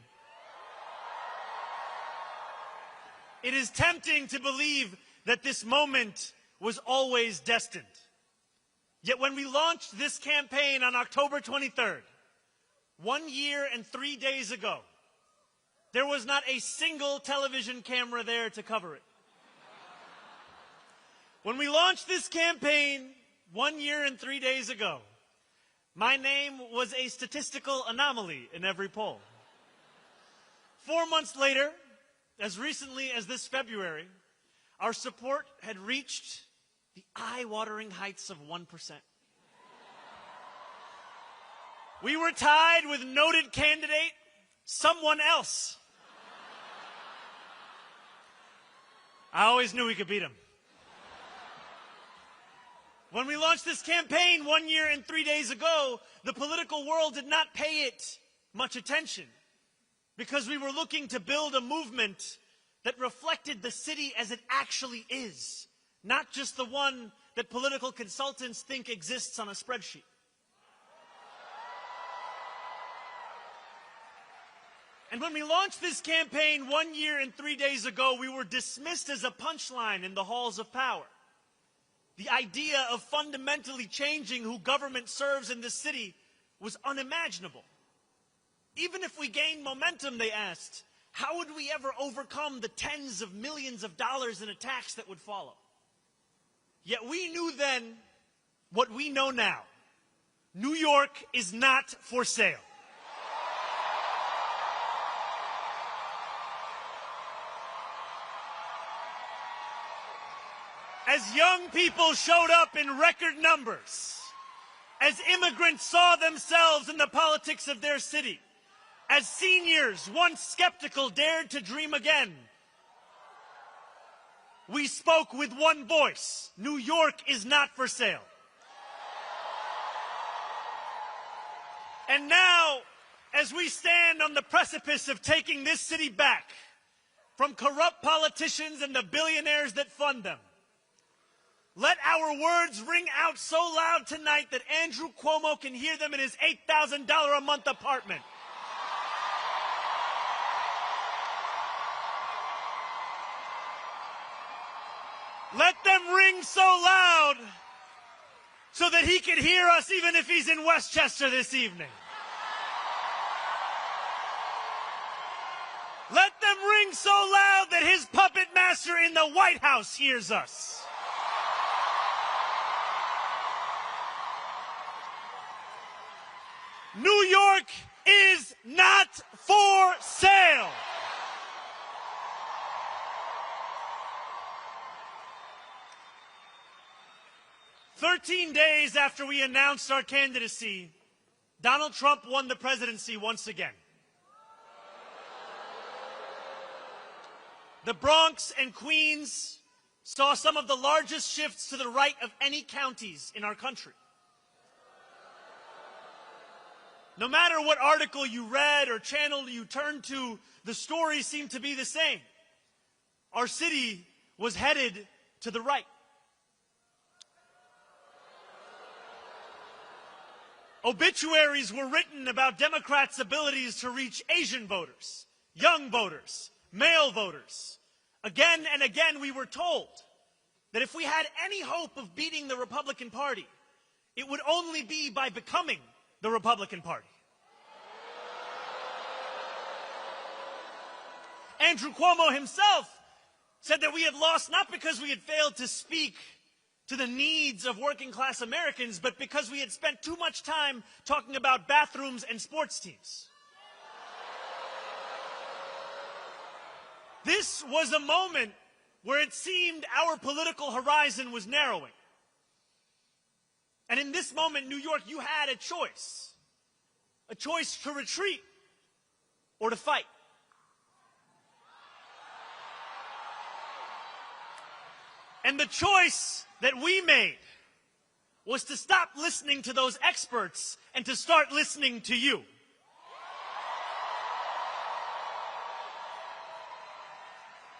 S3: It is tempting to believe that this moment was always destined. Yet when we launched this campaign on October 23rd, 1 year and 3 days ago, there was not a single television camera there to cover it. When we launched this campaign 1 year and 3 days ago, my name was a statistical anomaly in every poll. 4 months later, as recently as this February, our support had reached the eye-watering heights of 1%. We were tied with noted candidate, someone else. I always knew we could beat him. When we launched this campaign 1 year and 3 days ago, the political world did not pay it much attention because we were looking to build a movement that reflected the city as it actually is, not just the one that political consultants think exists on a spreadsheet. And when we launched this campaign 1 year and 3 days ago, we were dismissed as a punchline in the halls of power. The idea of fundamentally changing who government serves in this city was unimaginable. Even if we gained momentum, they asked, how would we ever overcome the tens of millions of dollars in attacks that would follow? Yet we knew then what we know now. New York is not for sale. As young people showed up in record numbers, as immigrants saw themselves in the politics of their city, as seniors, once skeptical, dared to dream again, we spoke with one voice. New York is not for sale. And now, as we stand on the precipice of taking this city back from corrupt politicians and the billionaires that fund them, let our words ring out so loud tonight that Andrew Cuomo can hear them in his $8,000 a month apartment. Let them ring so loud so that he can hear us even if he's in Westchester this evening. Let them ring so loud that his puppet master in the White House hears us. New York is not for sale. "13 days after we announced our candidacy, Donald Trump won the presidency once again. The Bronx and Queens saw some of the largest shifts to the right of any counties in our country. No matter what article you read or channel you turned to, the stories seemed to be the same. Our city was headed to the right. Obituaries were written about Democrats' abilities to reach Asian voters, young voters, male voters. Again and again, we were told that if we had any hope of beating the Republican Party, it would only be by becoming the Republican Party. Andrew Cuomo himself said that we had lost not because we had failed to speak to the needs of working-class Americans, but because we had spent too much time talking about bathrooms and sports teams. This was a moment where it seemed our political horizon was narrowing. And in this moment, New York, you had a choice to retreat or to fight. And the choice that we made was to stop listening to those experts and to start listening to you.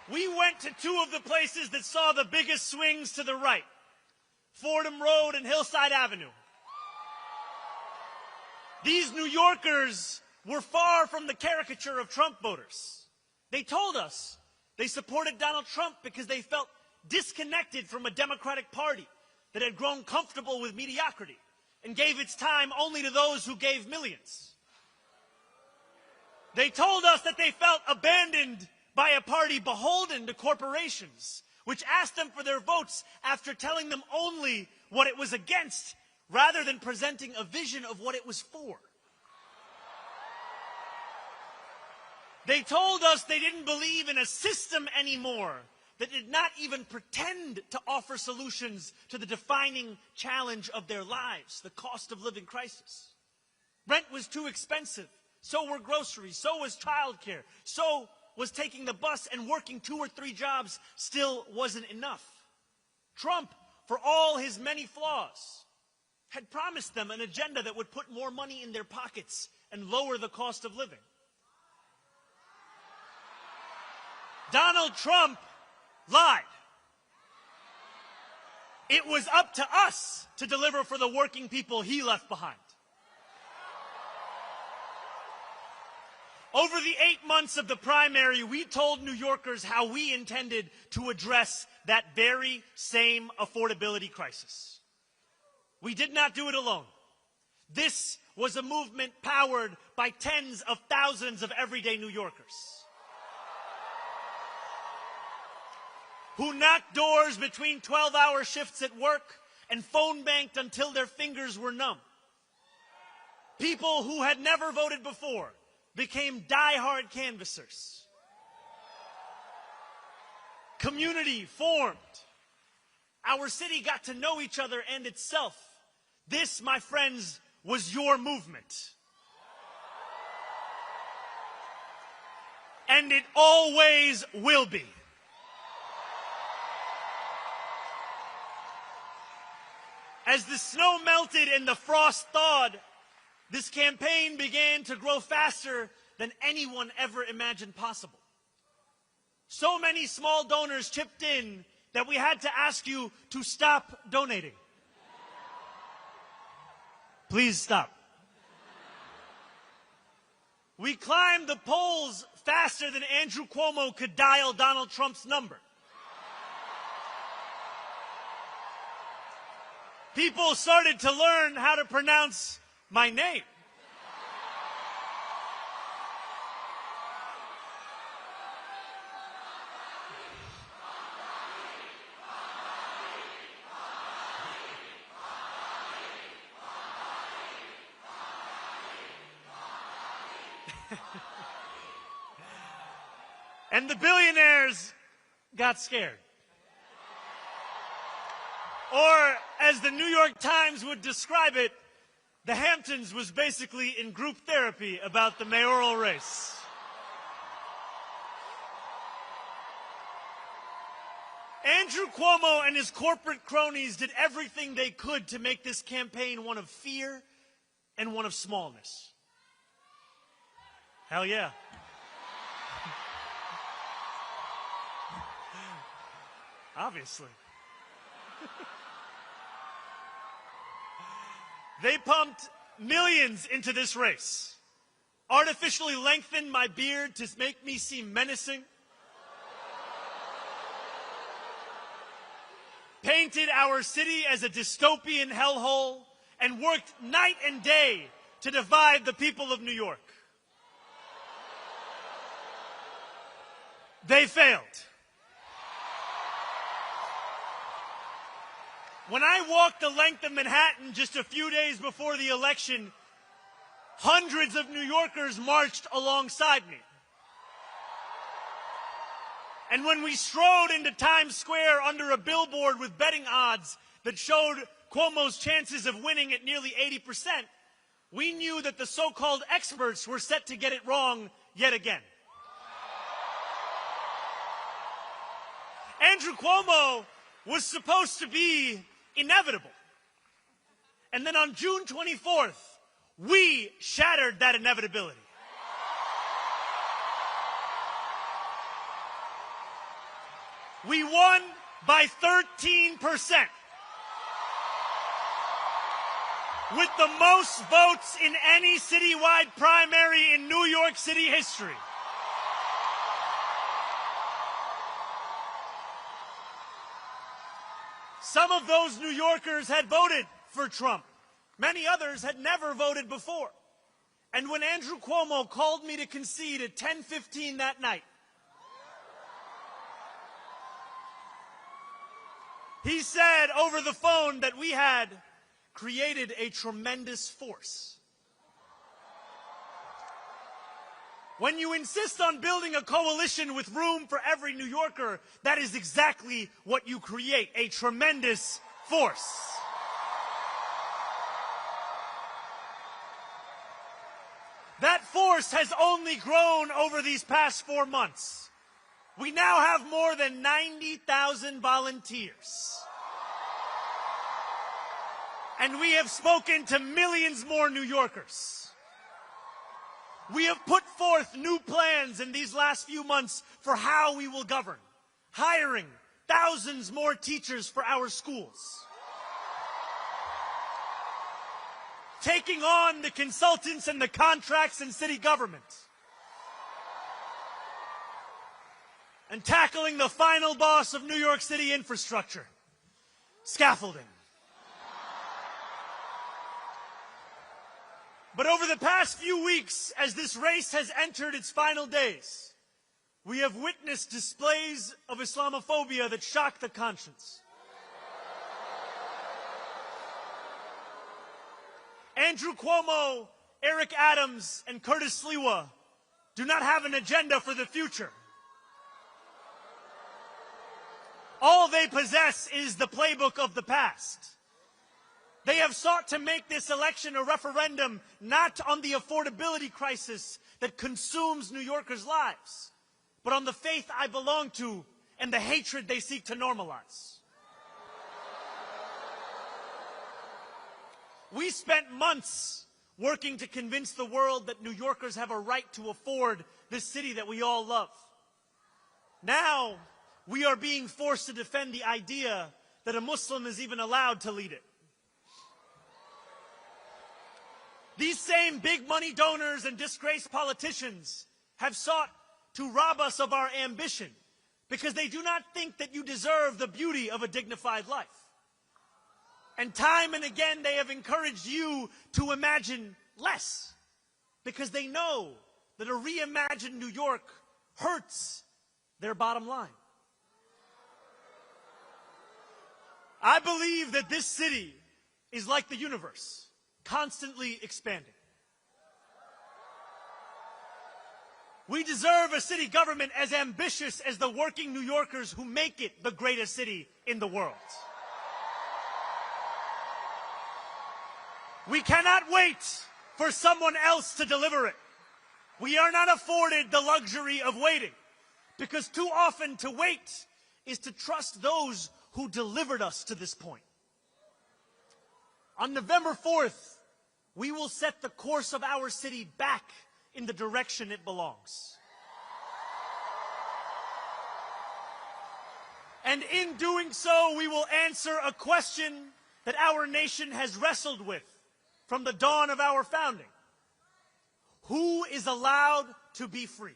S3: We went to two of the places that saw the biggest swings to the right, Fordham Road and Hillside Avenue. These New Yorkers were far from the caricature of Trump voters. They told us They supported Donald Trump because they felt disconnected from a Democratic Party that had grown comfortable with mediocrity and gave its time only to those who gave millions. They told us that they felt abandoned by a party beholden to corporations, which asked them for their votes after telling them only what it was against, rather than presenting a vision of what it was for. They told us they didn't believe in a system anymore that did not even pretend to offer solutions to the defining challenge of their lives, the cost of living crisis. Rent was too expensive. So were groceries. So was childcare. So was taking the bus, and working 2 or 3 jobs still wasn't enough. Trump, for all his many flaws, had promised them an agenda that would put more money in their pockets and lower the cost of living. Donald Trump lied. It was up to us to deliver for the working people he left behind. Over the 8 months of the primary, we told New Yorkers how we intended to address that very same affordability crisis. We did not do it alone. This was a movement powered by tens of thousands of everyday New Yorkers who knocked doors between 12-hour shifts at work and phone banked until their fingers were numb. People who had never voted before became die-hard canvassers. Community formed. Our city got to know each other and itself. This, my friends, was your movement. And it always will be. As the snow melted and the frost thawed, this campaign began to grow faster than anyone ever imagined possible. So many small donors chipped in that we had to ask you to stop donating. Please stop. We climbed the polls faster than Andrew Cuomo could dial Donald Trump's number. People started to learn how to pronounce my name. And the billionaires got scared. Or, as the New York Times would describe it, the Hamptons was basically in group therapy about the mayoral race. Andrew Cuomo and his corporate cronies did everything they could to make this campaign one of fear and one of smallness. Hell yeah. Obviously. They pumped millions into this race, artificially lengthened my beard to make me seem menacing, painted our city as a dystopian hellhole, and worked night and day to divide the people of New York. They failed. When I walked the length of Manhattan just a few days before the election, hundreds of New Yorkers marched alongside me. And when we strode into Times Square under a billboard with betting odds that showed Cuomo's chances of winning at nearly 80%, we knew that the so-called experts were set to get it wrong yet again. Andrew Cuomo was supposed to be inevitable. And then on June 24th, we shattered that inevitability. We won by 13%, with the most votes in any citywide primary in New York City history. Some of those New Yorkers had voted for Trump. Many others had never voted before. And when Andrew Cuomo called me to concede at 10:15 that night, he said over the phone that we had created a tremendous force. When you insist on building a coalition with room for every New Yorker, that is exactly what you create, a tremendous force. That force has only grown over these past 4 months. We now have more than 90,000 volunteers. And we have spoken to millions more New Yorkers. We have put forth new plans in these last few months for how we will govern, hiring thousands more teachers for our schools, taking on the consultants and the contracts in city government, and tackling the final boss of New York City infrastructure, scaffolding. But over the past few weeks, as this race has entered its final days, we have witnessed displays of Islamophobia that shock the conscience. Andrew Cuomo, Eric Adams, and Curtis Sliwa do not have an agenda for the future. All they possess is the playbook of the past. They have sought to make this election a referendum not on the affordability crisis that consumes New Yorkers' lives, but on the faith I belong to and the hatred they seek to normalize. We spent months working to convince the world that New Yorkers have a right to afford this city that we all love. Now, we are being forced to defend the idea that a Muslim is even allowed to lead it. These same big money donors and disgraced politicians have sought to rob us of our ambition because they do not think that you deserve the beauty of a dignified life. And time and again, they have encouraged you to imagine less because they know that a reimagined New York hurts their bottom line. I believe that this city is like the universe, constantly expanding. We deserve a city government as ambitious as the working New Yorkers who make it the greatest city in the world. We cannot wait for someone else to deliver it. We are not afforded the luxury of waiting, because too often to wait is to trust those who delivered us to this point. On November 4th, we will set the course of our city back in the direction it belongs. And in doing so, we will answer a question that our nation has wrestled with from the dawn of our founding. Who is allowed to be free?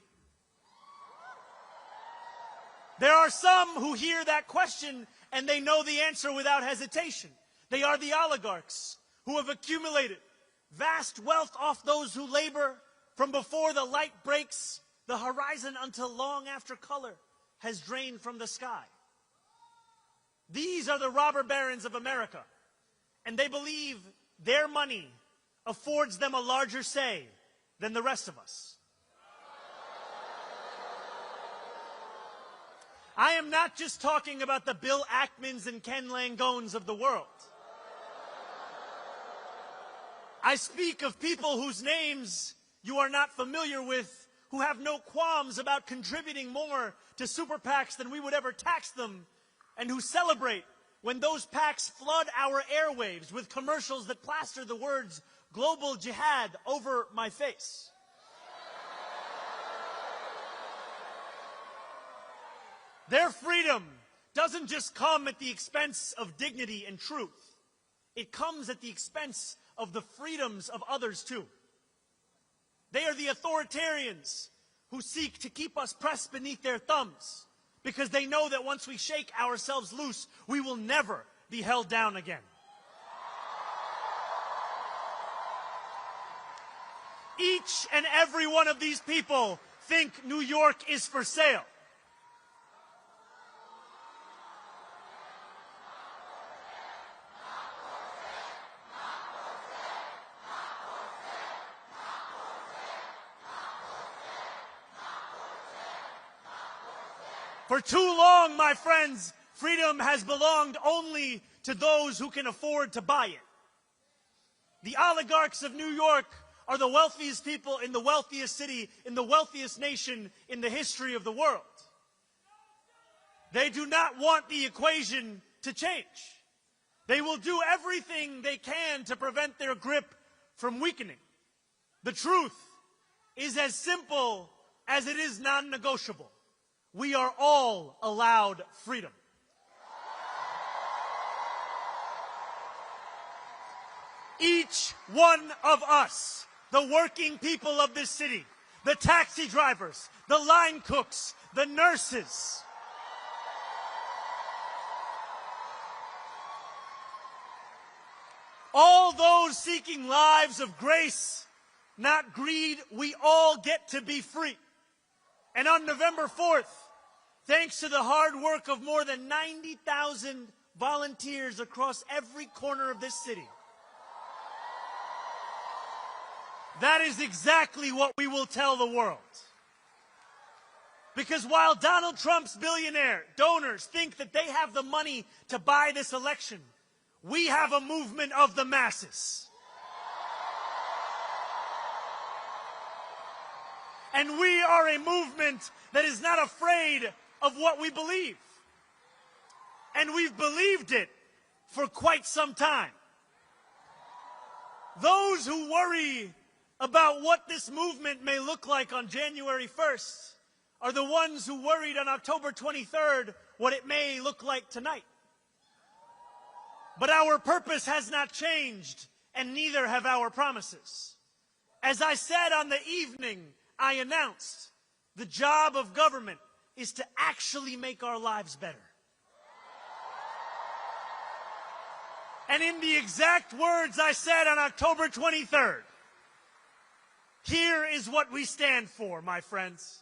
S3: There are some who hear that question and they know the answer without hesitation. They are the oligarchs who have accumulated vast wealth off those who labor from before the light breaks the horizon until long after color has drained from the sky. These are the robber barons of America, and they believe their money affords them a larger say than the rest of us. I am not just talking about the Bill Ackmans and Ken Langones of the world. I speak of people whose names you are not familiar with, who have no qualms about contributing more to super PACs than we would ever tax them, and who celebrate when those PACs flood our airwaves with commercials that plaster the words "global jihad" over my face. Their freedom doesn't just come at the expense of dignity and truth. It comes at the expense of the freedoms of others too. They are the authoritarians who seek to keep us pressed beneath their thumbs because they know that once we shake ourselves loose, we will never, be held down again. Each and every one of these people think New York is for sale. For too long, my friends, freedom has belonged only to those who can afford to buy it. The oligarchs of New York are the wealthiest people in the wealthiest city, in the wealthiest nation in the history of the world. They do not want the equation to change. They will do everything they can to prevent their grip from weakening. The truth is as simple as it is non-negotiable. We are all allowed freedom. Each one of us, the working people of this city, the taxi drivers, the line cooks, the nurses, all those seeking lives of grace, not greed, we all get to be free. And on November 4th, thanks to the hard work of more than 90,000 volunteers across every corner of this city, that is exactly what we will tell the world. Because while Donald Trump's billionaire donors think that they have the money to buy this election, we have a movement of the masses. And we are a movement that is not afraid of what we believe. And we've believed it for quite some time. Those who worry about what this movement may look like on January 1st are the ones who worried on October 23rd what it may look like tonight. But our purpose has not changed, and neither have our promises. As I said on the evening I announced, the job of government is to actually make our lives better. And in the exact words I said on October 23rd, here is what we stand for, my friends.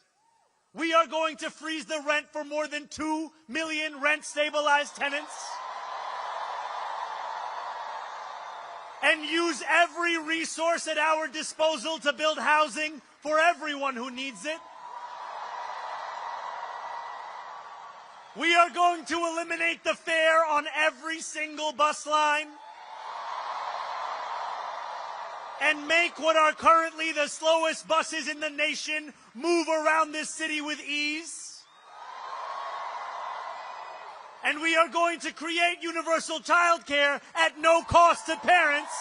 S3: We are going to freeze the rent for more than 2 million rent-stabilized tenants and use every resource at our disposal to build housing for everyone who needs it. We are going to eliminate the fare on every single bus line and make what are currently the slowest buses in the nation move around this city with ease. And we are going to create universal child care at no cost to parents,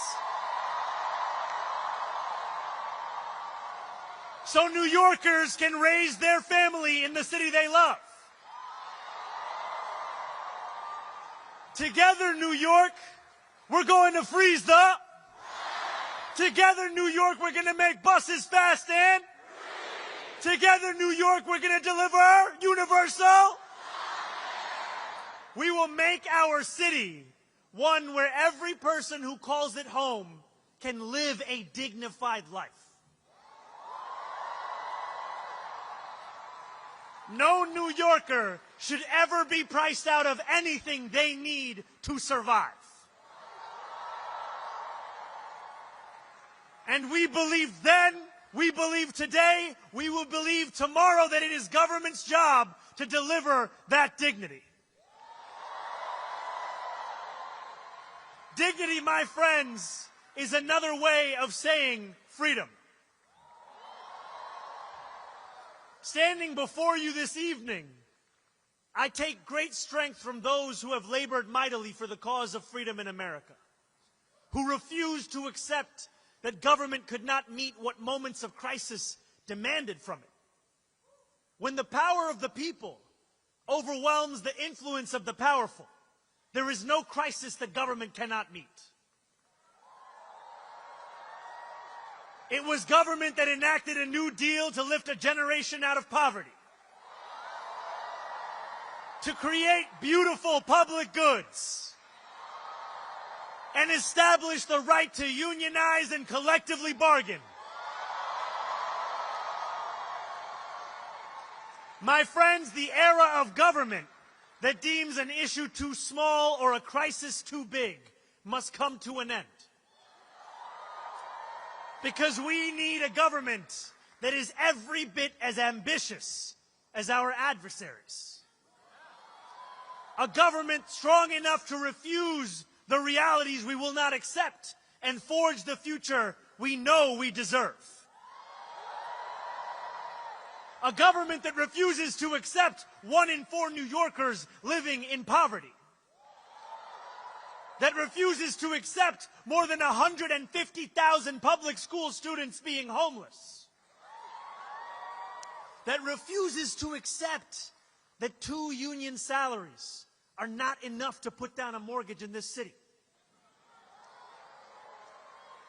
S3: so New Yorkers can raise their family in the city they love. Together, New York, we're going to freeze the... Together, New York, we're going to make buses fast and... Together, New York, we're going to deliver universal... We will make our city one where every person who calls it home can live a dignified life. No New Yorker should ever be priced out of anything they need to survive. And we believe then, we believe today, we will believe tomorrow that it is government's job to deliver that dignity. Dignity, my friends, is another way of saying freedom. Standing before you this evening, I take great strength from those who have labored mightily for the cause of freedom in America, who refused to accept that government could not meet what moments of crisis demanded from it. When the power of the people overwhelms the influence of the powerful, there is no crisis that government cannot meet. It was government that enacted a New Deal to lift a generation out of poverty, to create beautiful public goods, and establish the right to unionize and collectively bargain. My friends, the era of government that deems an issue too small or a crisis too big must come to an end. Because we need a government that is every bit as ambitious as our adversaries. A government strong enough to refuse the realities we will not accept and forge the future we know we deserve. A government that refuses to accept 1 in 4 New Yorkers living in poverty. That refuses to accept more than 150,000 public school students being homeless. That refuses to accept that 2 union salaries are not enough to put down a mortgage in this city.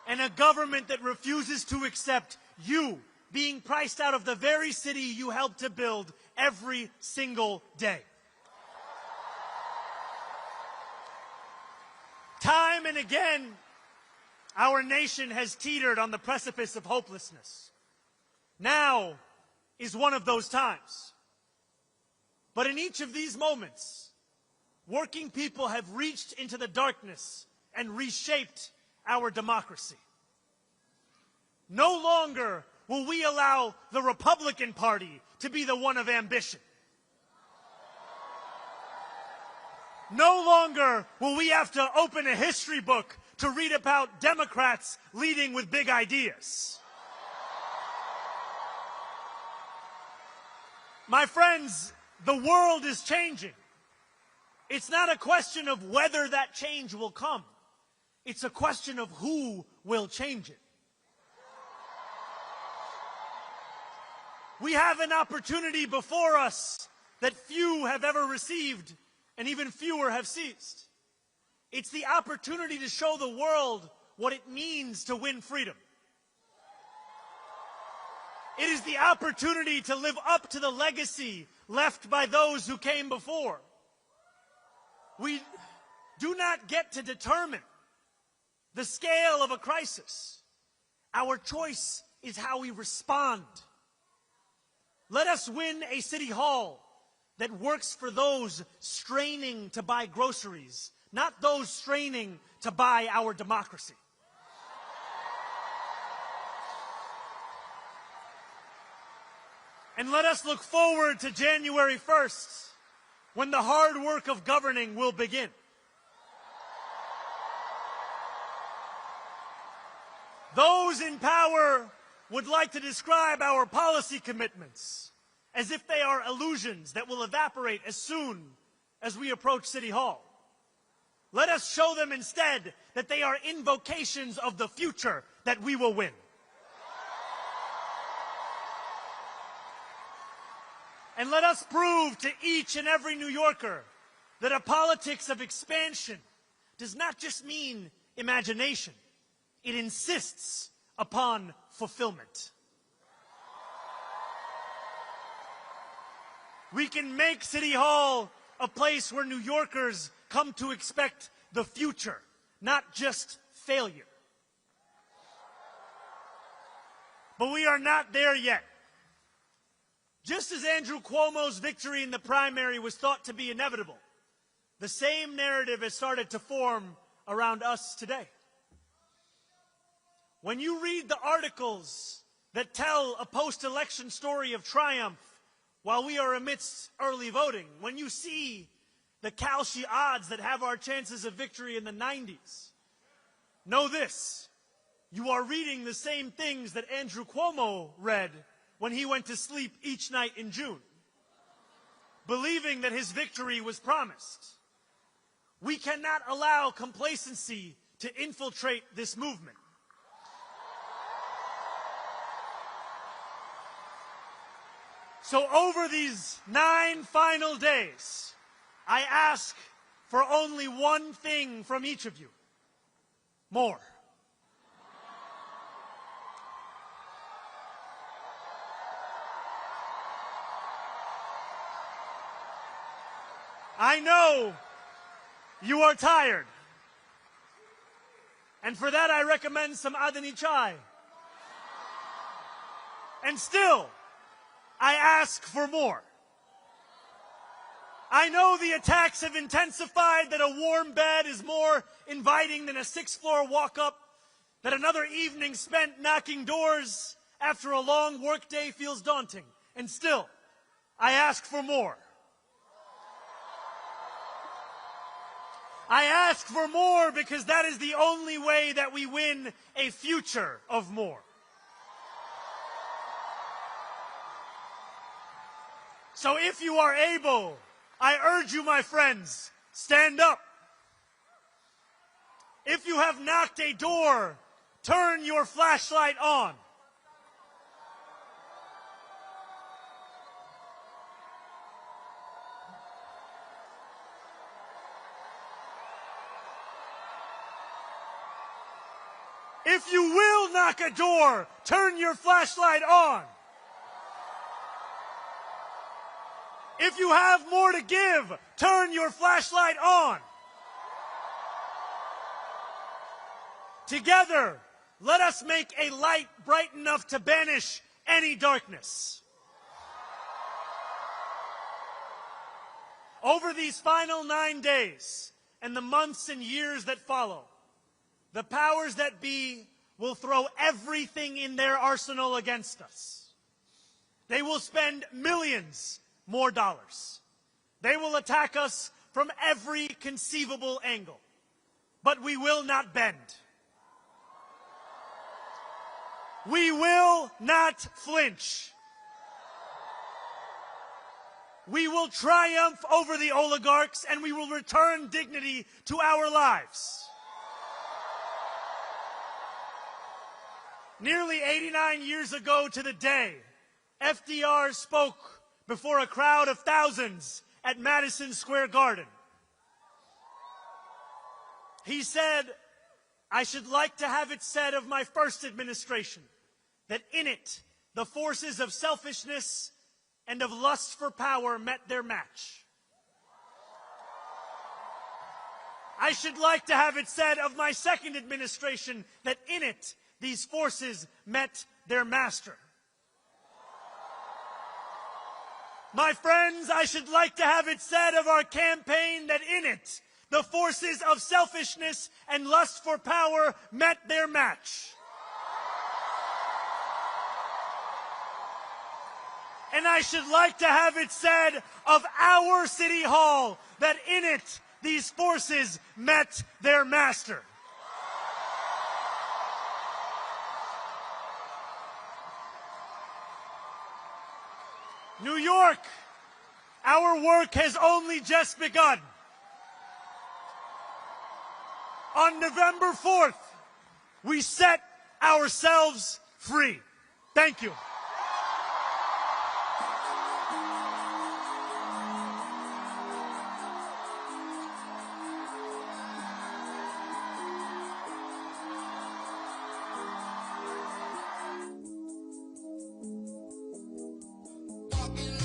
S3: And a government that refuses to accept you being priced out of the very city you helped to build every single day. Time and again, our nation has teetered on the precipice of hopelessness. Now is one of those times. But in each of these moments, working people have reached into the darkness and reshaped our democracy. No longer will we allow the Republican Party to be the one of ambition. No longer will we have to open a history book to read about Democrats leading with big ideas. My friends, the world is changing. It's not a question of whether that change will come. It's a question of who will change it. We have an opportunity before us that few have ever received and even fewer have seized. It's the opportunity to show the world what it means to win freedom. It is the opportunity to live up to the legacy left by those who came before. We do not get to determine the scale of a crisis. Our choice is how we respond. Let us win a city hall that works for those straining to buy groceries, not those straining to buy our democracy. And let us look forward to January 1st, when the hard work of governing will begin. Those in power would like to describe our policy commitments as if they are illusions that will evaporate as soon as we approach City Hall. Let us show them instead that they are invocations of the future that we will win. And let us prove to each and every New Yorker that a politics of expansion does not just mean imagination. It insists upon fulfillment. We can make City Hall a place where New Yorkers come to expect the future, not just failure. But we are not there yet. Just as Andrew Cuomo's victory in the primary was thought to be inevitable, the same narrative has started to form around us today. When you read the articles that tell a post-election story of triumph while we are amidst early voting, when you see the Kalshi odds that have our chances of victory in the 90s, know this: you are reading the same things that Andrew Cuomo read when he went to sleep each night in June, believing that his victory was promised. We cannot allow complacency to infiltrate this movement. So over these 9 final days, I ask for only one thing from each of you: more. I know you are tired. And for that, I recommend some Adani chai. And still, I ask for more. I know the attacks have intensified, that a warm bed is more inviting than a 6th-floor walk-up, that another evening spent knocking doors after a long workday feels daunting. And still, I ask for more. I ask for more because that is the only way that we win a future of more. So if you are able, I urge you, my friends, stand up. If you have knocked a door, turn your flashlight on. If you will knock a door, turn your flashlight on. If you have more to give, turn your flashlight on. Together, let us make a light bright enough to banish any darkness. Over these final 9 days and the months and years that follow, the powers that be will throw everything in their arsenal against us. They will spend millions more dollars. They will attack us from every conceivable angle. But we will not bend. We will not flinch. We will triumph over the oligarchs, and we will return dignity to our lives. Nearly 89 years ago to the day, FDR spoke before a crowd of thousands at Madison Square Garden. He said, "I should like to have it said of my first administration that in it the forces of selfishness and of lust for power met their match. I should like to have it said of my second administration that in it these forces met their master. My friends, I should like to have it said of our campaign that in it, the forces of selfishness and lust for power met their match. And I should like to have it said of our City Hall that in it, these forces met their master. New York, our work has only just begun. On November 4th, we set ourselves free. Thank you.
S14: Walking